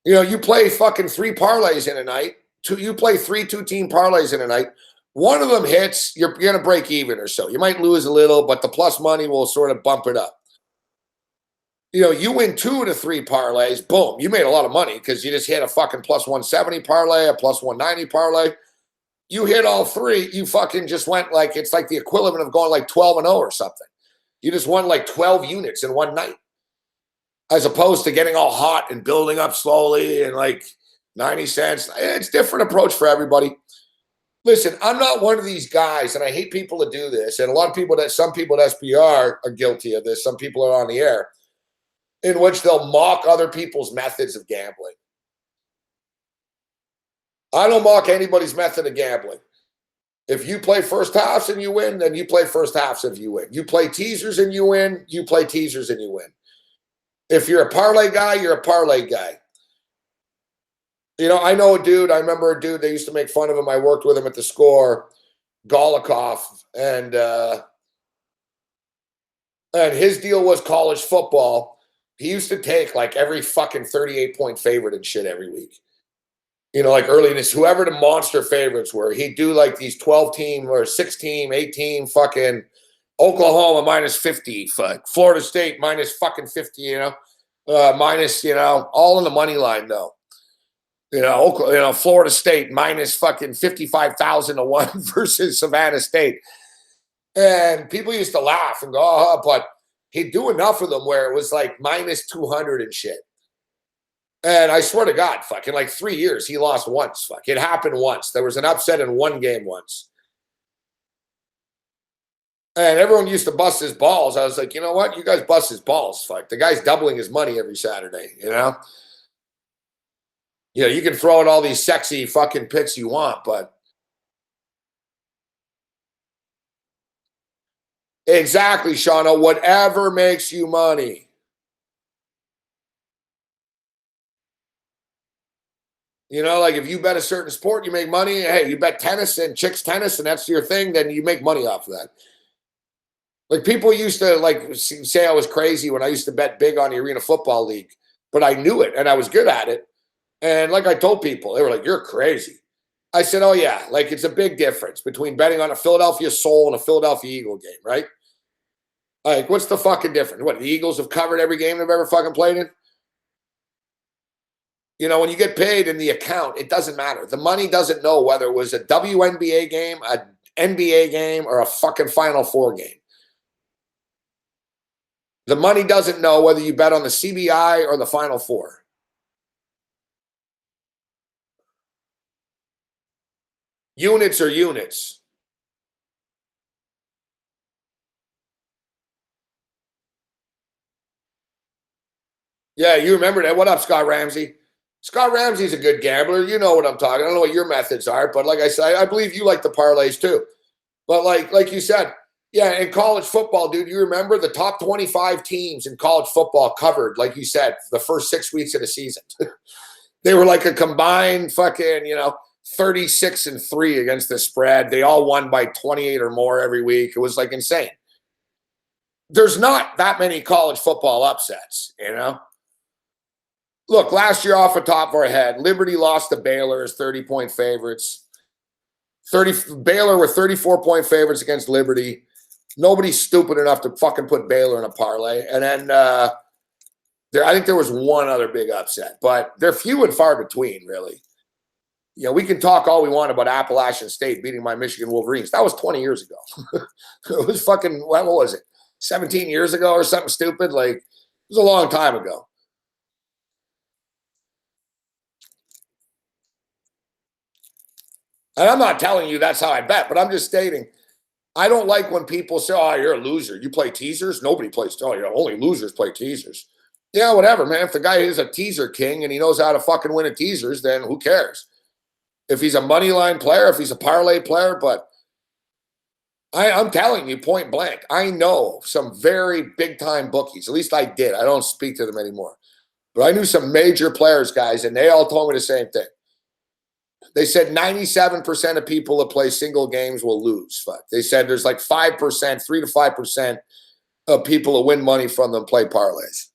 Speaker 1: You play fucking 3 parlays in a night. You play 3 2-team parlays in a night. One of them hits, you're going to break even or so. You might lose a little, but the plus money will sort of bump it up. You win 2 to 3 parlays, boom, you made a lot of money because you just hit a fucking plus 170 parlay, a plus 190 parlay. You hit all 3, you fucking just went like, it's like the equivalent of going like 12-0 or something. You just won like 12 units in one night, as opposed to getting all hot and building up slowly and like 90 cents. It's a different approach for everybody. Listen, I'm not one of these guys, and I hate people to do this, and some people at SBR are guilty of this. Some people are on the air, in which they'll mock other people's methods of gambling. I don't mock anybody's method of gambling. If you play first halves and you win, then you play first halves if you win. You play teasers and you win, you play teasers and you win. If you're a parlay guy, you're a parlay guy. I know a dude, I remember a dude, they used to make fun of him. I worked with him at the Score, Golikov, and his deal was college football. He used to take like every fucking 38-point favorite and shit every week. Like early in this, whoever the monster favorites were, he'd do like these 12-team or 6-team, 8-team fucking Oklahoma minus 50, Florida State minus fucking 50, minus, all in the money line though. Florida State minus fucking 55,000 to 1 versus Savannah State. And people used to laugh and go, but he'd do enough of them where it was like minus 200 and shit. And I swear to God, fucking like 3 years, he lost once. It happened once. There was an upset in one game once. And everyone used to bust his balls. I was like, you know what? You guys bust his balls. The guy's doubling his money every Saturday, you can throw in all these sexy fucking picks you want, but exactly, Shauna, whatever makes you money. Like if you bet a certain sport, you make money. Hey, you bet tennis and chicks tennis and that's your thing, then you make money off of that. Like people used to say I was crazy when I used to bet big on the Arena Football League, but I knew it and I was good at it. And like I told people, they were like, you're crazy. I said, oh yeah, it's a big difference between betting on a Philadelphia Soul and a Philadelphia Eagle game, right? What's the fucking difference? What, the Eagles have covered every game they've ever fucking played in? When you get paid in the account, it doesn't matter. The money doesn't know whether it was a WNBA game, a NBA game, or a fucking Final Four game. The money doesn't know whether you bet on the CBI or the Final Four. Units are units. Yeah, you remember that. What up, Scott Ramsey? Scott Ramsey's a good gambler. You know what I'm talking. I don't know what your methods are, but like I said, I believe you like the parlays too. But like you said, yeah, in college football, dude, you remember the top 25 teams in college football covered, like you said, the first 6 weeks of the season. They were like a combined fucking, 36-3 against the spread. They all won by 28 or more every week. It was insane. There's not that many college football upsets, Look, last year off the top of our head, Liberty lost to Baylor as 30-point favorites. Baylor were 34-point favorites against Liberty. Nobody's stupid enough to fucking put Baylor in a parlay. And then I think there was one other big upset, but they're few and far between, really. We can talk all we want about Appalachian State beating my Michigan Wolverines. That was 20 years ago. It was fucking, what was it, 17 years ago or something stupid? was a long time ago. And I'm not telling you that's how I bet, but I'm just stating, I don't like when people say, oh, you're a loser. You play teasers? Nobody plays. Oh, only losers play teasers. Yeah, whatever, man. If the guy is a teaser king and he knows how to fucking win at teasers, then who cares? If he's a money line player, if he's a parlay player, but I'm telling you point blank, I know some very big-time bookies. At least I did. I don't speak to them anymore. But I knew some major players, guys, and they all told me the same thing. They said 97% of people that play single games will lose. Fuck. They said there's like 5%, 3 to 5% of people that win money from them play parlays.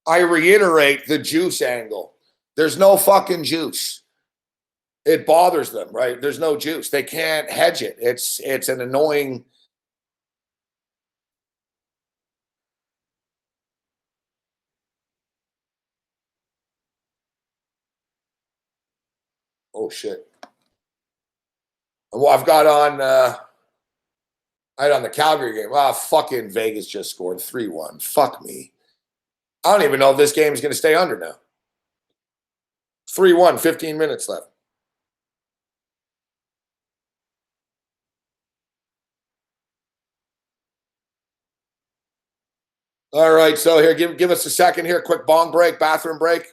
Speaker 1: I reiterate the juice angle. There's no fucking juice. It bothers them, right? There's no juice. They can't hedge it. It's an annoying. Oh shit. Well, I've got on I had on the Calgary game. Ah, fucking Vegas just scored 3-1. Fuck me. I don't even know if this game is going to stay under now. 3-1, 15 minutes left. All right, so here, give us a second here. Quick bong break, bathroom break.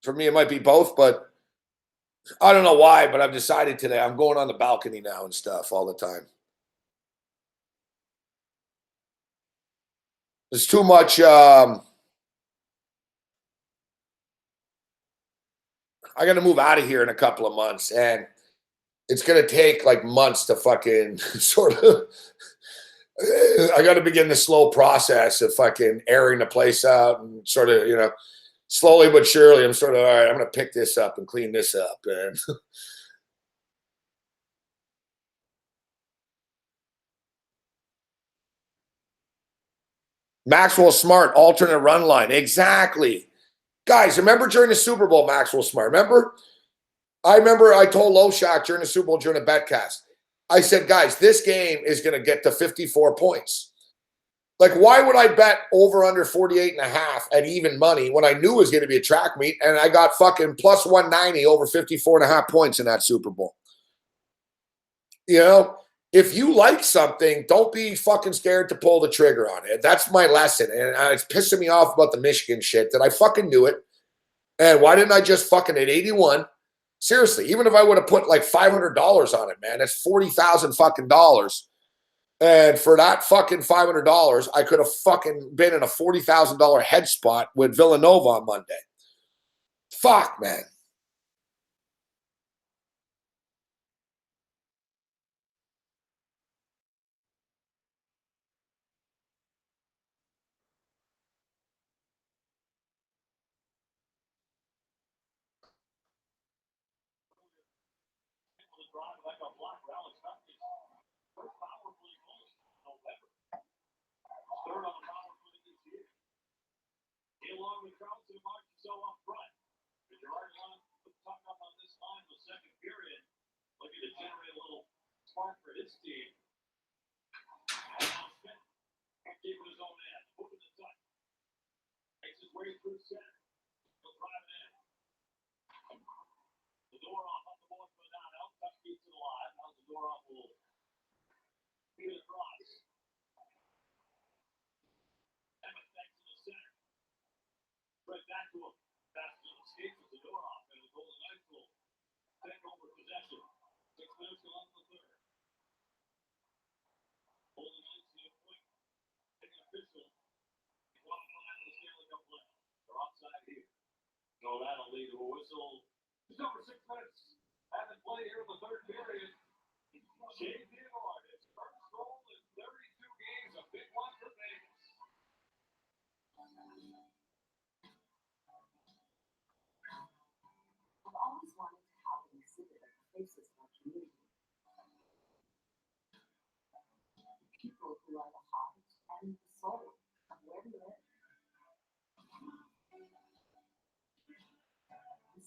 Speaker 1: For me, it might be both, but I don't know why, but I've decided today I'm going on the balcony now and stuff all the time. There's too much. I got to move out of here in a couple of months, and it's going to take like months to fucking sort of. I got to begin the slow process of fucking airing the place out and sort of, slowly but surely. I'm sort of, all right, I'm going to pick this up and clean this up. And Maxwell Smart, alternate run line. Exactly. Guys, remember during the Super Bowl, Maxwell Smart, remember? I remember I told Loshak during the Super Bowl during a betcast. I said, guys, this game is going to get to 54 points. Like, why would I bet over under 48 and a half at even money when I knew it was going to be a track meet and I got fucking plus 190 over 54 and a half points in that Super Bowl? If you like something, don't be fucking scared to pull the trigger on it. That's my lesson. And it's pissing me off about the Michigan shit that I fucking knew it. And why didn't I just fucking at 81? Seriously, even if I would have put like $500 on it, man, that's $40,000 fucking dollars. And for that fucking $500, I could have fucking been in a $40,000 head spot with Villanova on Monday. Fuck, man.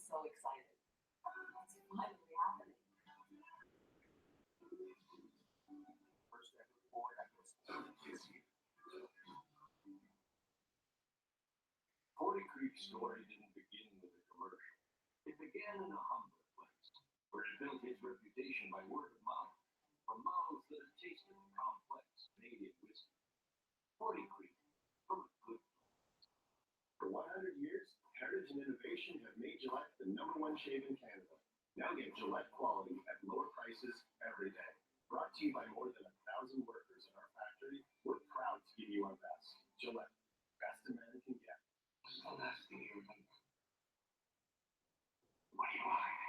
Speaker 6: so excited. It's finally happening.
Speaker 7: First ever 4 episodes this year. 40 Creek's story didn't begin with a commercial. It began in a humble place, where it built its reputation by word of mouth, from mouths that have tasted complex Canadian whiskey. 40 Creek, from a good place. For 100 years, heritage and innovation have made Gillette the #1 shave in Canada. Now get Gillette quality at lower prices every day. Brought to you by more than 1,000 workers in our factory, we're proud to give you our best. Gillette, best a man can get. The last thing you remember. What do you like?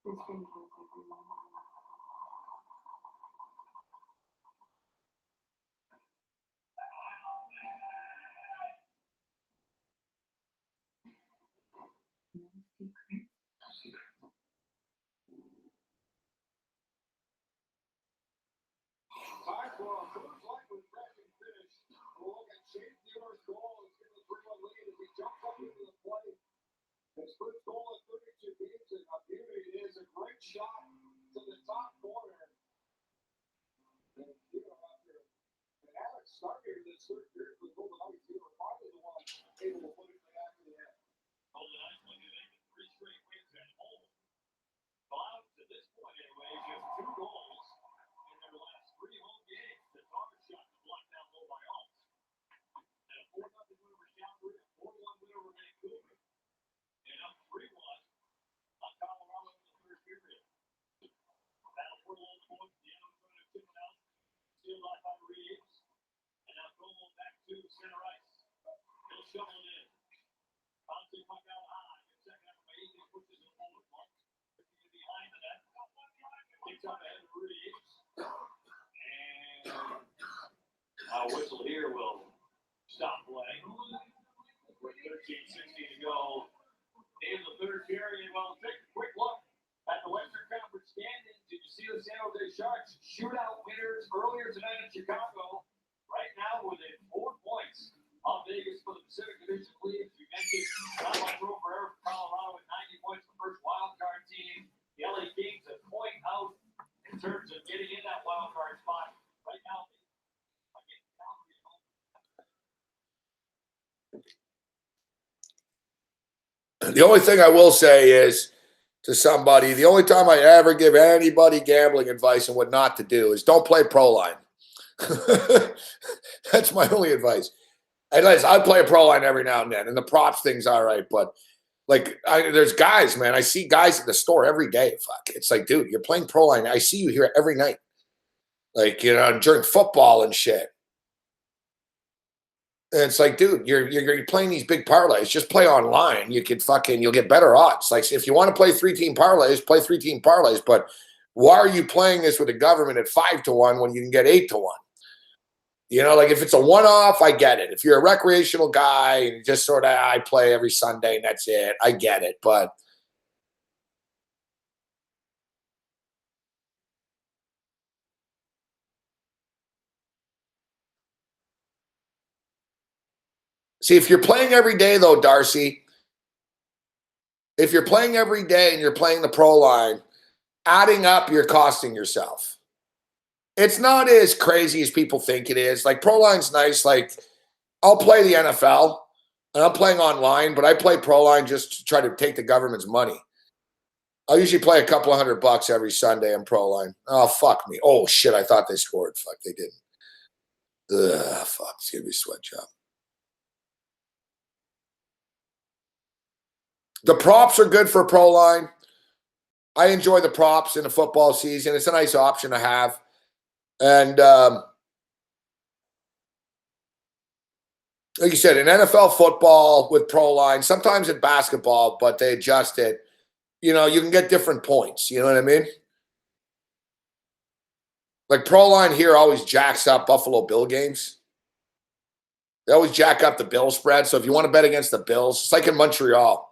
Speaker 6: It's been perfect.
Speaker 7: Time for a first light refreshing finish. We'll look at Shane Muir's goal. He's going to 3-1 lead as he jumps up into the play. His first goal in 32 games, and a beauty. It is a great shot to the top corner. And after an Alex started this third period with Golden Knights, he was finally the one able to put it in the back of the net. Golden Knights looking to make 3 straight wins at home. Bob, to this point anyway, just 2 goals in their last 3 home games. The target shot was blocked down low by Alts. And a 4-0 win over Calgary, a 4-1 win over Vancouver. And up 3-1 on Colorado in the third period. Battle for the lone point, the end of the Tim out, sealed off by Reeves. And now Como back to center ice. He'll shovel it in. Bouncing puck out high. Good second effort by Easy, pushes it forward. Mark behind the net. Kicks up ahead of Reeves. And a whistle here will stop play. With 13:60 to go in the third period. Well, take a quick look at the Western Conference standings. Did you see the San Jose Sharks shootout winners earlier tonight in Chicago? Right now, within 4 points of Vegas for the Pacific Division League. As we mentioned, not much room for error for Colorado at 90 points, the first wild card team. The LA Kings a point out in terms of getting in that wild card spot. Right now,
Speaker 1: The only thing I will say is to somebody, the only time I ever give anybody gambling advice and what not to do is don't play pro line. That's my only advice. And listen, I play a pro line every now and then, and the props thing's all right, but like there's guys, man. I see guys at the store every day. Fuck, it's like, dude, you're playing pro line. I see you here every night, like during football and shit. And it's like, dude, you're playing these big parlays. Just play online. You'll get better odds. Like if you want to play 3-team parlays, play 3-team parlays. But why are you playing this with the government at 5-1 when you can get 8-1? Like if it's a one-off, I get it. If you're a recreational guy and just sort of I play every Sunday and that's it, I get it. But see, if you're playing every day, though, Darcy, if you're playing every day and you're playing the pro line, adding up, you're costing yourself. It's not as crazy as people think it is. Like pro line's nice. Like I'll play the NFL and I'm playing online, but I play pro line just to try to take the government's money. I'll usually play a couple of $100 every Sunday in pro line. Oh, fuck me. Oh, shit. I thought they scored. Fuck, they didn't. Ugh, fuck. It's going to be a sweat job. The props are good for pro line. I enjoy the props in the football season. It's a nice option to have. And like you said, in NFL football with pro line, sometimes in basketball, but they adjust it. You can get different points. You know what I mean? Like pro line here always jacks up Buffalo Bill games. They always jack up the Bill spread. So if you want to bet against the Bills, it's like in Montreal.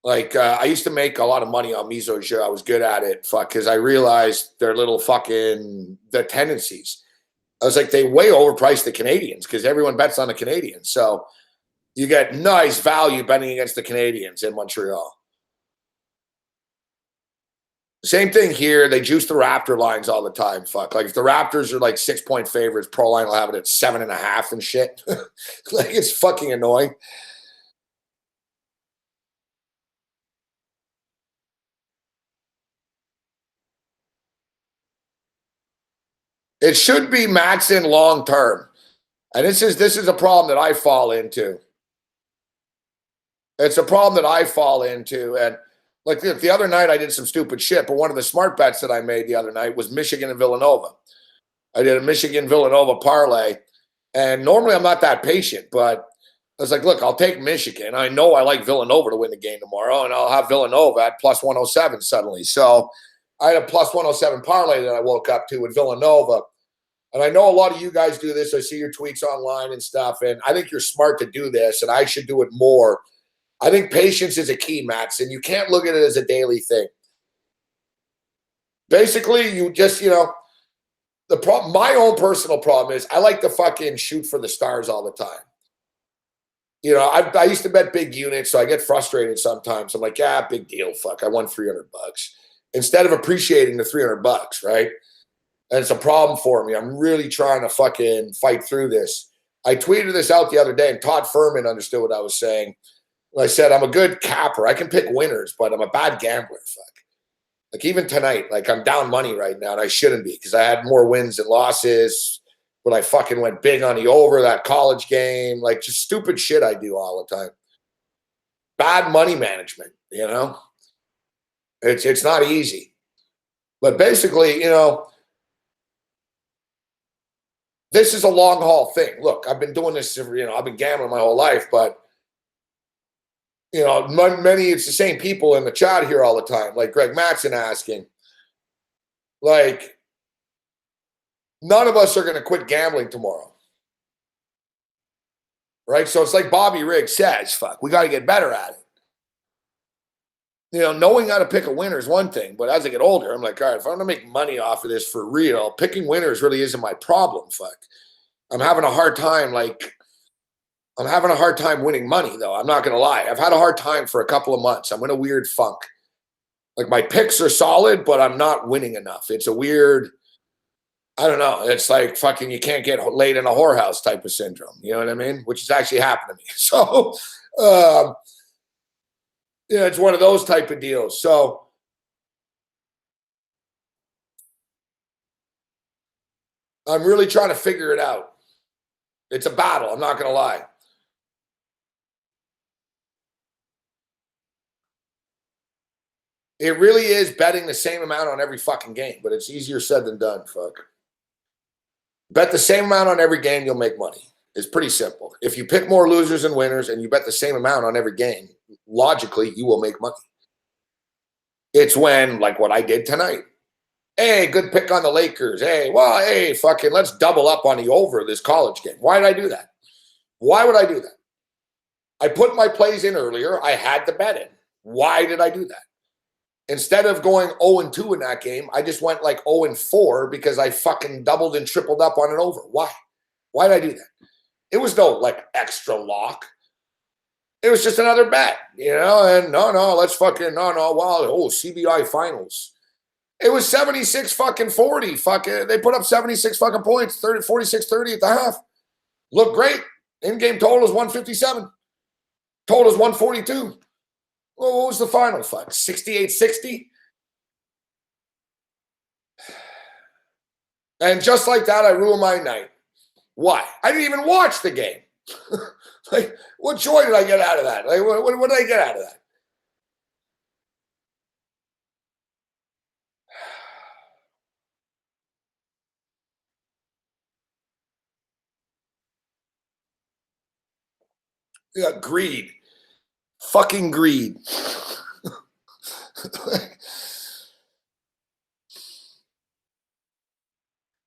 Speaker 1: Like, I used to make a lot of money on Miso Jeu. I was good at it, because I realized their little the tendencies. I was like, they way overpriced the Canadians because everyone bets on the Canadians. So you get nice value betting against the Canadians in Montreal. Same thing here. They juice the Raptor lines all the time. Fuck. Like if the Raptors are like 6-point favorites, Pro Line will have it at 7.5 and shit. Like it's fucking annoying. It should be Matson long term. And this is a problem that I fall into. It's a problem that I fall into. And like the other night, I did some stupid shit, but one of the smart bets that I made the other night was Michigan and Villanova. I did a Michigan-Villanova parlay, and normally I'm not that patient, but I was like, look, I'll take Michigan. I know I like Villanova to win the game tomorrow, and I'll have Villanova at plus 107 suddenly. So I had a plus 107 parlay that I woke up to with Villanova. And I know a lot of you guys do this. I see your tweets online and stuff, and I think you're smart to do this, and I should do it more. I think patience is a key, Max, and you can't look at it as a daily thing. Basically, you just, the problem, my own personal problem is I like to fucking shoot for the stars all the time. I used to bet big units, so I get frustrated sometimes. I'm like, big deal, fuck, I won $300 instead of appreciating the $300, right? And it's a problem for me. I'm really trying to fucking fight through this. I tweeted this out the other day, and Todd Furman understood what I was saying. I said, I'm a good capper. I can pick winners, but I'm a bad gambler. Fuck. Like even tonight, like I'm down money right now, and I shouldn't be because I had more wins than losses. But I fucking went big on the over that college game. Like just stupid shit I do all the time. Bad money management, It's not easy. But basically, this is a long haul thing. Look, I've been doing this, I've been gambling my whole life, but many, it's the same people in the chat here all the time, like Greg Matson asking, like, none of us are going to quit gambling tomorrow. Right? So it's like Bobby Riggs says, fuck, we got to get better at it. Knowing how to pick a winner is one thing, but as I get older, I'm like, all right, if I'm going to make money off of this for real, picking winners really isn't my problem, fuck. I'm having a hard time, winning money, though. I'm not going to lie. I've had a hard time for a couple of months. I'm in a weird funk. Like, my picks are solid, but I'm not winning enough. It's a weird, I don't know. It's like fucking you can't get laid in a whorehouse type of syndrome. You know what I mean? Which has actually happened to me. So, it's one of those type of deals. So, I'm really trying to figure it out. It's a battle. I'm not going to lie. It really is betting the same amount on every fucking game, but it's easier said than done, fuck. Bet the same amount on every game, you'll make money. It's pretty simple. If you pick more losers than winners and you bet the same amount on every game, logically, you will make money. It's when, like what I did tonight. Hey, good pick on the Lakers. Hey, fucking let's double up on the over this college game. Why did I do that? Why would I do that? I put my plays in earlier. I had to bet in. Why did I do that? Instead of going 0-2 in that game, I just went like 0-4 because I fucking doubled and tripled up on an over. Why? Why did I do that? It was no like extra lock. It was just another bet, and let's fucking, CBI finals. It was 76 fucking 40. Fucking, they put up 76 fucking points, 46-30 at the half. Looked great. In-game total is 157. Total is 142. Well, what was the final? Fuck, 68-60? And just like that, I ruined my night. Why? I didn't even watch the game. Like, what joy did I get out of that? Like, what did I get out of that? Yeah, greed. Fucking greed.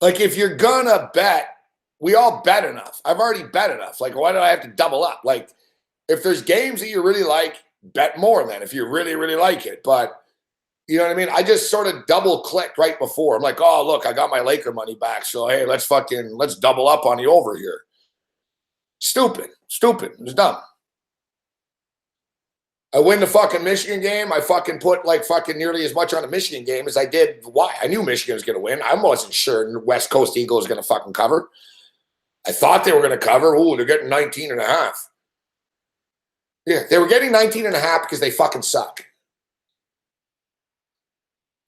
Speaker 1: Like, if you're gonna bet, we all bet enough. I've already bet enough. Like, why do I have to double up? Like, if there's games that you really like, bet more then if you really, really like it. But You know what I mean? I just sort of double clicked right before. I'm like, oh, look, I got my Laker money back. So, hey, let's double up on the over here. Stupid. It was dumb. I win the fucking Michigan game. I fucking put like fucking nearly as much on the Michigan game as I did. Why? I knew Michigan was going to win. I wasn't sure the West Coast Eagles was going to fucking cover. I thought they were going to cover. Ooh, they're getting 19 and a half. Yeah, they were getting 19 and a half because they fucking suck.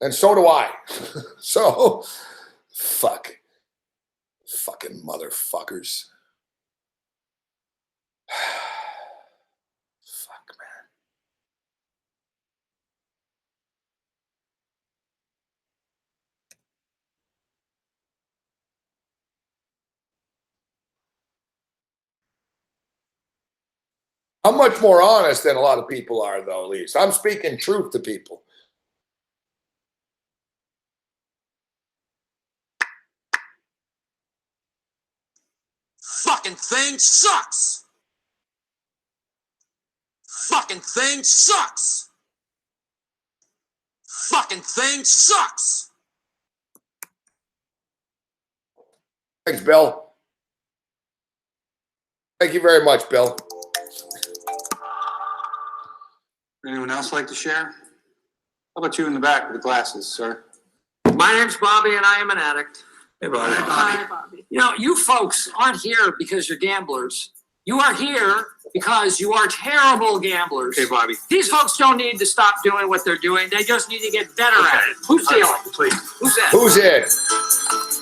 Speaker 1: And so do I. So, fuck. Fucking motherfuckers. Fuck, man. I'm much more honest than a lot of people are, though, at least. I'm speaking truth to people.
Speaker 3: Fucking thing sucks. Fucking thing sucks. Fucking thing sucks.
Speaker 1: Thanks, Bill. Thank you very much, Bill.
Speaker 5: Anyone else like to share? How about you in the back with the glasses, sir?
Speaker 4: My name's Bobby, and I am an addict.
Speaker 5: Hey, Bobby.
Speaker 4: Hi, Bobby. You know, you folks aren't here because you're gamblers. You are here because you are terrible gamblers.
Speaker 5: Hey, Bobby.
Speaker 4: These folks don't need to stop doing what they're doing. They just need to get better at it. Who's dealing?
Speaker 5: Please.
Speaker 4: Who's that?
Speaker 1: Who's in?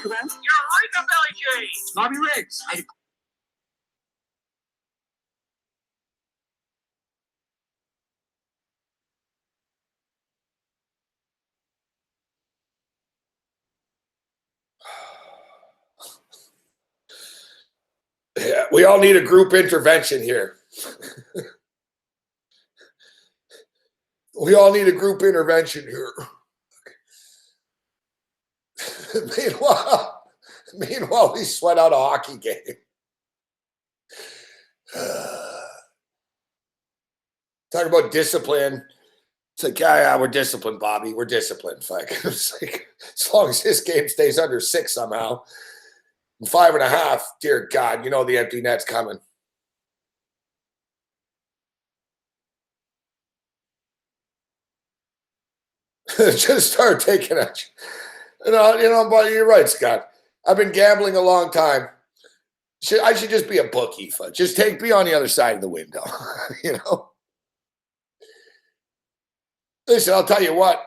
Speaker 4: You're Rickabilly James. Bobby Riggs.
Speaker 1: Yeah, we all need a group intervention here. We all need a group intervention here. Meanwhile, we sweat out a hockey game. Talk about discipline. It's like, yeah, we're disciplined, Bobby. We're disciplined. It's like, as long as this game stays under 6 somehow. 5.5, dear God, you know the empty net's coming. Just start taking action. You know, but you're right, Scott. I've been gambling a long time. I should just be a bookie. Just be on the other side of the window. You know. Listen, I'll tell you what.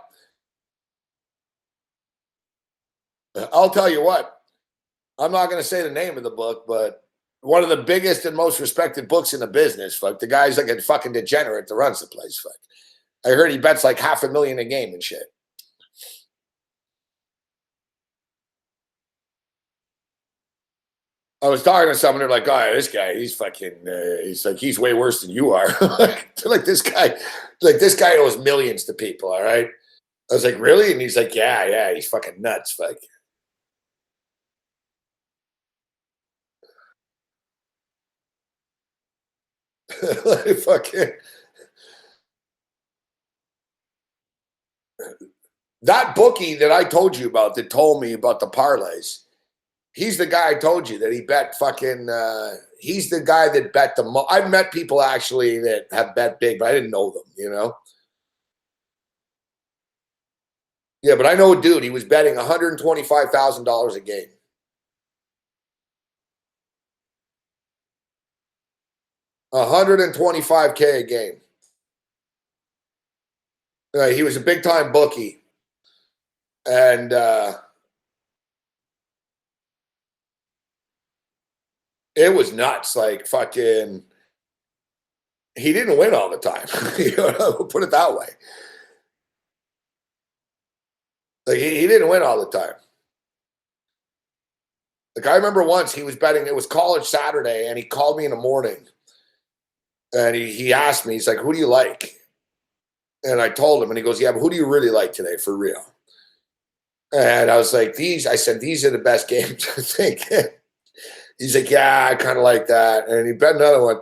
Speaker 1: I'm not going to say the name of the book, but one of the biggest and most respected books in the business. The guy's like a fucking degenerate that runs the place. I heard he bets like $500,000 a game and shit. I was talking to someone, they're like, oh, this guy, he's fucking, he's way worse than you are. This guy owes millions to people, all right? I was like, really? And he's like, yeah, he's fucking nuts, That bookie that I told you about that told me about the parlays, he's the guy I told you that he bet fucking, he's the guy that bet the most. I've met people actually that have bet big, but I didn't know them, you know? Yeah, but I know a dude, he was betting $125,000 a game. $125K a game. He was a big time bookie. And it was nuts. Like fucking, he didn't win all the time. You know, put it that way. Like he didn't win all the time. Like I remember once he was betting, it was college Saturday, and he called me in the morning. And he asked me, he's like, who do you like? And I told him, and he goes, yeah, but who do you really like today for real? And I was like, these are the best games, I think. He's like, yeah, I kind of like that. And he bet another one.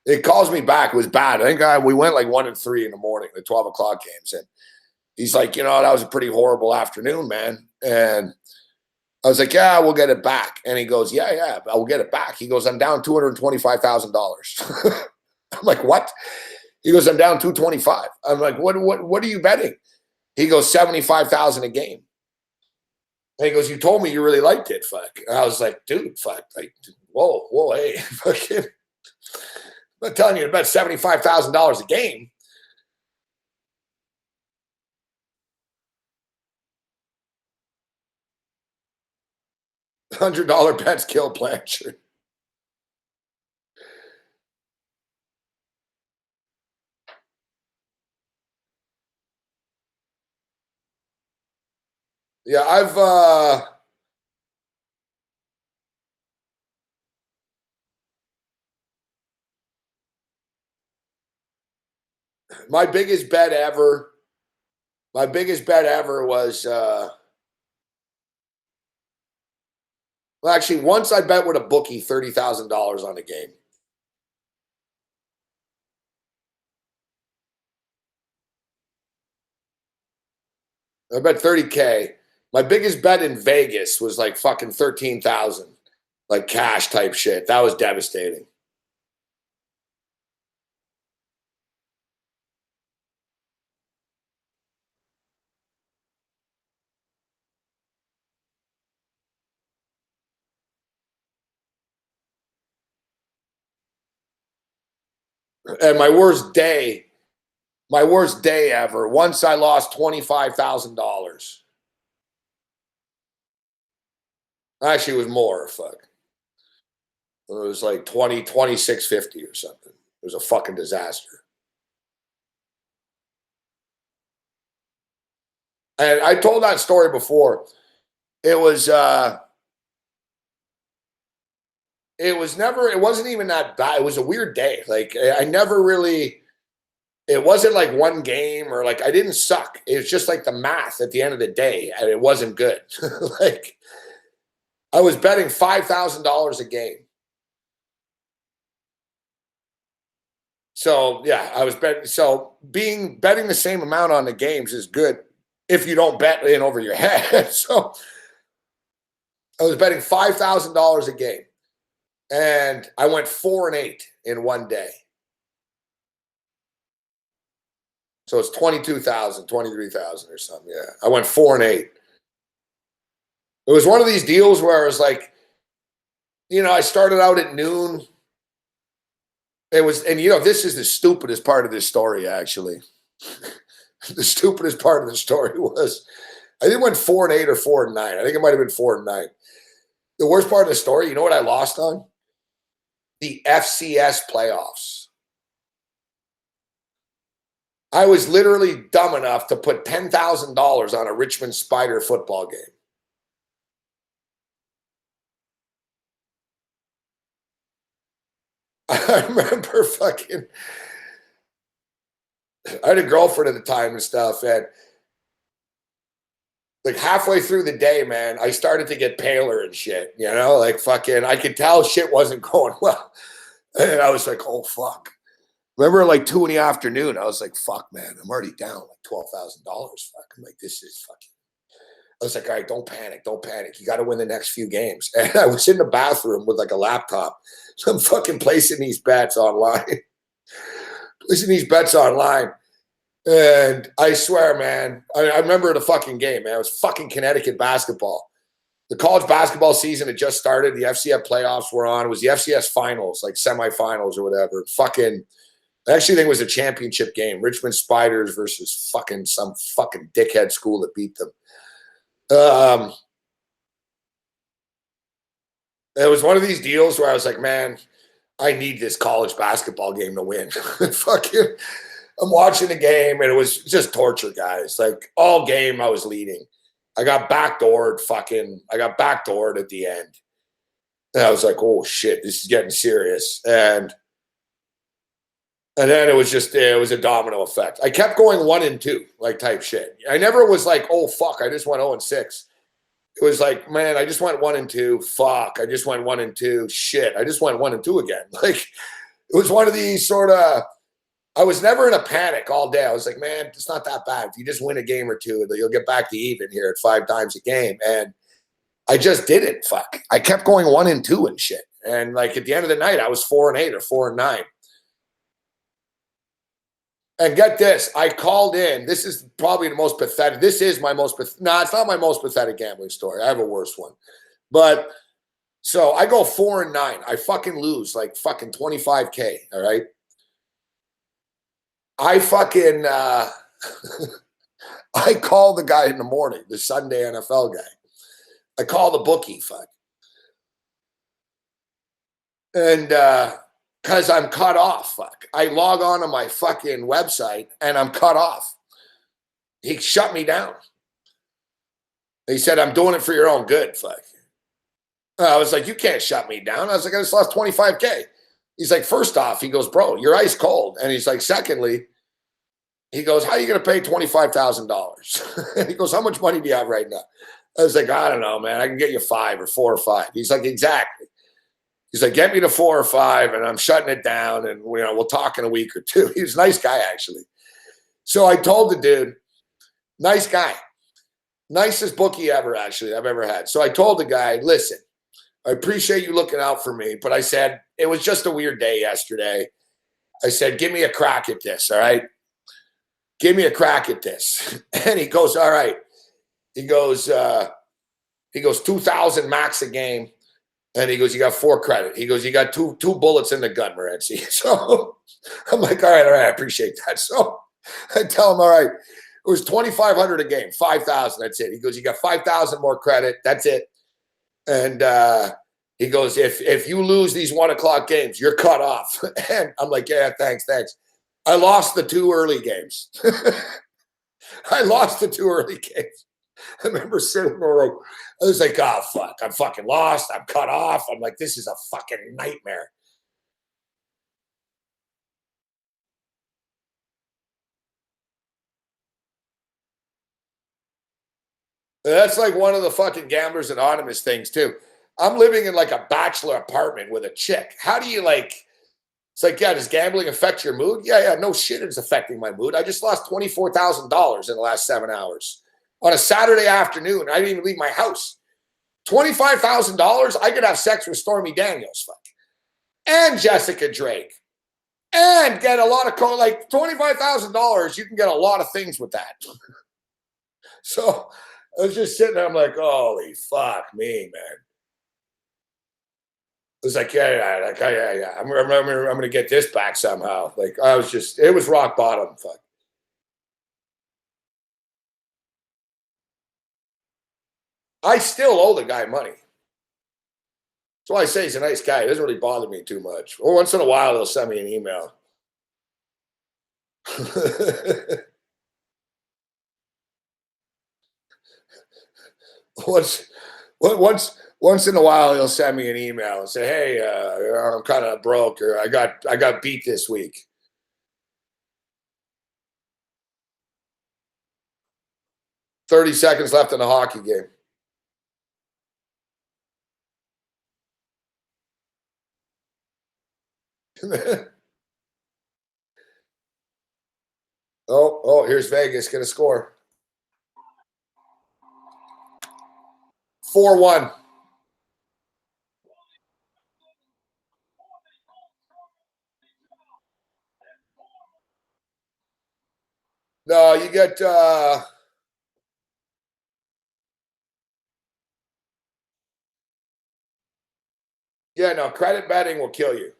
Speaker 1: He calls me back. It was bad. I think we went like 1-3 in the morning, the 12 o'clock games. And he's like, you know, that was a pretty horrible afternoon, man. And I was like, yeah, we'll get it back. And he goes, yeah, I'll get it back. He goes, I'm down $225,000. I'm like, what? He goes, I'm down 225. I'm like, what are you betting? He goes, 75,000 a game. And he goes, you told me you really liked it, fuck. And I was like, dude, fuck, like, whoa, hey, fucking, I'm not telling you to bet $75,000 a game. $100 bets kill Blanchard. Yeah, I've my biggest bet ever was well, actually, once I bet with a bookie $30,000 on a game. I bet 30K. My biggest bet in Vegas was like fucking 13,000, like cash type shit. That was devastating. And my worst day ever, once I lost $25,000. Actually, it was more, fuck. It was like 2650 or something. It was a fucking disaster. And I told that story before. It wasn't even that bad. It was a weird day. Like I never really, it wasn't like one game or like I didn't suck. It was just like the math at the end of the day, and it wasn't good. Like I was betting $5,000 a game. So yeah, I was betting. So betting the same amount on the games is good if you don't bet in over your head. So I was betting $5,000 a game, and I went 4-8 in one day. So it's 22,000, 23,000 or something. Yeah, I went 4-8. It was one of these deals where it was like, you know, I started out at noon. It was, and you know, this is the stupidest part of this story, actually. The stupidest part of the story was, I think it went 4-8 or 4-9. I think it might have been 4-9. The worst part of the story, you know what I lost on? The FCS playoffs. I was literally dumb enough to put $10,000 on a Richmond Spider football game. I remember fucking, I had a girlfriend at the time and stuff, and like halfway through the day, man, I started to get paler and shit, you know, like fucking, I could tell shit wasn't going well. And I was like, oh, fuck. Remember like 2 in the afternoon, I was like, fuck, man, I'm already down like $12,000. Fuck, I'm like, this is fucking, I was like, all right, don't panic. You got to win the next few games. And I was in the bathroom with like a laptop. So I'm fucking placing these bets online. And I swear, man, I remember the fucking game, man. It was fucking Connecticut basketball. The college basketball season had just started. The FCS playoffs were on. It was the FCS finals, like semifinals or whatever. Fucking, I actually think it was a championship game. Richmond Spiders versus fucking some fucking dickhead school that beat them. It was one of these deals where I was like, man, I need this college basketball game to win. Fucking, I'm watching the game, and it was just torture, guys. Like all game I was leading. I got backdoored at the end. And I was like, oh shit, this is getting serious. And then it was a domino effect. I kept going 1-2, like type shit. I never was like, oh fuck, I just went 0-6. It was like, man, I just went 1-2. Fuck, I just went 1-2. Shit, I just went 1-2 again. Like it was one of these sort of, I was never in a panic all day. I was like, man, it's not that bad. If you just win a game or two, you'll get back to even here at 5 times a game. And I just didn't. Fuck. I kept going 1-2 and shit. And like at the end of the night, I was 4-8 or 4-9. And get this, I called in. This is probably the most pathetic. This is my most pathetic. No, it's not my most pathetic gambling story. I have a worse one. But so I go 4-9. I fucking lose like fucking 25K. All right. I fucking, I call the guy in the morning, the Sunday NFL guy. I call the bookie, fuck. And, because I'm cut off, fuck. I log on to my fucking website and I'm cut off. He shut me down. He said, I'm doing it for your own good, fuck. I was like, you can't shut me down. I was like, I just lost 25K. He's like, first off, he goes, bro, you're ice cold. And he's like, secondly, he goes, how are you going to pay $25,000? And he goes, how much money do you have right now? I was like, I don't know, man. I can get you 5 or 4 or 5. He's like, exactly. He's like, get me to 4 or 5 and I'm shutting it down and we'll talk in a week or two. He was a nice guy, actually. So I told the dude, nice guy, nicest bookie ever, actually, I've ever had. So I told the guy, listen, I appreciate you looking out for me, but I said, it was just a weird day yesterday. I said, give me a crack at this, all right? Give me a crack at this. And he goes, all right. He goes 2,000 max a game. And he goes, you got 4 credit. He goes, you got two bullets in the gun, Morency. So I'm like, all right, I appreciate that. So I tell him, all right, it was 2,500 a game, 5,000, that's it. He goes, you got 5,000 more credit, that's it. And he goes, if you lose these 1 o'clock games, you're cut off. And I'm like, yeah, thanks. I lost the 2 early games. I lost the 2 early games. I remember sitting there, I was like, oh, fuck, I'm fucking lost. I'm cut off. I'm like, this is a fucking nightmare. And that's like one of the fucking Gamblers Anonymous things, too. I'm living in like a bachelor apartment with a chick. How do you it's like, yeah, does gambling affect your mood? Yeah, no shit, it's affecting my mood. I just lost $24,000 in the last 7 hours. On a Saturday afternoon, I didn't even leave my house. $25,000, I could have sex with Stormy Daniels, fuck, and Jessica Drake, and get a lot of like $25,000. You can get a lot of things with that. So I was just sitting there. I'm like, holy fuck me, man. It was like, yeah. I'm going to get this back somehow. Like it was rock bottom, fuck. I still owe the guy money. That's why I say he's a nice guy. It doesn't really bother me too much. Or once in a while, he'll send me an email. Once in a while, he'll send me an email and say, hey, I'm kind of broke, or I got beat this week. "30 seconds left in the hockey game." Here's Vegas going to score. 4-1. No, you get credit betting will kill you.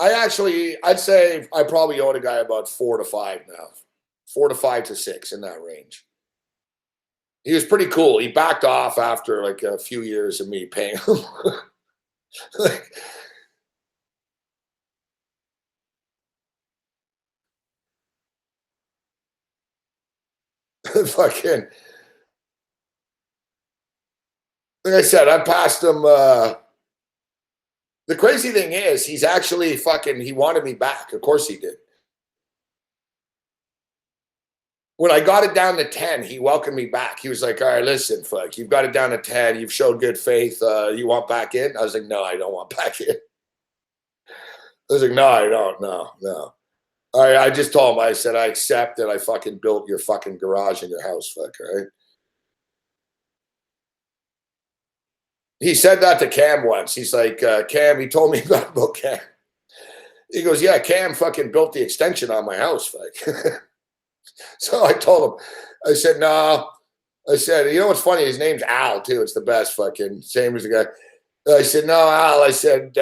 Speaker 1: I'd say I probably owe a guy about 4 to 5 now. 4 to 5 to 6 in that range. He was pretty cool. He backed off after like a few years of me paying him. Fucking, like I said, I passed him. The crazy thing is, he's actually he wanted me back. Of course he did. when I got it down to 10, he welcomed me back. He was like, all right, listen, fuck, you've got it down to 10. You've showed good faith. You want back in? I was like, no, I don't want back in. I was like, no, I don't. No. I just told him, I said, I accept that I fucking built your fucking garage in your house, fuck, right? He said that to Cam once. He's like, Cam, he told me about Cam. He goes, yeah, Cam fucking built the extension on my house, fuck. So I told him, I said, no. I said, you know what's funny? His name's Al, too. It's the best fucking, same as the guy. I said, no, Al. I said,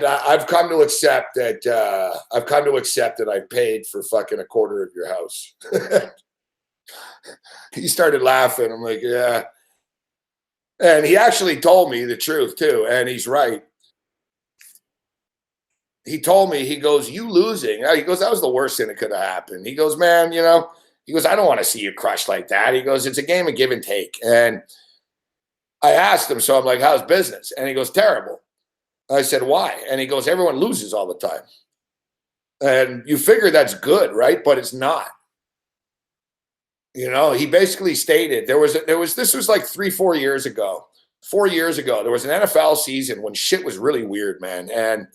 Speaker 1: I've come to accept that I paid for fucking a quarter of your house. He started laughing. I'm like, yeah. And he actually told me the truth too. And he's right. He told me, he goes, you losing. He goes, that was the worst thing that could have happened. He goes, man, you know, he goes, I don't want to see you crushed like that. He goes, it's a game of give and take. And I asked him, so I'm like, how's business? And he goes, terrible. I said, why? And he goes, everyone loses all the time. And you figure that's good, right? But it's not. You know, he basically stated this was like 3-4 years ago. 4 years ago, there was an NFL season when shit was really weird, man. And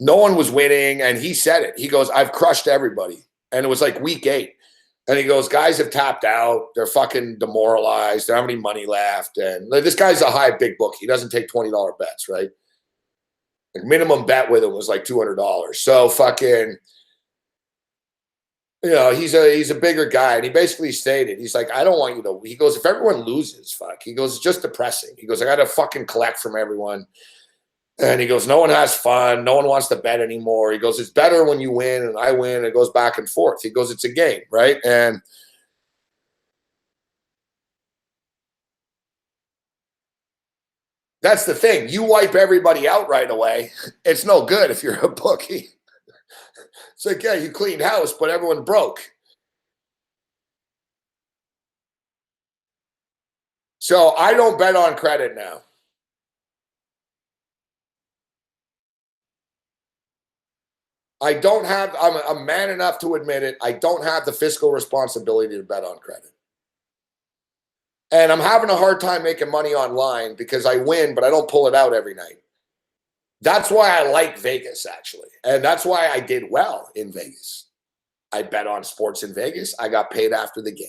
Speaker 1: no one was winning. And he said it. He goes, I've crushed everybody. And it was like week 8. And he goes, guys have tapped out. They're fucking demoralized. They don't have any money left. And this guy's a high big book. He doesn't take $20 bets, right? Like minimum bet with him was like $200. So fucking, you know, he's a bigger guy. And he basically stated, he's like, I don't want you to, he goes, if everyone loses, fuck. He goes, it's just depressing. He goes, I got to fucking collect from everyone. And he goes, no one has fun. No one wants to bet anymore. He goes, it's better when you win and I win. It goes back and forth. He goes, it's a game, right? And that's the thing. You wipe everybody out right away. It's no good if you're a bookie. It's like, yeah, you cleaned house, but everyone broke. So I don't bet on credit now. I'm a man enough to admit it. I don't have the fiscal responsibility to bet on credit. And I'm having a hard time making money online because I win, but I don't pull it out every night. That's why I like Vegas, actually. And that's why I did well in Vegas. I bet on sports in Vegas. I got paid after the game.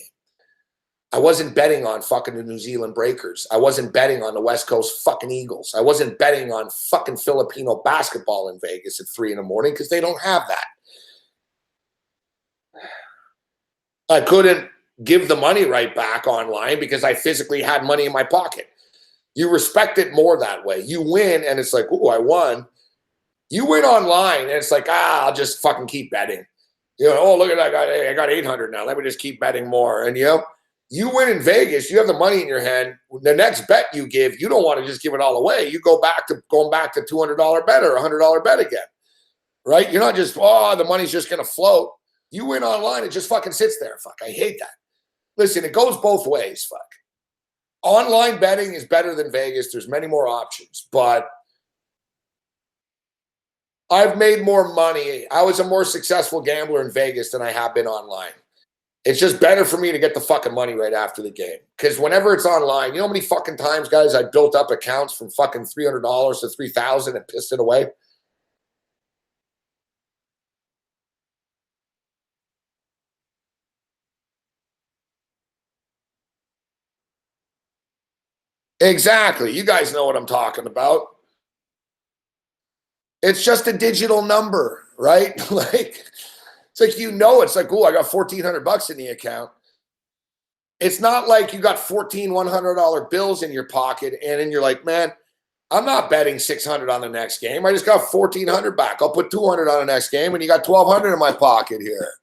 Speaker 1: I wasn't betting on fucking the New Zealand Breakers. I wasn't betting on the West Coast fucking Eagles. I wasn't betting on fucking Filipino basketball in Vegas at 3 a.m. because they don't have that. I couldn't give the money right back online because I physically had money in my pocket. You respect it more that way. You win and it's like, ooh, I won. You win online and it's like, I'll just fucking keep betting. You know, oh, look at that guy. I got 800 now. Let me just keep betting more. And, you know, you win in Vegas. You have the money in your hand. The next bet you give, you don't want to just give it all away. You go back to going back to $200 bet or $100 bet again, right? You're not just, oh, the money's just going to float. You win online. It just fucking sits there. Fuck, I hate that. Listen, it goes both ways. Fuck. Online betting is better than Vegas. There's many more options, but I've made more money. I was a more successful gambler in Vegas than I have been online. It's just better for me to get the fucking money right after the game. Because whenever it's online, you know how many fucking times, guys, I built up accounts from fucking $300 to $3,000 and pissed it away? Exactly. You guys know what I'm talking about. It's just a digital number, right? Like, it's like, you know, it's like, oh, I got $1,400 in the account. It's not like you got 14 $100 bills in your pocket and then you're like, man, I'm not betting 600 on the next game. I just got 1,400 back. I'll put 200 on the next game and you got 1,200 in my pocket here.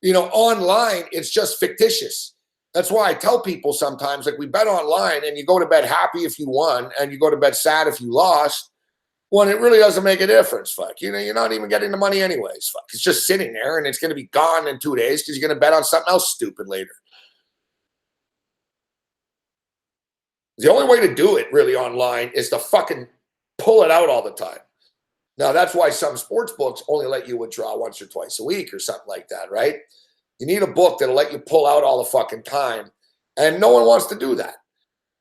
Speaker 1: You know, online, it's just fictitious. That's why I tell people sometimes, like, we bet online and you go to bed happy if you won and you go to bed sad if you lost. Well, it really doesn't make a difference, fuck. You know, you're not even getting the money anyways, fuck. It's just sitting there and it's going to be gone in 2 days because you're going to bet on something else stupid later. The only way to do it really online is to fucking pull it out all the time. Now, that's why some sports books only let you withdraw once or twice a week or something like that, right? You need a book that'll let you pull out all the fucking time, and no one wants to do that.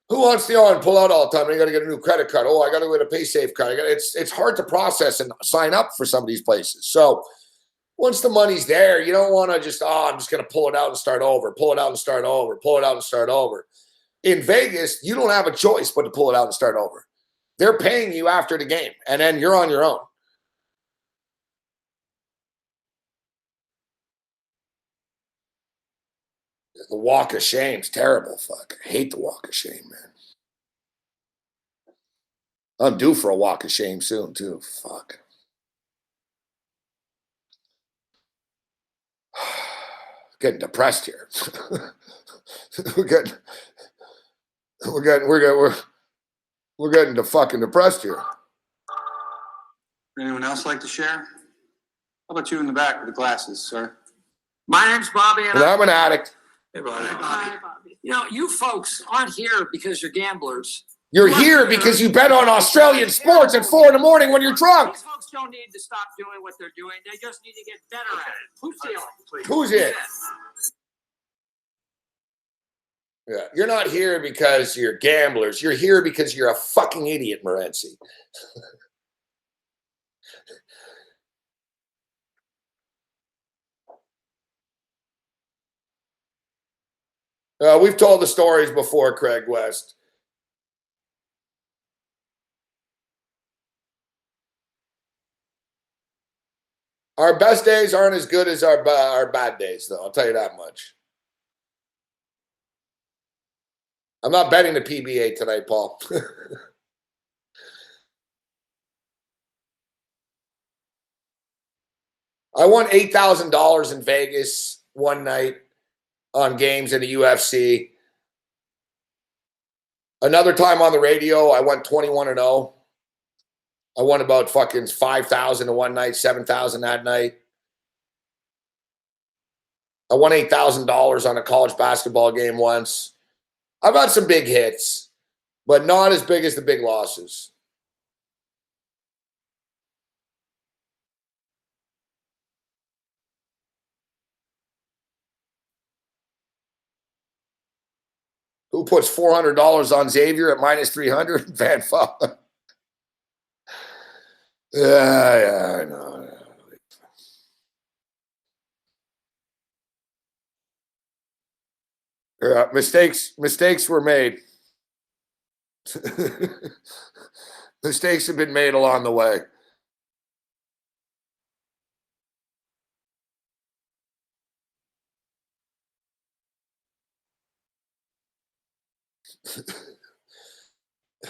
Speaker 1: Who wants to pull out all the time? You got to get a new credit card. Oh, I got to get a PaySafe card. It's hard to process and sign up for some of these places. So once the money's there, you don't want to just, I'm just going to pull it out and start over, pull it out and start over, pull it out and start over. In Vegas, you don't have a choice but to pull it out and start over. They're paying you after the game, and then you're on your own. The walk of shame's terrible. Fuck. I hate the walk of shame, man. I'm due for a walk of shame soon, too. Fuck. Getting depressed here. we're getting fucking depressed here.
Speaker 5: Anyone else like to share? How about you in the back with the glasses, sir?
Speaker 4: My name's Bobby, and
Speaker 1: And I'm an addict.
Speaker 3: Hey, Bobby.
Speaker 4: Hi, Bobby. You know, you folks aren't here because you're gamblers.
Speaker 1: You're here because you bet on Australian sports at 4 a.m. when you're drunk.
Speaker 4: These folks don't need to stop doing what they're doing. They just need to get better at it. Who's stealing?
Speaker 1: Who's it? Yeah, you're not here because you're gamblers. You're here because you're a fucking idiot, Morency. We've told the stories before, Craig West. Our best days aren't as good as our bad days, though. I'll tell you that much. I'm not betting the PBA tonight, Paul. I won $8,000 in Vegas one night on games in the UFC. Another time on the radio, I went 21-0. I won about fucking 5,000 in one night, 7,000 that night. I won $8,000 on a college basketball game once. I've had some big hits, but not as big as the big losses. Who puts $400 on Xavier at minus 300? Van Fowler. Yeah, I know. Yeah, mistakes were made. Mistakes have been made along the way.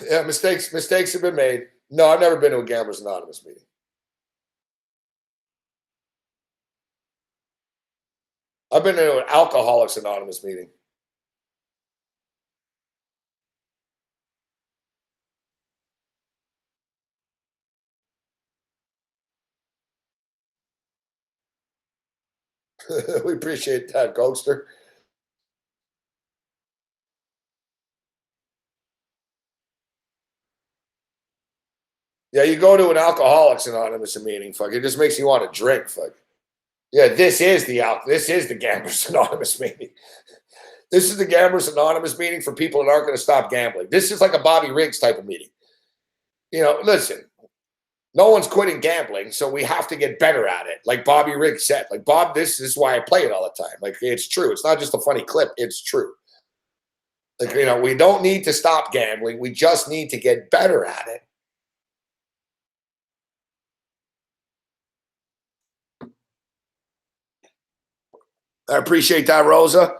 Speaker 1: Yeah, mistakes have been made. No, I've never been to a Gamblers Anonymous meeting. I've been to an Alcoholics Anonymous meeting. We appreciate that, Ghoster. Yeah, you go to an Alcoholics Anonymous meeting, fuck. It just makes you want to drink, fuck. Yeah, this is the Gamblers Anonymous meeting. This is the Gamblers Anonymous meeting for people that aren't going to stop gambling. This is like a Bobby Riggs type of meeting. You know, listen, no one's quitting gambling, so we have to get better at it. Like Bobby Riggs said, like, Bob, this is why I play it all the time. Like, it's true. It's not just a funny clip. It's true. Like, you know, we don't need to stop gambling. We just need to get better at it. I appreciate that, Rosa.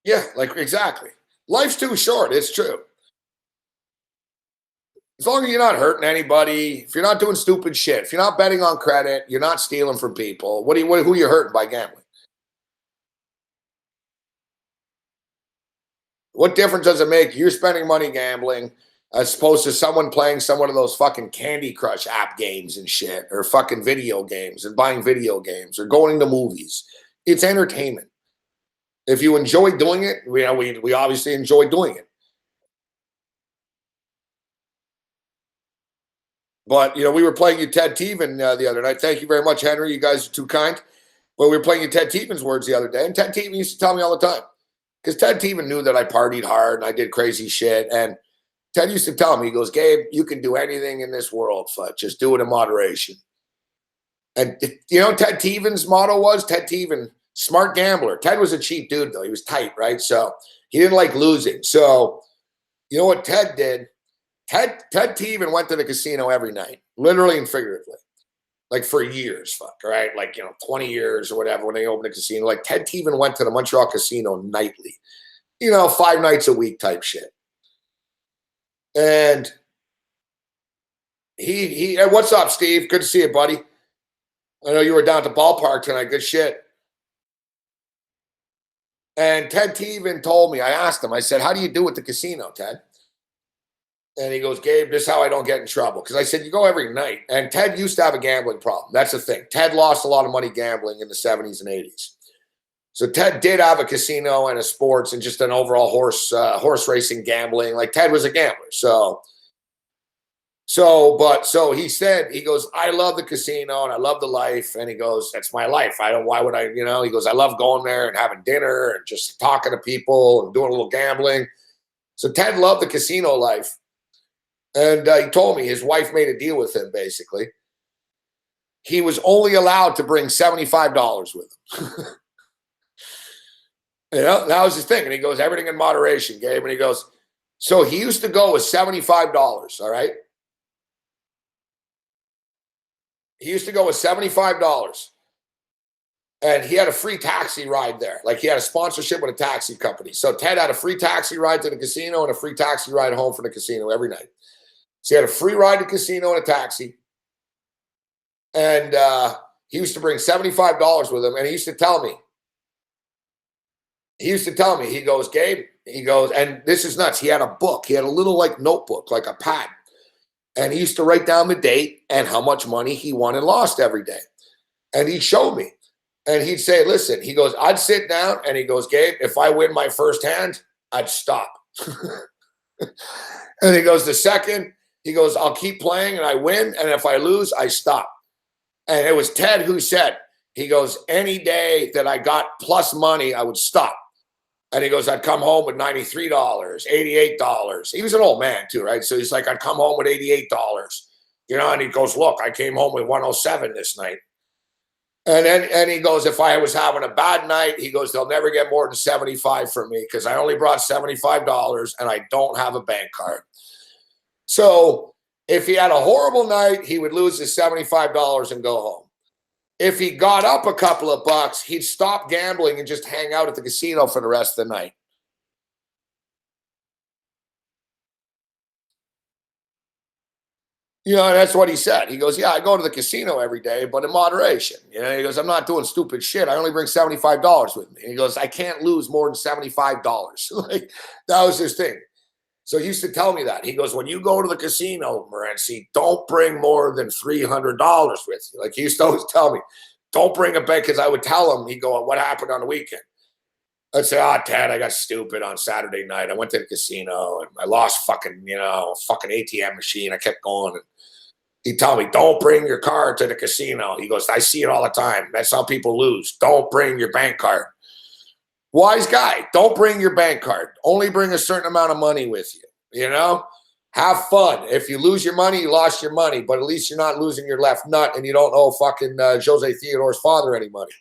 Speaker 1: Yeah, like, exactly. Life's too short. It's true. As long as you're not hurting anybody, if you're not doing stupid shit, if you're not betting on credit, you're not stealing from people, who are you hurting by gambling? What difference does it make? You're spending money gambling. as opposed to someone playing some one of those fucking Candy Crush app games and shit, or fucking video games and buying video games or going to movies. It's entertainment. If you enjoy doing it, we obviously enjoy doing it. But, you know, we were playing you Ted Teven the other night. Thank you very much, Henry. You guys are too kind. But we were playing you Ted Teven's words the other day. And Ted Teven used to tell me all the time. Because Ted Teven knew that I partied hard and I did crazy shit. And Ted used to tell me, he goes, Gabe, you can do anything in this world, but just do it in moderation. And, you know, Ted Teven's motto was, Ted Teven, smart gambler. Ted was a cheap dude, though. He was tight, right? So he didn't like losing. So you know what Ted did? Ted Teven went to the casino every night, literally and figuratively, like for years, right? Like, 20 years or whatever when they opened a casino. Like Ted Teven went to the Montreal casino nightly, 5 nights a week type shit. And he what's up, Steve? Good to see you, buddy. I know you were down at the ballpark tonight. Good shit. And Ted Teven told me, I asked him, I said, how do you do at the casino, Ted? And he goes, Gabe, this is how I don't get in trouble. Because I said, you go every night. And Ted used to have a gambling problem. That's the thing. Ted lost a lot of money gambling in the 70s and 80s. So Ted did have a casino and a sports and just an overall horse racing gambling. Like Ted was a gambler. So he said, he goes, I love the casino and I love the life. And he goes, that's my life. Why would I, he goes, I love going there and having dinner and just talking to people and doing a little gambling. So Ted loved the casino life. And he told me his wife made a deal with him, basically. He was only allowed to bring $75 with him. That was his thing. And he goes, everything in moderation, Gabe. And he goes, so he used to go with $75, all right? He used to go with $75. And he had a free taxi ride there. Like he had a sponsorship with a taxi company. So Ted had a free taxi ride to the casino and a free taxi ride home from the casino every night. So he had a free ride to casino and a taxi. And he used to bring $75 with him. And he used to tell me, he goes, Gabe, he goes, and this is nuts. He had a book. He had a little notebook, like a pad. And he used to write down the date and how much money he won and lost every day. And he'd show me. And he'd say, listen, he goes, I'd sit down. And he goes, Gabe, if I win my first hand, I'd stop. And he goes, the second, he goes, I'll keep playing and I win. And if I lose, I stop. And it was Ted who said, he goes, any day that I got plus money, I would stop. And he goes, I'd come home with $93, $88. He was an old man too, right? So he's like, I'd come home with $88, and he goes, look, I came home with 107 this night. And he goes, if I was having a bad night, he goes, they'll never get more than 75 from me because I only brought $75 and I don't have a bank card. So if he had a horrible night, he would lose his $75 and go home. If he got up a couple of bucks, he'd stop gambling and just hang out at the casino for the rest of the night. And that's what he said. He goes, yeah, I go to the casino every day, but in moderation. He goes, I'm not doing stupid shit. I only bring $75 with me. And he goes, I can't lose more than $75. Like, that was his thing. So he used to tell me that. He goes, when you go to the casino, Morency, don't bring more than $300 with you. Like he used to always tell me, don't bring a bank, because I would tell him, he'd go, what happened on the weekend? I'd say, Ted, I got stupid on Saturday night. I went to the casino and I lost fucking ATM machine. I kept going. And he'd tell me, don't bring your card to the casino. He goes, I see it all the time. That's how people lose. Don't bring your bank card. Wise guy. Don't bring your bank card. Only bring a certain amount of money with you. Have fun. If you lose your money, you lost your money. But at least you're not losing your left nut and you don't owe fucking Jose Theodore's father any money.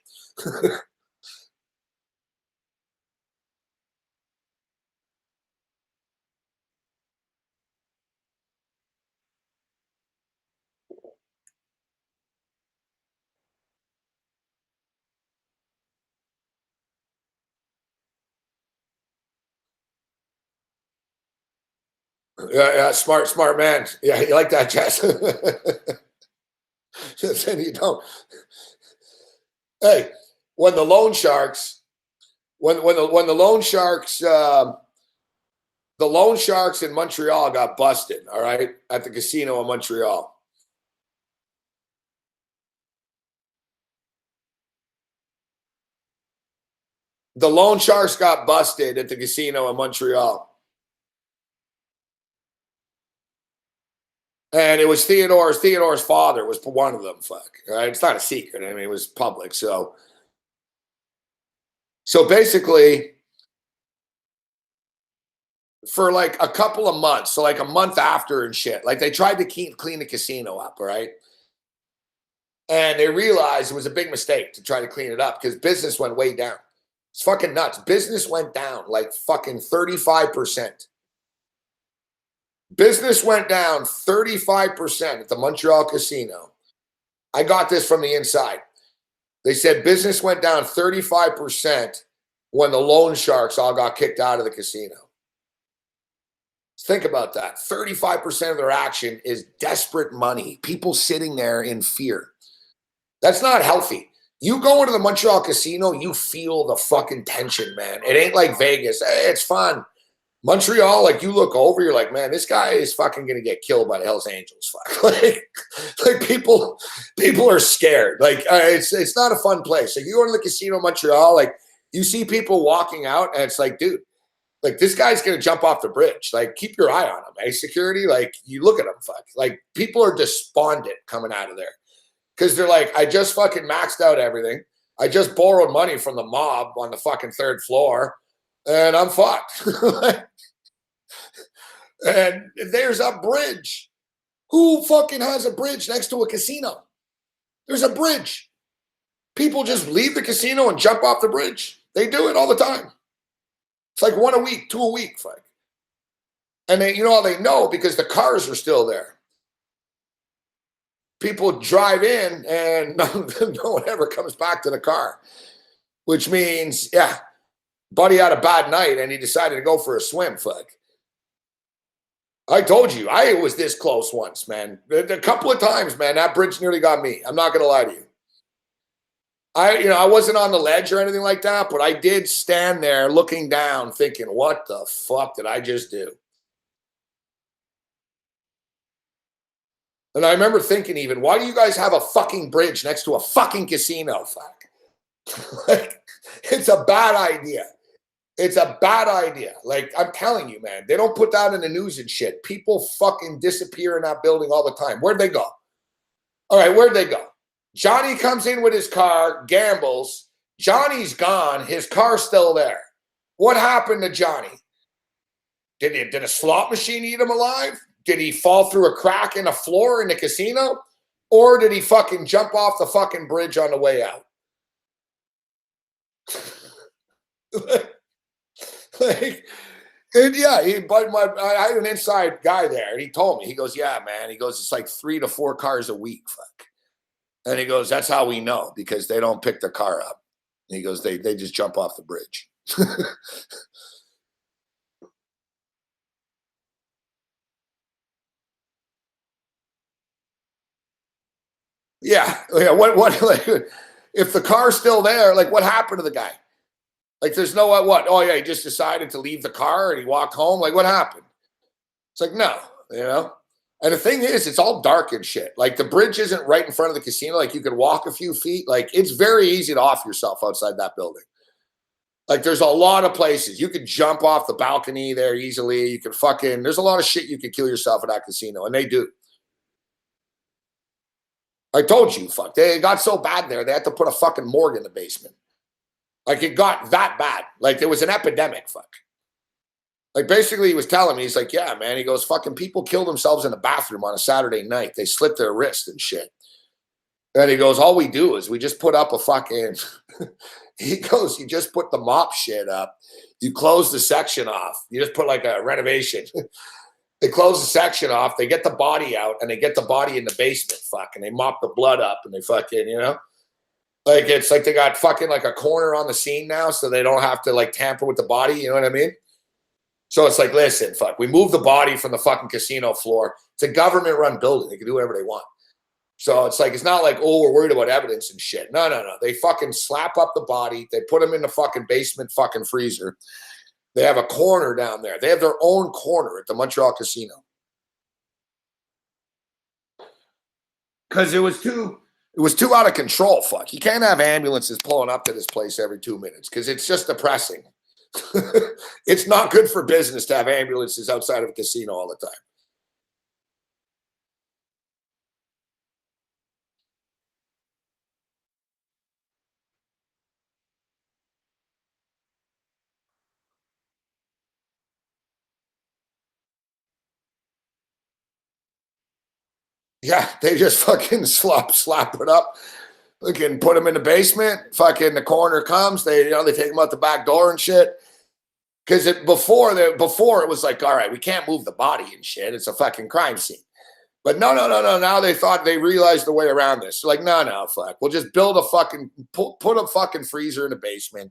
Speaker 1: Yeah, smart man. Yeah, you like that, Jess? Then you don't. Hey, when the loan sharks, The loan sharks in Montreal got busted, all right, at the casino in Montreal. The loan sharks got busted at the casino in Montreal. And it was Theodore's father was one of them. Fuck, right? It's not a secret. I mean, it was public. So basically, for like a couple of months, so like a month after and shit, like they tried to clean the casino up, right? And they realized it was a big mistake to try to clean it up because business went way down. It's fucking nuts. Business went down like fucking 35%. Business went down 35% at the Montreal casino. I got this from the inside. They said business went down 35% when the loan sharks all got kicked out of the casino. Think about that. 35% of their action is desperate money. People sitting there in fear. That's not healthy. You go into the Montreal casino, you feel the fucking tension, man. It ain't like Vegas. Hey, it's fun. Montreal, like you look over, you're like, man, this guy is fucking gonna get killed by the Hells Angels. Fuck. like people are scared. Like it's not a fun place. Like you go to the casino in Montreal, like you see people walking out, and it's like, dude, like this guy's gonna jump off the bridge. Like keep your eye on him, eh? Security, like you look at him, fuck. Like people are despondent coming out of there because they're like, I just fucking maxed out everything. I just borrowed money from the mob on the fucking 3rd floor. And I'm fucked. And there's a bridge. Who fucking has a bridge next to a casino? There's a bridge. People just leave the casino and jump off the bridge. They do it all the time. It's like 1 a week, 2 a week. Fuck. And they, you know how they know? Because the cars are still there. People drive in and no one ever comes back to the car. Which means, yeah, buddy had a bad night and he decided to go for a swim. Fuck. I told you, I was this close once, man. A couple of times, man, that bridge nearly got me. I'm not going to lie to you. I wasn't on the ledge or anything like that, but I did stand there looking down thinking, what the fuck did I just do? And I remember thinking even, why do you guys have a fucking bridge next to a fucking casino? Fuck. Like, it's a bad idea. It's a bad idea. Like, I'm telling you, man, they don't put that in the news and shit. People fucking disappear in that building all the time. Where'd they go? All right, where'd they go? Johnny comes in with his car, gambles. Johnny's gone. His car's still there. What happened to Johnny? Did a slot machine eat him alive? Did he fall through a crack in a floor in the casino? Or did he fucking jump off the fucking bridge on the way out? And yeah, I had an inside guy there, and he told me, he goes, yeah, man. He goes, it's like 3 to 4 cars a week. Fuck. And he goes, that's how we know, because they don't pick the car up. And he goes, they just jump off the bridge. Yeah. What like, if the car's still there, like what happened to the guy? Like there's no what? Oh yeah, he just decided to leave the car and he walked home. Like what happened? It's like, no, And the thing is, it's all dark and shit. Like the bridge isn't right in front of the casino. Like you could walk a few feet. Like it's very easy to off yourself outside that building. Like there's a lot of places. You could jump off the balcony there easily. You could there's a lot of shit you could kill yourself at that casino. And they do. I told you, fuck. They got so bad there, they had to put a fucking morgue in the basement. Like it got that bad. Like there was an epidemic, fuck. Like basically he was telling me, he's like, yeah, man. He goes, fucking people kill themselves in the bathroom on a Saturday night. They slit their wrist and shit. And he goes, all we do is we just put up a fucking, he goes, you just put the mop shit up. You close the section off. You just put like a renovation. They close the section off. They get the body out and they get the body in the basement, fuck. And they mop the blood up and they fucking, Like it's like they got fucking like a corner on the scene now so they don't have to like tamper with the body. You know what I mean? So it's like, listen, fuck, we move the body from the fucking casino floor. It's a government-run building. They can do whatever they want. So it's like, it's not like, oh, we're worried about evidence and shit. No. They fucking slap up the body. They put him in the fucking basement fucking freezer. They have a corner down there. They have their own corner at the Montreal casino. Because it was too out of control. Fuck. You can't have ambulances pulling up to this place every 2 minutes because it's just depressing. It's not good for business to have ambulances outside of a casino all the time. Yeah, they just fucking slap it up. Fucking put them in the basement. Fucking the coroner comes. They take them out the back door and shit. Because before it was like, all right, we can't move the body and shit. It's a fucking crime scene. But no. Now they realized the way around this. Like, no, fuck. We'll just build a fucking put a fucking freezer in the basement.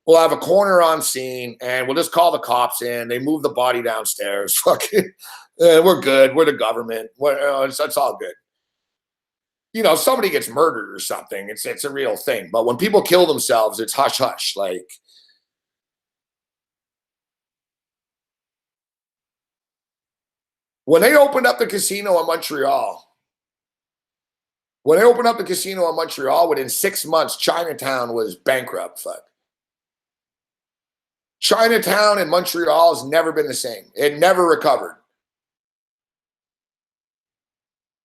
Speaker 1: We'll have a corner on scene, and we'll just call the cops in. They move the body downstairs. Fucking, we're good. We're the government. That's all good. Somebody gets murdered or something. It's a real thing. But when people kill themselves, it's hush hush. Like, when they opened up the casino in Montreal, within 6 months, Chinatown was bankrupt. Fuck. Chinatown in Montreal has never been the same. It never recovered.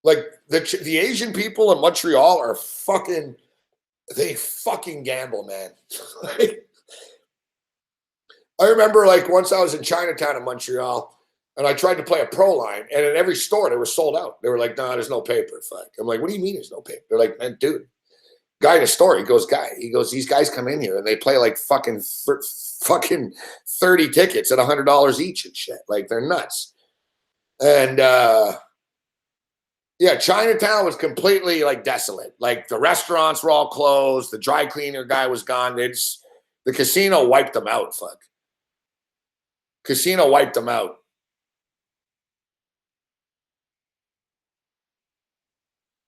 Speaker 1: Like, the Asian people in Montreal are fucking, they fucking gamble, man. I remember, like, once I was in Chinatown in Montreal, and I tried to play a pro line, and in every store, they were sold out. They were like, no, there's no paper. Fuck. I'm like, what do you mean there's no paper? They're like, man, dude. Guy in the store, he goes, these guys come in here, and they play like fucking 30 tickets at $100 each and shit. Like, they're nuts. And, yeah, Chinatown was completely, like, desolate. Like, the restaurants were all closed. The dry cleaner guy was gone. The casino wiped them out, fuck. Casino wiped them out.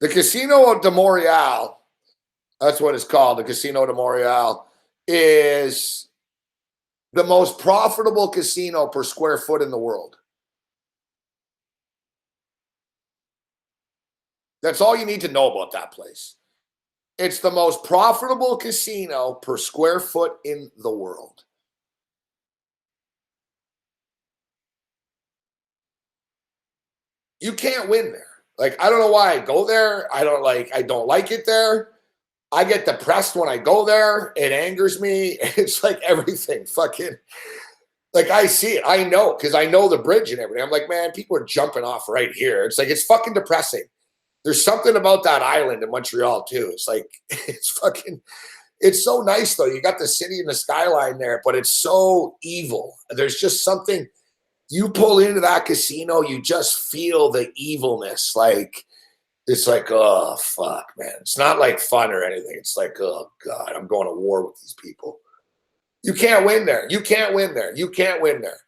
Speaker 1: The Casino de Montreal, that's what it's called, the Casino de Montreal, is the most profitable casino per square foot in the world. That's all you need to know about that place. It's the most profitable casino per square foot in the world. You can't win there. Like, I don't know why I go there. I don't like it there. I get depressed when I go there. It angers me. It's like everything fucking, like, I see it. I know, because I know the bridge and everything. I'm like, man, people are jumping off right here. It's like, it's fucking depressing. There's something about that island in Montreal too. It's like, it's so nice though. You got the city and the skyline there, but it's so evil. There's just something, you pull into that casino, you just feel the evilness. Like, it's like, oh, fuck, man. It's not like fun or anything. It's like, oh, God, I'm going to war with these people. You can't win there. You can't win there. You can't win there.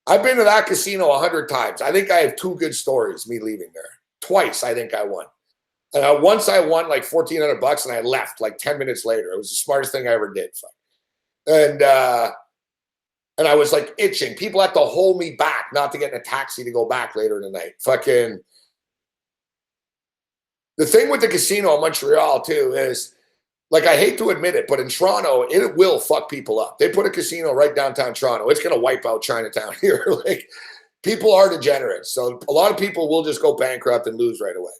Speaker 1: I've been to that casino 100 times. I think I have 2 good stories, me leaving there. Twice, I think I won. And once I won like $1,400 and I left like 10 minutes later. It was the smartest thing I ever did. And I was like itching. People had to hold me back not to get in a taxi to go back later in the night. Fucking. The thing with the casino in Montreal too is, like, I hate to admit it, but in Toronto, it will fuck people up. They put a casino right downtown Toronto. It's going to wipe out Chinatown here. Like, people are degenerates. So a lot of people will just go bankrupt and lose right away.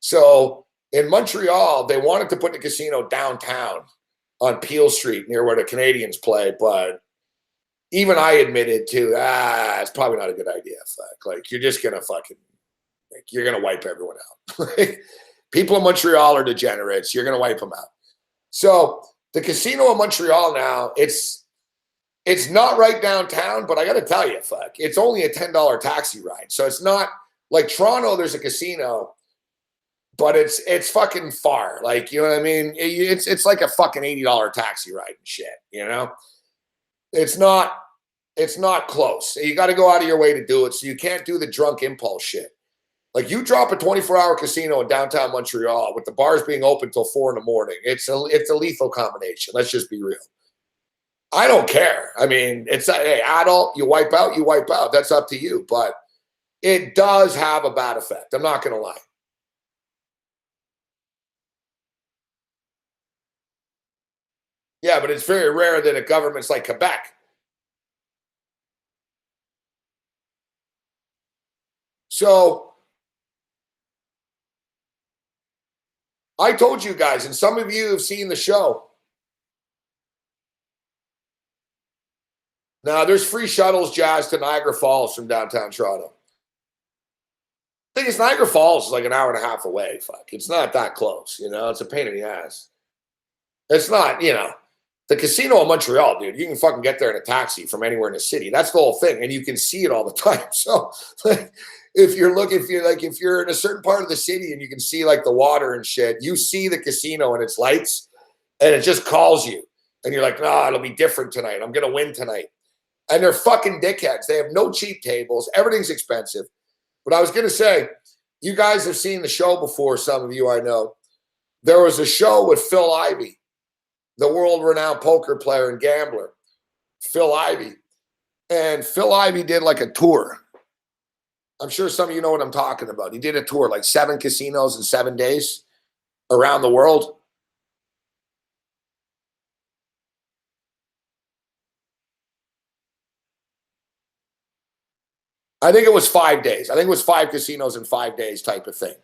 Speaker 1: So in Montreal, they wanted to put the casino downtown on Peel Street near where the Canadians play, but even I admitted too, it's probably not a good idea. Fuck. Like, you're just going to fucking, like, you're going to wipe everyone out. People in Montreal are degenerates. You're going to wipe them out. So the casino in Montreal now, it's not right downtown, but I got to tell you, fuck, it's only a $10 taxi ride. So it's not like Toronto, there's a casino, but it's fucking far. Like, you know what I mean? It's like a fucking $80 taxi ride and shit, you know? It's not close. You got to go out of your way to do it. So you can't do the drunk impulse shit. Like, you drop a 24-hour casino in downtown Montreal with the bars being open till 4 in the morning. It's a lethal combination. Let's just be real. I don't care. I mean, it's hey, adult, you wipe out, you wipe out. That's up to you. But it does have a bad effect. I'm not going to lie. Yeah, but it's very rare that a government's like Quebec. So I told you guys, and some of you have seen the show. Now, there's free shuttles, Jazz, to Niagara Falls from downtown Toronto. The thing is, Niagara Falls is like an hour and a half away. Fuck, it's not that close, you know? It's a pain in the ass. It's not, you know. The casino in Montreal, dude, you can fucking get there in a taxi from anywhere in the city. That's the whole thing, and you can see it all the time. So, like, if you're in a certain part of the city and you can see like the water and shit, you see the casino and its lights, and it just calls you, and you're like, nah, it'll be different tonight. I'm gonna win tonight. And they're fucking dickheads. They have no cheap tables. Everything's expensive. But I was gonna say, you guys have seen the show before. Some of you I know. There was a show with Phil Ivey, the world-renowned poker player and gambler, Phil Ivey. And Phil Ivey did like a tour. I'm sure some of you know what I'm talking about. He did a tour, like 7 casinos in 7 days around the world. I think it was 5 days. I think it was 5 casinos in 5 days type of thing.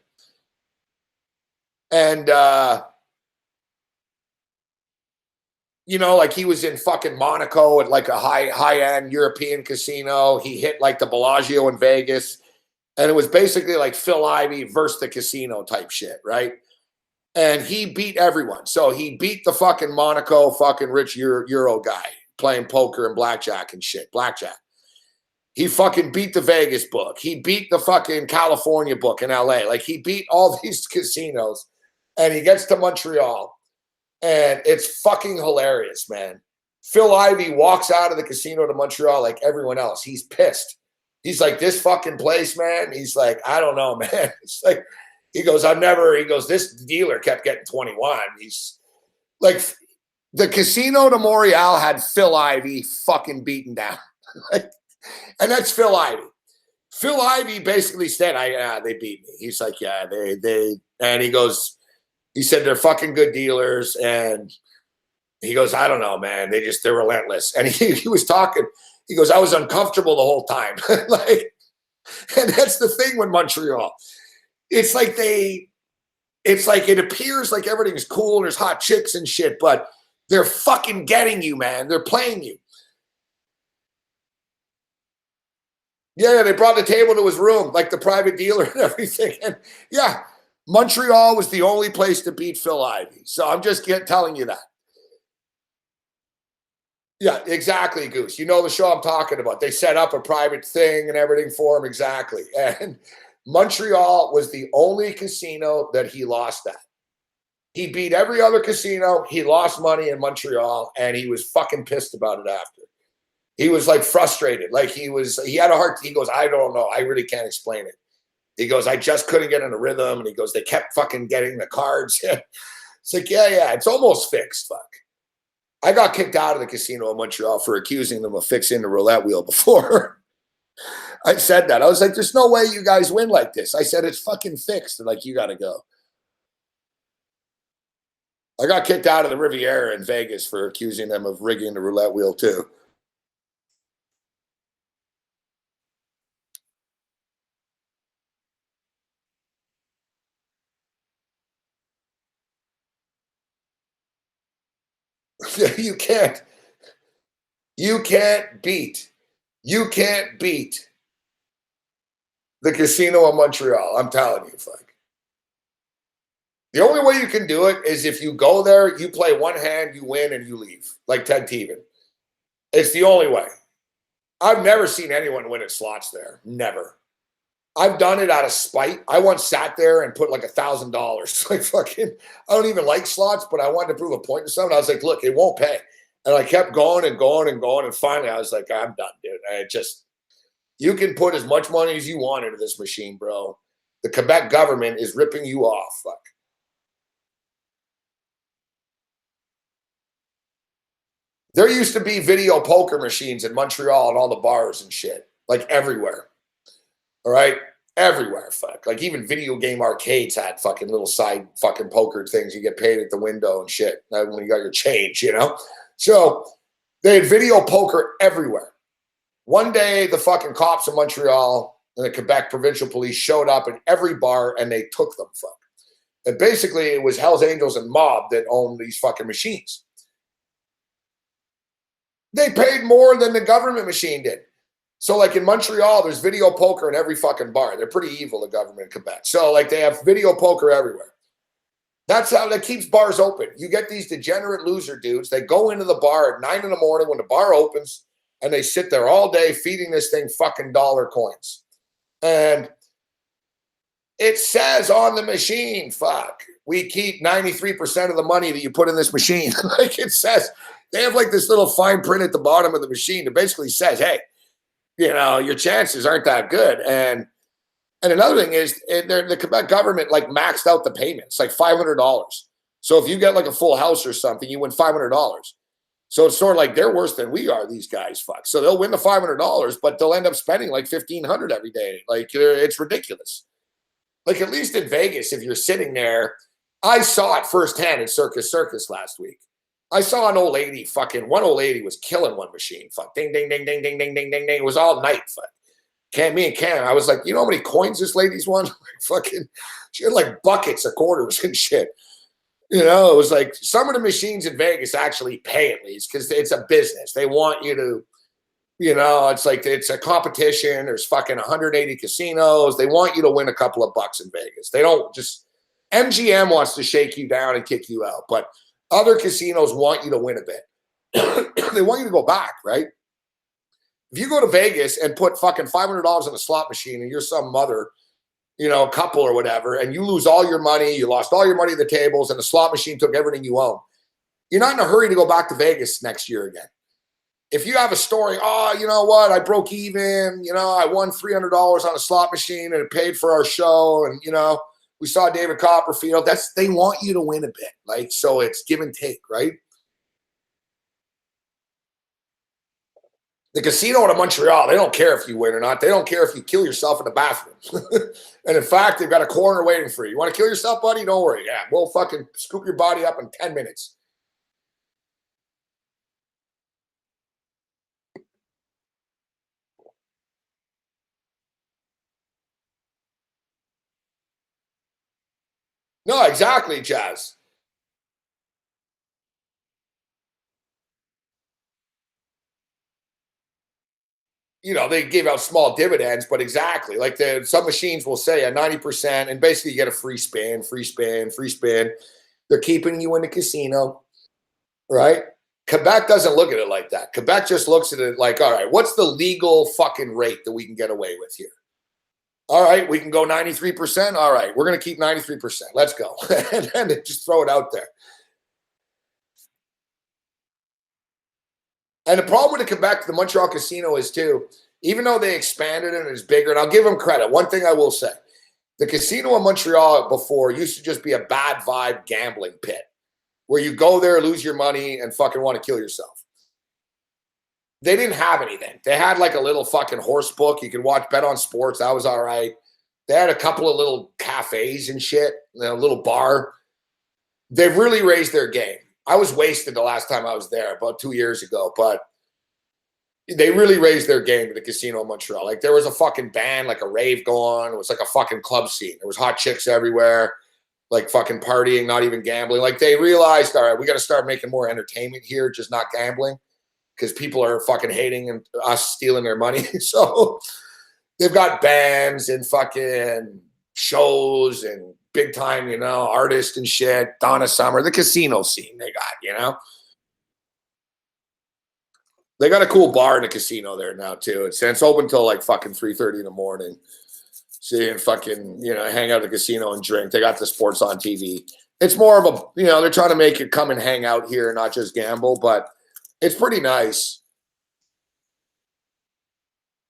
Speaker 1: And, you know, like he was in fucking Monaco at like a high-end European casino. He hit like the Bellagio in Vegas. And it was basically like Phil Ivey versus the casino type shit, right? And he beat everyone. So he beat the fucking Monaco fucking rich Euro guy playing poker and blackjack and shit. Blackjack. He fucking beat the Vegas book. He beat the fucking California book in LA. Like he beat all these casinos. And he gets to Montreal. And it's fucking hilarious, man. Phil Ivey walks out of the casino to Montreal like everyone else. He's pissed. He's like, this fucking place, man. He's like, I don't know, man. It's like, he goes, this dealer kept getting 21. He's like, the casino to Montreal had Phil Ivey fucking beaten down. And that's Phil Ivey. Phil Ivey basically said, they beat me. He's like, yeah, and he goes, he said, they're fucking good dealers. And he goes, I don't know, man. They're relentless. And he was talking, he goes, I was uncomfortable the whole time. Like, and that's the thing with Montreal. It's like it appears like everything's cool and there's hot chicks and shit, but they're fucking getting you, man. They're playing you. Yeah, they brought the table to his room, like the private dealer and everything. And yeah, Montreal was the only place to beat Phil Ivey. So I'm just telling you that. Yeah, exactly, Goose. You know the show I'm talking about. They set up a private thing and everything for him, exactly. And Montreal was the only casino that he lost at. He beat every other casino. He lost money in Montreal, and he was fucking pissed about it after. He was like frustrated. Like he had a heart. He goes, I don't know. I really can't explain it. He goes, I just couldn't get in a rhythm. And he goes, they kept fucking getting the cards. It's like, yeah, it's almost fixed. Fuck. I got kicked out of the casino in Montreal for accusing them of fixing the roulette wheel before. I said that. I was like, there's no way you guys win like this. I said, it's fucking fixed. They're like, you got to go. I got kicked out of the Riviera in Vegas for accusing them of rigging the roulette wheel too. You can't beat the casino in Montreal. I'm telling you, fuck. The only way you can do it is if you go there, you play one hand, you win, and you leave, like Ted Teven. It's the only way. I've never seen anyone win at slots there. Never. I've done it out of spite. I once sat there and put like $1,000. Like fucking, I don't even like slots, but I wanted to prove a point to someone. I was like, look, it won't pay. And I kept going and going and going. And finally I was like, I'm done, dude. You can put as much money as you want into this machine, bro. The Quebec government is ripping you off. Fuck. There used to be video poker machines in Montreal and all the bars and shit, like everywhere. All right? Everywhere, fuck. Like even video game arcades had fucking little side fucking poker things. You get paid at the window and shit when you got your change, you know? So they had video poker everywhere. One day, the fucking cops in Montreal and the Quebec provincial police showed up at every bar and they took them, fuck. And basically, it was Hells Angels and Mob that owned these fucking machines. They paid more than the government machine did. So, like in Montreal, there's video poker in every fucking bar. They're pretty evil, the government in Quebec. So, like, they have video poker everywhere. That's how that keeps bars open. You get these degenerate loser dudes. They go into the bar at 9 in the morning when the bar opens, and they sit there all day feeding this thing fucking dollar coins. And it says on the machine, fuck, we keep 93% of the money that you put in this machine. Like it says, they have like this little fine print at the bottom of the machine that basically says, hey, you know, your chances aren't that good. And another thing is the Quebec government like maxed out the payments, like $500. So if you get like a full house or something, you win $500. So it's sort of like they're worse than we are, these guys, fuck. So they'll win the $500, but they'll end up spending like $1,500 every day. Like it's ridiculous. Like at least in Vegas, if you're sitting there, I saw it firsthand in Circus last week. I saw an old lady one old lady was killing one machine. Fuck, ding, ding, ding, ding, ding, ding, ding, ding, ding. It was all night. Fuck. Me and Cam, I was like, you know how many coins this lady's won? Like fucking, she had like buckets of quarters and shit. You know, it was like some of the machines in Vegas actually pay at least because it's a business. They want you to, you know, it's like it's a competition. There's fucking 180 casinos. They want you to win a couple of bucks in Vegas. They don't just, MGM wants to shake you down and kick you out, but other casinos want you to win a bit. They want you to go back, right? If you go to Vegas and put fucking $500 in a slot machine and you're some mother, you know, couple or whatever, and you lose all your money, you lost all your money at the tables, and the slot machine took everything you own, you're not in a hurry to go back to Vegas next year again. If you have a story, oh, you know what, I broke even, you know, I won $300 on a slot machine and it paid for our show, and, you know, we saw David Copperfield, they want you to win a bit, like, so it's give and take, right? The casino in Montreal, they don't care if you win or not. They don't care if you kill yourself in the bathroom. And in fact, they've got a corner waiting for you. You want to kill yourself, buddy? Don't worry. Yeah, we'll fucking scoop your body up in 10 minutes. No, exactly, Jazz. You know, they give out small dividends, but exactly like some machines will say a 90%, and basically you get a free spin. They're keeping you in the casino, right? Quebec doesn't look at it like that. Quebec just looks at it like, all right, what's the legal fucking rate that we can get away with here? All right, we can go 93%. All right, we're going to keep 93%. Let's go. And then they just throw it out there. And the problem with the Montreal casino is too, even though they expanded it and it's bigger, and I'll give them credit. One thing I will say, the casino in Montreal before used to just be a bad vibe gambling pit where you go there, lose your money, and fucking want to kill yourself. They didn't have anything. They had like a little fucking horse book. You could bet on sports. That was all right. They had a couple of little cafes and shit, a little bar. They've really raised their game. I was wasted the last time I was there about 2 years ago, but they really raised their game at the casino in Montreal. Like there was a fucking band, like a rave going on. It was like a fucking club scene. There was hot chicks everywhere, like fucking partying, not even gambling. Like they realized, all right, we got to start making more entertainment here, just not gambling, because people are fucking hating us stealing their money. So they've got bands and fucking shows and big time, you know, artists and shit. Donna Summer, the casino scene they got, you know. They got a cool bar in the casino there now too. It's open till like fucking 3:30 in the morning. So you can fucking, you know, hang out at the casino and drink. They got the sports on TV. It's more of a, you know, they're trying to make you come and hang out here and not just gamble, but it's pretty nice.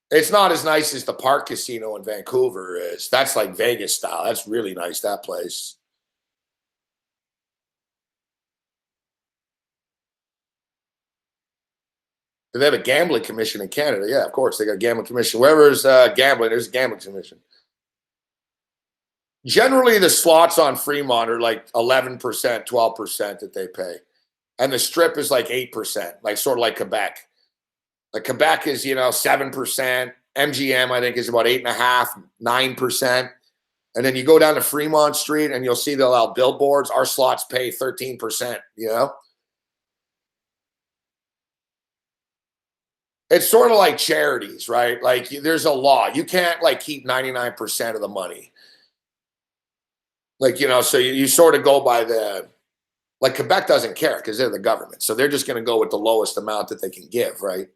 Speaker 1: It's not as nice as the Park Casino in Vancouver is. That's like Vegas style. That's really nice, that place. Do they have a gambling commission in Canada? Yeah, of course. They got a gambling commission. Wherever's gambling, there's a gambling commission. Generally, the slots on Fremont are like 11%, 12% that they pay. And the strip is like 8%, like sort of like Quebec. Like Quebec is, 7%. MGM, I think, is about 8.5%, 9%. And then you go down to Fremont Street and you'll see they'll have billboards. Our slots pay 13%, It's sort of like charities, right? Like there's a law. You can't like keep 99% of the money. Like, so you sort of go by like Quebec doesn't care because they're the government. So they're just going to go with the lowest amount that they can give, right?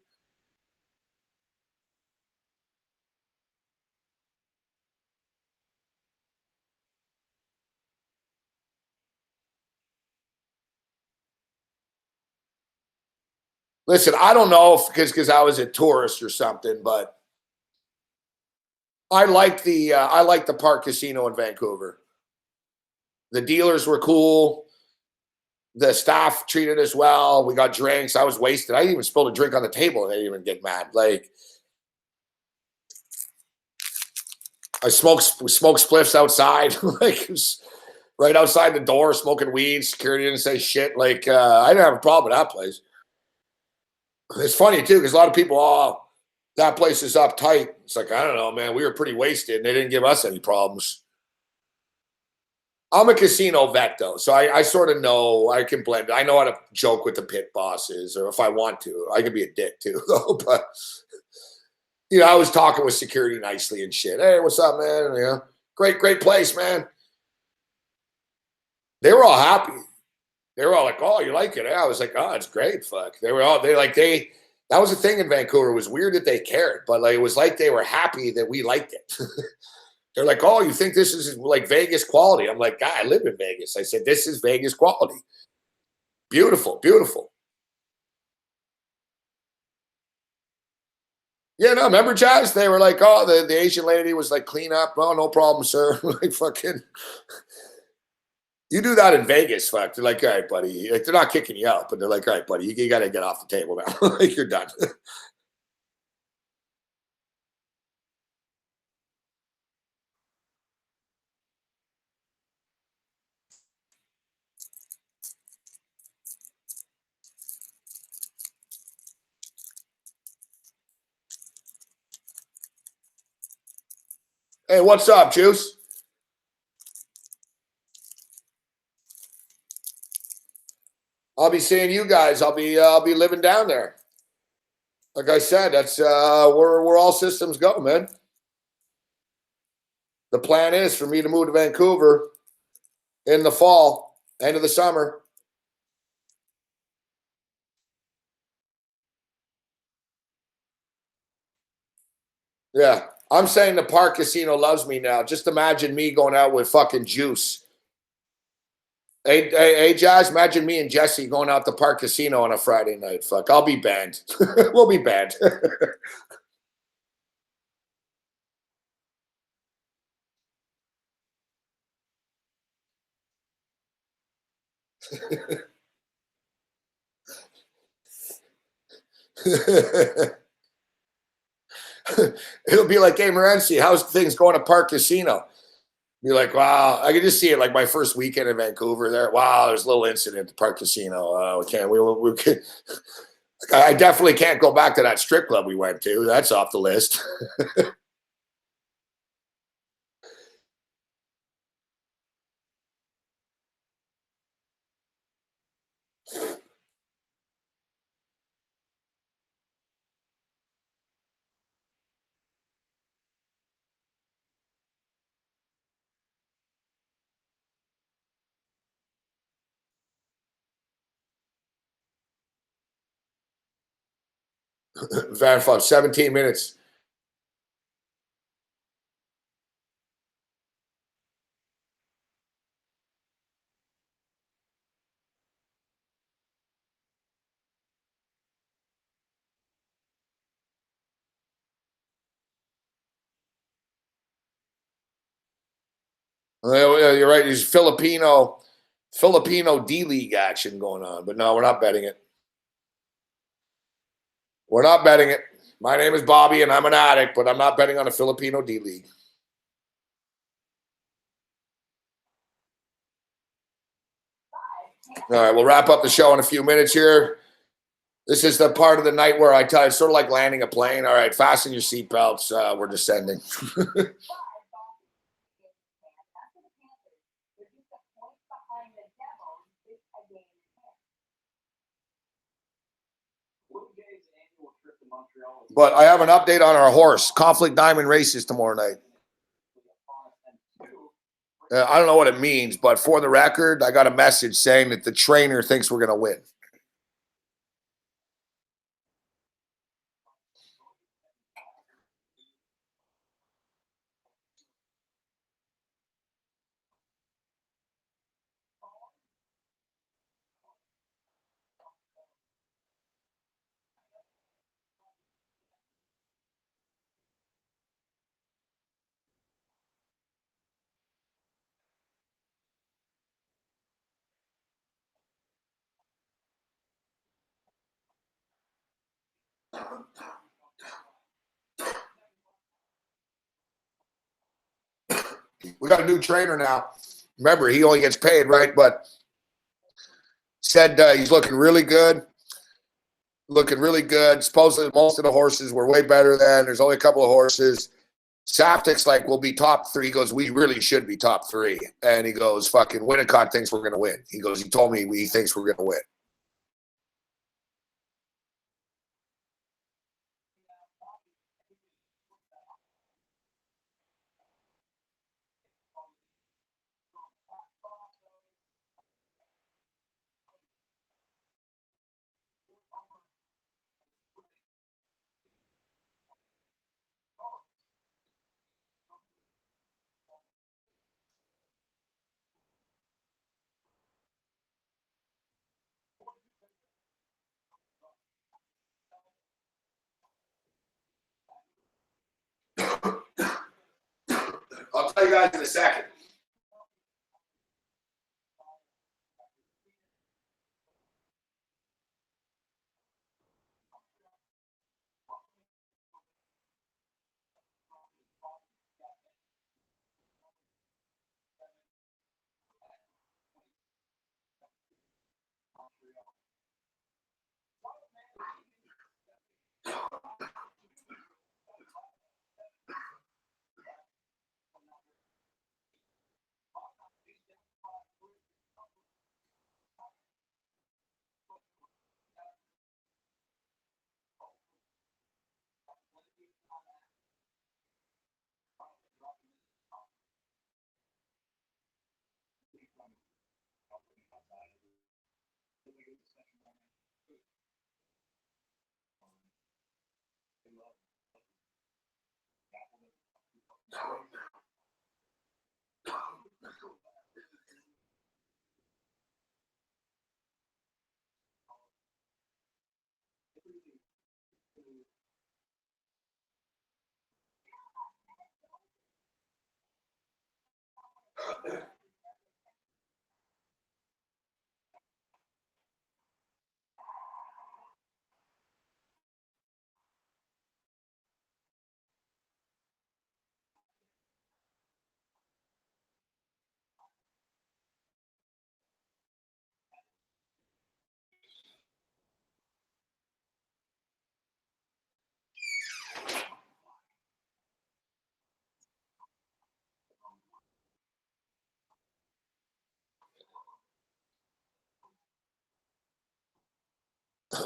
Speaker 1: Listen, I don't know if because I was a tourist or something, but I like the Park Casino in Vancouver. The dealers were cool. The staff treated us well. We got drinks. I was wasted. I even spilled a drink on the table and they didn't even get mad. Like we smoked spliffs outside, like it was right outside the door, smoking weed. Security didn't say shit. Like I didn't have a problem with that place. It's funny too because a lot of people, that place is uptight. It's like I don't know, man. We were pretty wasted and they didn't give us any problems. I'm a casino vet, though, so I sort of know I can blend. I know how to joke with the pit bosses, or if I want to, I can be a dick too, though. But I was talking with security nicely and shit. Hey, what's up, man? Great place, man. They were all happy. They were all like, "Oh, you like it?" I was like, "Oh, it's great." Fuck. That was the thing in Vancouver. It was weird that they cared, but like it was like they were happy that we liked it. They're like, "Oh, you think this is like Vegas quality?" I'm like, "God, I live in Vegas." I said, "This is Vegas quality. Beautiful, beautiful." Yeah, no, remember, Jazz? They were like, "Oh, the Asian lady was like, clean up." "Oh, no problem, sir." Like, fucking, you do that in Vegas, fuck. They're like, "All right, buddy." Like, they're not kicking you out, but they're like, "All right, buddy, you got to get off the table now." Like, you're done. Hey, what's up, Juice? I'll be seeing you guys. I'll be living down there. Like I said, that's where all systems go, man. The plan is for me to move to Vancouver in the fall, end of the summer. Yeah. I'm saying the Park Casino loves me now. Just imagine me going out with fucking Juice. Hey, Jazz, imagine me and Jesse going out to Park Casino on a Friday night. Fuck, I'll be banned. We'll be banned. It'll be like, "Hey, Morency, how's things going at Park Casino?" Be like, "Wow." I can just see it like my first weekend in Vancouver there. "Wow, there's a little incident at the Park Casino. We can't. I definitely can't go back to that strip club we went to. That's off the list." Van Fun, 17 minutes. You're right. There's Filipino D League action going on, but no, we're not betting it. We're not betting it. My name is Bobby, and I'm an addict, but I'm not betting on a Filipino D-League. All right, we'll wrap up the show in a few minutes here. This is the part of the night where I tell you, it's sort of like landing a plane. All right, fasten your seatbelts. We're descending. But I have an update on our horse. Conflict Diamond races tomorrow night. I don't know what it means, but for the record, I got a message saying that the trainer thinks we're going to win. We got a new trainer now. Remember, he only gets paid, right? But said he's looking really good. Looking really good. Supposedly most of the horses were way better than. There's only a couple of horses. Saftik's like, we'll be top 3. He goes, we really should be top 3. And he goes, fucking Winnicott thinks we're going to win. He goes, he told me he thinks we're going to win. I'll tell you guys in a second.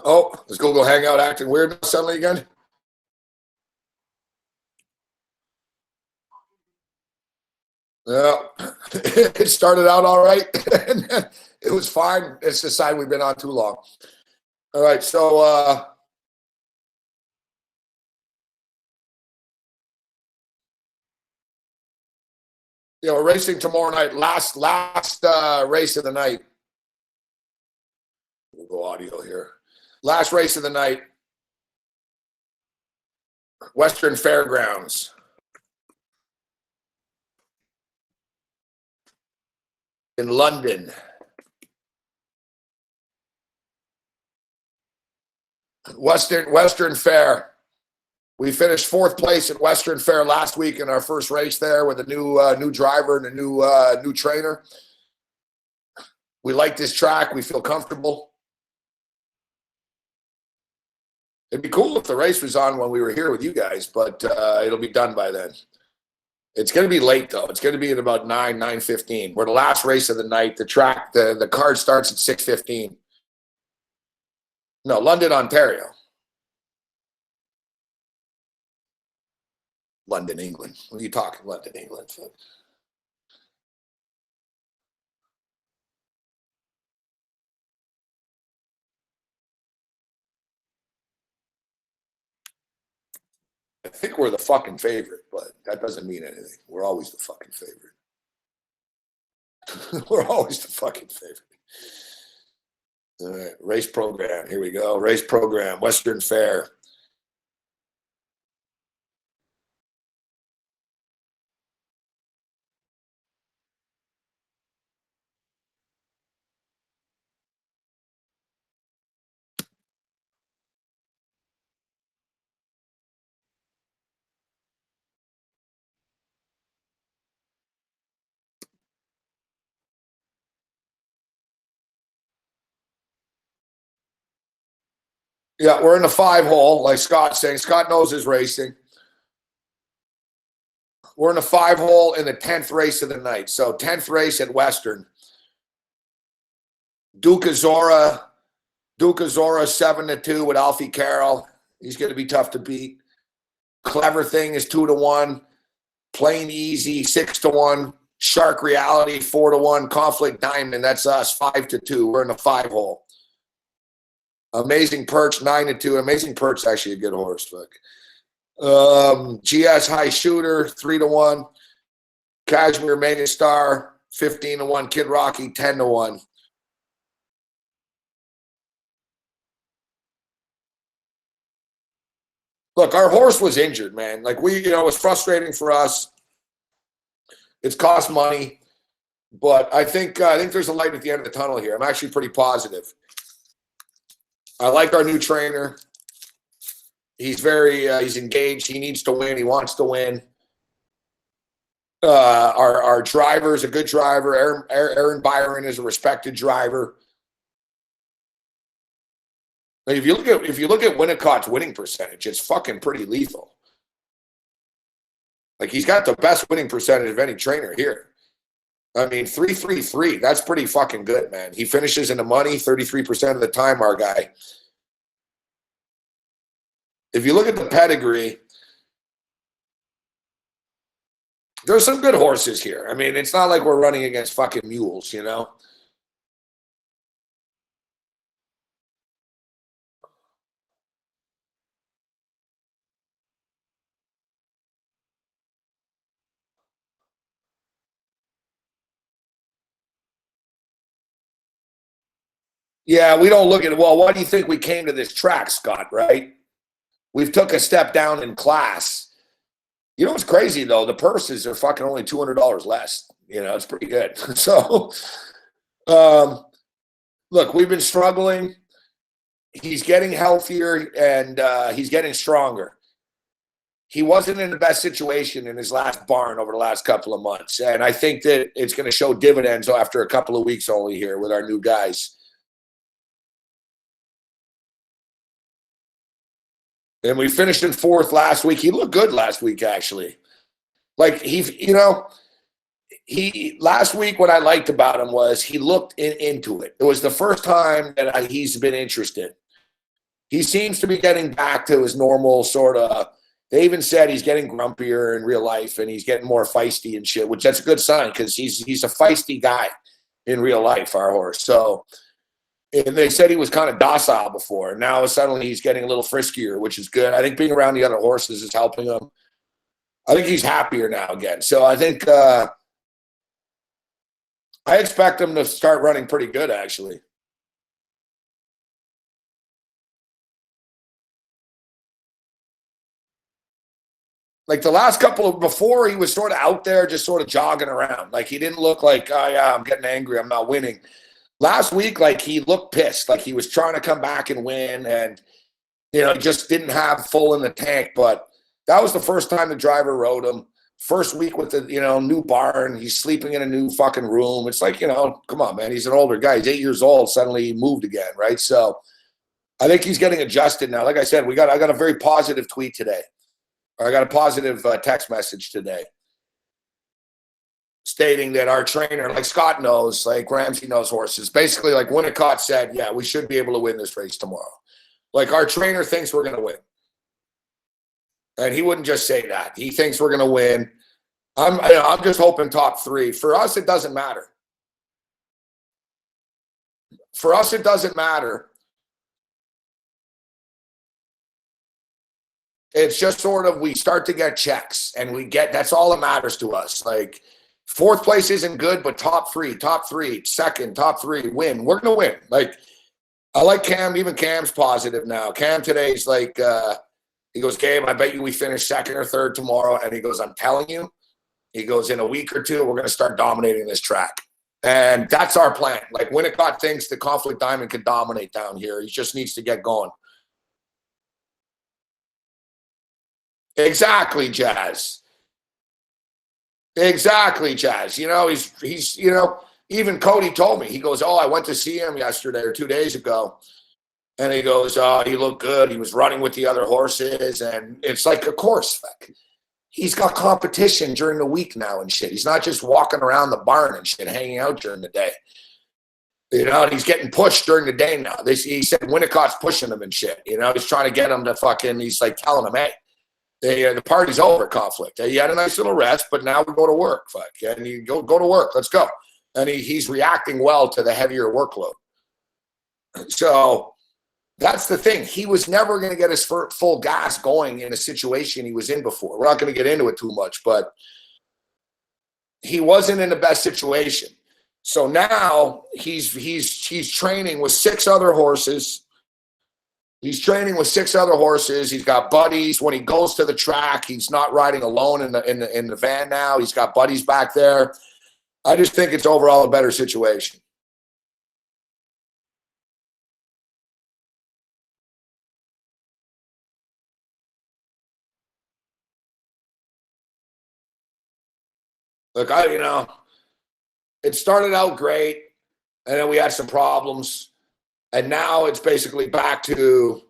Speaker 1: Oh, is Google Hangout acting weird suddenly again? Yeah, it started out all right, and then it was fine. It's the side we've been on too long. All right, so we're racing tomorrow night. Last race of the night. We'll go audio here. Last race of the night. Western Fairgrounds. In London. Western Fair. We finished 4th place at Western Fair last week in our first race there with a new driver and a new trainer. We like this track. We feel comfortable. It'd be cool if the race was on when we were here with you guys, but it'll be done by then. It's going to be late, though. It's going to be at about 9:15. We're the last race of the night. The card starts at 6:15. No, London, Ontario. London, England. What are you talking, London, England? I think we're the fucking favorite, but that doesn't mean anything. We're always the fucking favorite. We're always the fucking favorite. All right, race program. Here we go. Race program. Western Fair. Yeah, we're in the 5-hole, like Scott's saying. Scott knows his racing. We're in the 5-hole in the 10th race of the night. So 10th race at Western. Duke Azora 7-2 with Alfie Carroll. He's going to be tough to beat. Clever Thing is 2-1. Plain Easy 6-1. Shark Reality 4-1. Conflict Diamond, that's us, 5-2. We're in the 5-hole. Amazing Perch 9-2. Amazing Perch actually a good horse. Fuck. GS High Shooter 3-1. Kashmir Mega Star 15-1. Kid Rocky 10-1. Look, our horse was injured, man. Like it was frustrating for us. It's cost money, but I think there's a light at the end of the tunnel here. I'm actually pretty positive. I like our new trainer. He's he's engaged. He needs to win. He wants to win. Our driver is a good driver. Aaron Byron is a respected driver. If you look at Winnicott's winning percentage, it's fucking pretty lethal. Like he's got the best winning percentage of any trainer here. I mean, 3-3-3. That's pretty fucking good, man. He finishes in the money 33% of the time, our guy. If you look at the pedigree, there's some good horses here. I mean, it's not like we're running against fucking mules, you know? Yeah, we don't look at it. Well, why do you think we came to this track, Scott, right? We've took a step down in class. You know what's crazy, though? The purses are fucking only $200 less. You know, it's pretty good. So, look, we've been struggling. He's getting healthier, and he's getting stronger. He wasn't in the best situation in his last barn over the last couple of months, and I think that it's going to show dividends after a couple of weeks only here with our new guys. And we finished in 4th last week. He looked good last week, actually. Like last week, what I liked about him was he looked into it. It was the first time that he's been interested. He seems to be getting back to his normal sort of. They even said he's getting grumpier in real life and he's getting more feisty and shit, which that's a good sign because he's a feisty guy in real life, our horse. So. And they said he was kind of docile before. And now suddenly he's getting a little friskier, which is good. I think being around the other horses is helping him. I think he's happier now again. So I think I expect him to start running pretty good, actually. Like the last couple of before, he was sort of out there just sort of jogging around. Like he didn't look like, oh, yeah, I'm getting angry. I'm not winning. Last week, like he looked pissed, like he was trying to come back and win, and He just didn't have full in the tank. But that was the first time the driver rode him. First week with the, new barn. He's sleeping in a new fucking room. It's like, come on, man. He's an older guy. He's 8 years old. Suddenly he moved again, right? So I think he's getting adjusted now. Like I said, I got a very positive tweet today. I got a positive text message today stating that our trainer, like Scott knows, like Ramsey knows horses. Basically, like Winnicott said, yeah, we should be able to win this race tomorrow. Like our trainer thinks we're going to win. And he wouldn't just say that. He thinks we're going to win. I'm just hoping top 3. For us, it doesn't matter. For us, it doesn't matter. It's just sort of we start to get checks, and that's all that matters to us. Like 4th place isn't good, but top 3, 2nd, top 3, win. We're going to win. Like I like Cam. Even Cam's positive now. Cam today's like, he goes, Gabe, I bet you we finish 2nd or 3rd tomorrow. And he goes, I'm telling you, he goes, in a week or 2, we're going to start dominating this track. And that's our plan. Like Winnicott thinks the Conflict Diamond can dominate down here. He just needs to get going. Exactly, Jazz. Exactly, Jazz. He's even Cody told me, he goes, oh, I went to see him yesterday or 2 days ago. And he goes, oh, he looked good. He was running with the other horses. And it's like, of course, he's got competition during the week now and shit. He's not just walking around the barn and shit, hanging out during the day. And he's getting pushed during the day now. He said Winnicott's pushing him and shit. He's trying to get him to fucking, he's like telling him, hey, the party's over, Conflict. You had a nice little rest, but now we go to work. And you go to work. Let's go. And he's reacting well to the heavier workload. So that's the thing. He was never going to get his full gas going in a situation he was in before. We're not going to get into it too much, but he wasn't in the best situation. So now he's training with 6 other horses. He's training with 6 other horses. He's got buddies. When he goes to the track, he's not riding alone in the van now. He's got buddies back there. I just think it's overall a better situation. Look, it started out great, and then we had some problems, and now it's basically back to,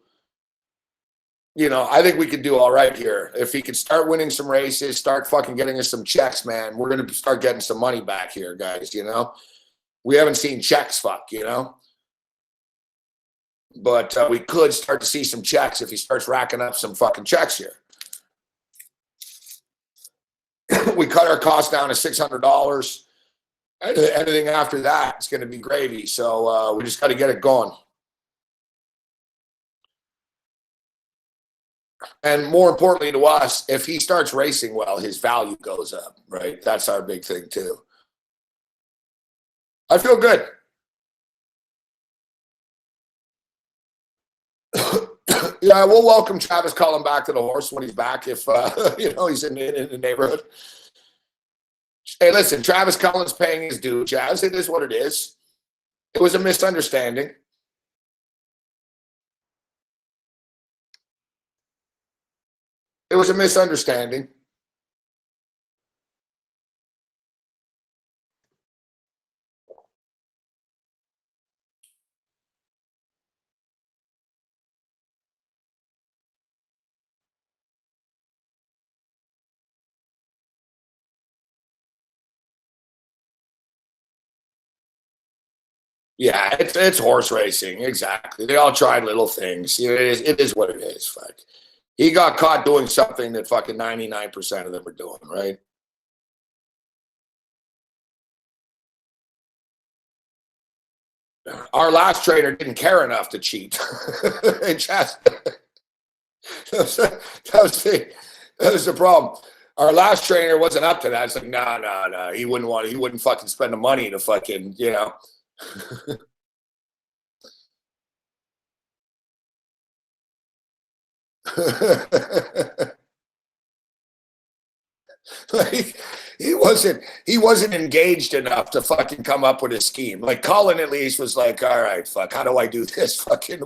Speaker 1: I think we could do all right here. If he could start winning some races, start fucking getting us some checks, man, we're going to start getting some money back here, guys, We haven't seen checks, But we could start to see some checks if he starts racking up some fucking checks here. We cut our costs down to $600. Anything after that, it's going to be gravy. So we just got to get it going. And more importantly to us, if he starts racing well, his value goes up, right? That's our big thing too. I feel good. Yeah, we'll welcome Travis Cullen back to the horse when he's back if, he's in the neighborhood. Hey, listen, Travis Cullen's paying his due, Jazz. It is what it is. It was a misunderstanding. It was a misunderstanding. Yeah, it's horse racing. Exactly. They all tried little things. It is what it is. Fuck. He got caught doing something that fucking 99% of them are doing, right? Our last trainer didn't care enough to cheat. It just, that was the problem. Our last trainer wasn't up to that. It's like, no. He wouldn't fucking spend the money to fucking, Like, he wasn't engaged enough to fucking come up with a scheme. Like Colin at least was like, all right, fuck, how do I do this? Fucking,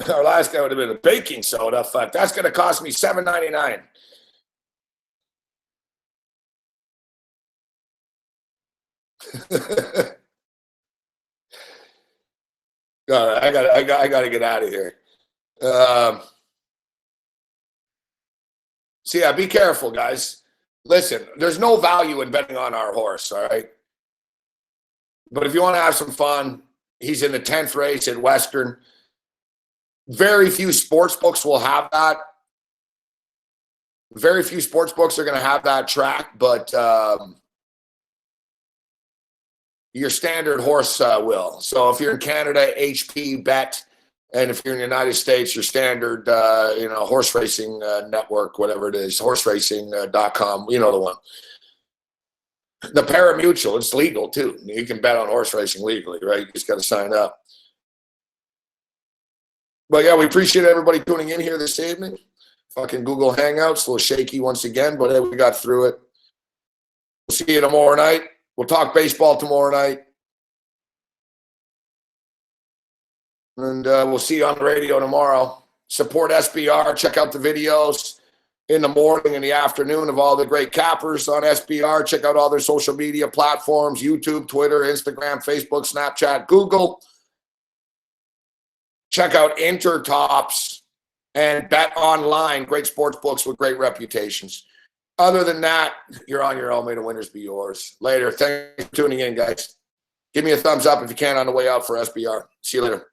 Speaker 1: Our last guy would have been a baking soda. Fuck, that's going to cost me $7.99. All right, I got to get out of here. So yeah, be careful, guys. Listen, there's no value in betting on our horse, all right? But if you want to have some fun, he's in the 10th race at Western. Very few sports books will have that. Very few sports books are going to have that track, but your standard horse will. So if you're in Canada, HP, Bet, and if you're in the United States, your standard, horse racing network, whatever it is, horseracing.com, you know the one. The pari-mutuel, it's legal too. You can bet on horse racing legally, right? You just got to sign up. But yeah, we appreciate everybody tuning in here this evening. Fucking Google Hangouts, a little shaky once again, but hey, we got through it. We'll see you tomorrow night. We'll talk baseball tomorrow night. And we'll see you on the radio tomorrow. Support SBR. Check out the videos in the morning and the afternoon of all the great cappers on SBR. Check out all their social media platforms, YouTube, Twitter, Instagram, Facebook, Snapchat, Google. Check out Intertops and Bet Online, great sports books with great reputations. Other than that, you're on your own. May the winners be yours. Later. Thanks for tuning in, guys. Give me a thumbs up if you can on the way out for SBR. See you later.